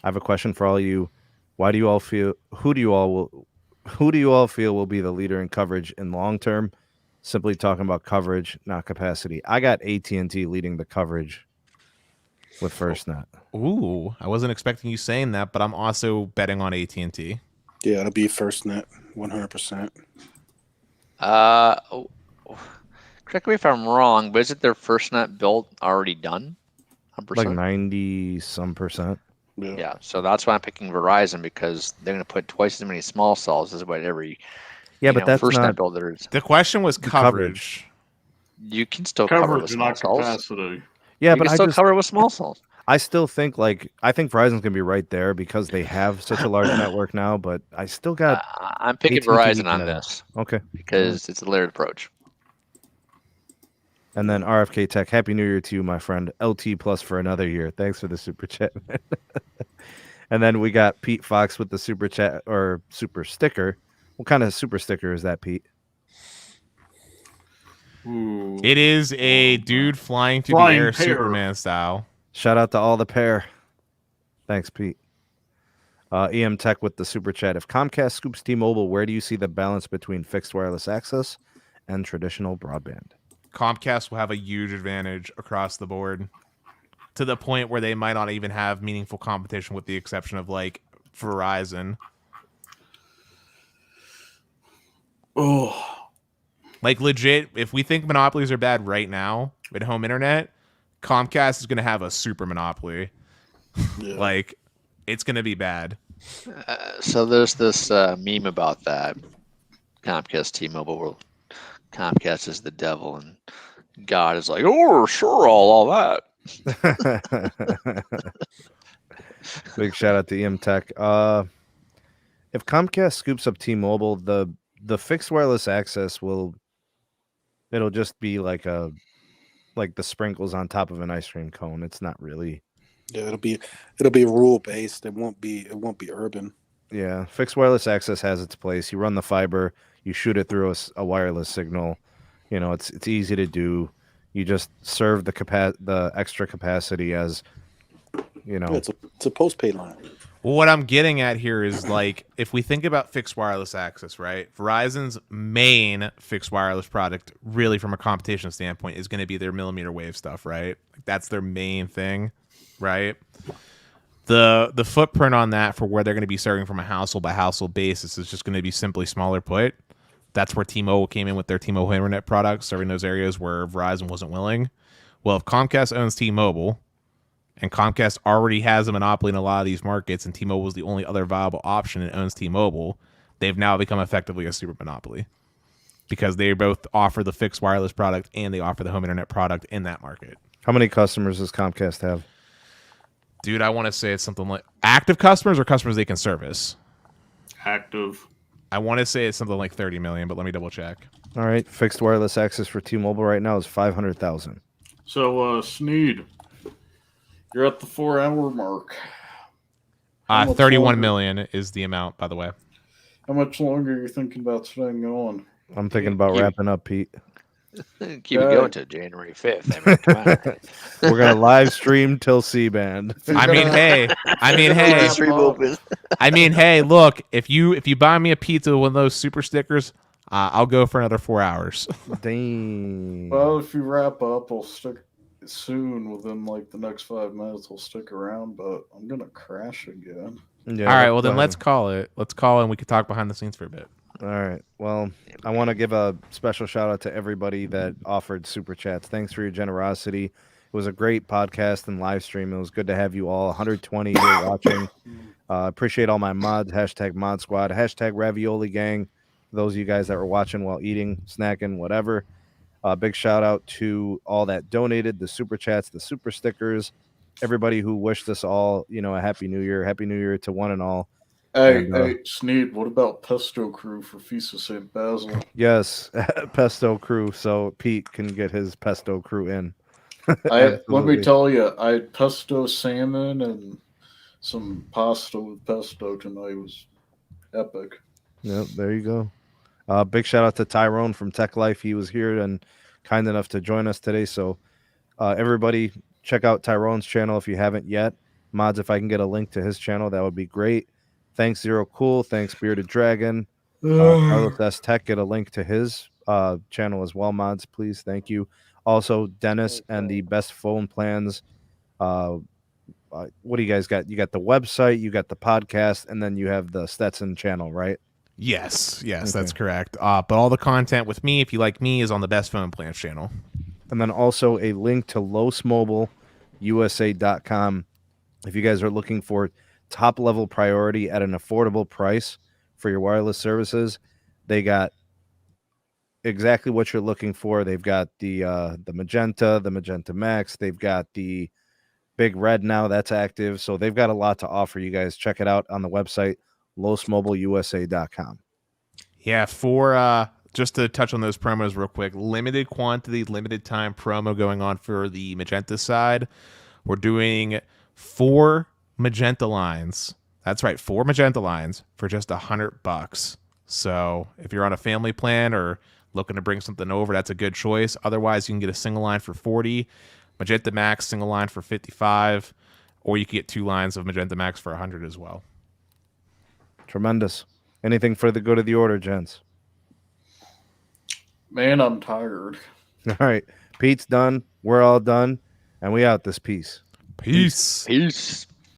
I have a question for all of you. Who do you all feel will be the leader in coverage in long term? Simply talking about coverage, not capacity. I got AT&T leading the coverage with FirstNet. Ooh, I wasn't expecting you saying that, but I'm also betting on AT&T. Yeah, it'll be FirstNet, 100%. Correct me if I'm wrong, but isn't their FirstNet build already done? 100%? Like 90 some percent. Yeah, so that's why I'm picking Verizon, because they're going to put twice as many small cells as what every but that's FirstNet not builder is. The question was the coverage. You can still cover with Coverage, small not cells. capacity. Yeah, You but can I still just cover with small cells. I still think I think Verizon's gonna be right there because they have such a large network now. But I still got I'm picking AT&T Verizon on Canada. this Okay. because it's a layered approach. And then RFK Tech, Happy New Year to you, my friend. LT plus for another year. Thanks for the super chat, man. And then we got Pete Fox with the super chat or super sticker. What kind of super sticker is that, Pete? Ooh. It is a dude flying through Flying the air, pair. Superman style. Shout out to all the pair. Thanks, Pete. EM Tech with the super chat. If Comcast scoops T-Mobile, where do you see the balance between fixed wireless access and traditional broadband? Comcast will have a huge advantage across the board, to the point where they might not even have meaningful competition, with the exception of like Verizon. Oh, Like legit, if we think monopolies are bad right now at home internet, Comcast is going to have a super monopoly. Yeah. Like, it's going to be bad. So there's this meme about that. Comcast T-Mobile world. Comcast is the devil, and God is like, oh, sure, all that. Big shout out to EM Tech. If Comcast scoops up T-Mobile, the fixed wireless access it'll just be like the sprinkles on top of an ice cream cone. It's not really. Yeah, it'll be rule based. It won't be urban. Yeah, fixed wireless access has its place. You run the fiber, you shoot it through a wireless signal. You know, it's easy to do. You just serve the extra capacity as, you know. Yeah, it's a postpaid line. Well, what I'm getting at here is, like, if we think about fixed wireless access, right? Verizon's main fixed wireless product, really from a competition standpoint, is going to be their millimeter wave stuff, right? Like, that's their main thing, right? The footprint on that for where they're going to be serving from a household by household basis is just going to be simply smaller put. That's where T-Mobile came in with their T-Mobile Internet products, serving those areas where Verizon wasn't willing. Well, if Comcast owns T-Mobile, and Comcast already has a monopoly in a lot of these markets, and T-Mobile is the only other viable option and owns T-Mobile, they've now become effectively a super monopoly, because they both offer the fixed wireless product and they offer the home internet product in that market. How many customers does Comcast have? Dude, I want to say it's something like active customers or customers they can service. active. I want to say it's something like 30 million, but let me double check. All right, fixed wireless access for T-Mobile right now is 500,000. So, Sneed, you're at the 4-hour mark. How much 31 longer? million is the amount, by the way. How much longer are you thinking about staying going? I'm thinking about wrapping up, Pete. Keep it going to January 5th. I mean, come on. We're gonna live stream till C-band. I mean, hey, look, if you buy me a pizza with one of those super stickers, I'll go for another 4 hours. Dang. Well, if you wrap up, I'll stick soon. Within like the next 5 minutes, I'll stick around. But I'm gonna crash again. Yeah, All right, well then go let's ahead. call it. Let's call it and we can talk behind the scenes for a bit. All right. Well, I want to give a special shout out to everybody that offered super chats. Thanks for your generosity. It was a great podcast and live stream. It was good to have you all. 120 here watching. Appreciate all my mods. Hashtag Mod Squad. Hashtag Ravioli Gang. For those of you guys that were watching while eating, snacking, whatever. Big shout out to all that donated, the super chats, the super stickers, everybody who wished us all, a happy new year. Happy new year to one and all. Hey, Sneed, what about Pesto Crew for Feast of St. Basil? Yes, Pesto Crew. So Pete can get his Pesto Crew in. Let me tell you, I had pesto salmon and some pasta with pesto tonight. It was epic. Yep, there you go. Big shout out to Tyrone from Tech Life. He was here and kind enough to join us today. So everybody check out Tyrone's channel if you haven't yet. Mods, if I can get a link to his channel, that would be great. Thanks, Zero Cool. Thanks, Bearded Dragon. Carlos S. Tech, get a link to his channel as well, mods, please. Thank you. Also, Dennis and the Best Phone Plans. What do you guys got? You got the website, you got the podcast, and then you have the Stetson channel, right? Yes, Okay. that's correct. But all the content with me, if you like me, is on the Best Phone Plans channel. And then also a link to losmobileusa.com If you guys are looking for top level priority at an affordable price for your wireless services, they got exactly what you're looking for. They've got the Magenta MAX. They've got the Big Red now that's active. So they've got a lot to offer you guys. Check it out on the website, losmobileusa.com. Yeah, for just to touch on those promos real quick, limited quantity, limited time promo going on for the Magenta side. We're doing 4 Magenta lines. That's right, 4 Magenta lines for just $100. So if you're on a family plan or looking to bring something over, that's a good choice. Otherwise, you can get a single line for $40, Magenta Max single line for $55, or you can get 2 lines of Magenta Max for $100 as well. Tremendous. Anything for the good of the order, gents? Man, I'm tired. All right. Pete's done. We're all done. And we out this piece. Peace. Peace.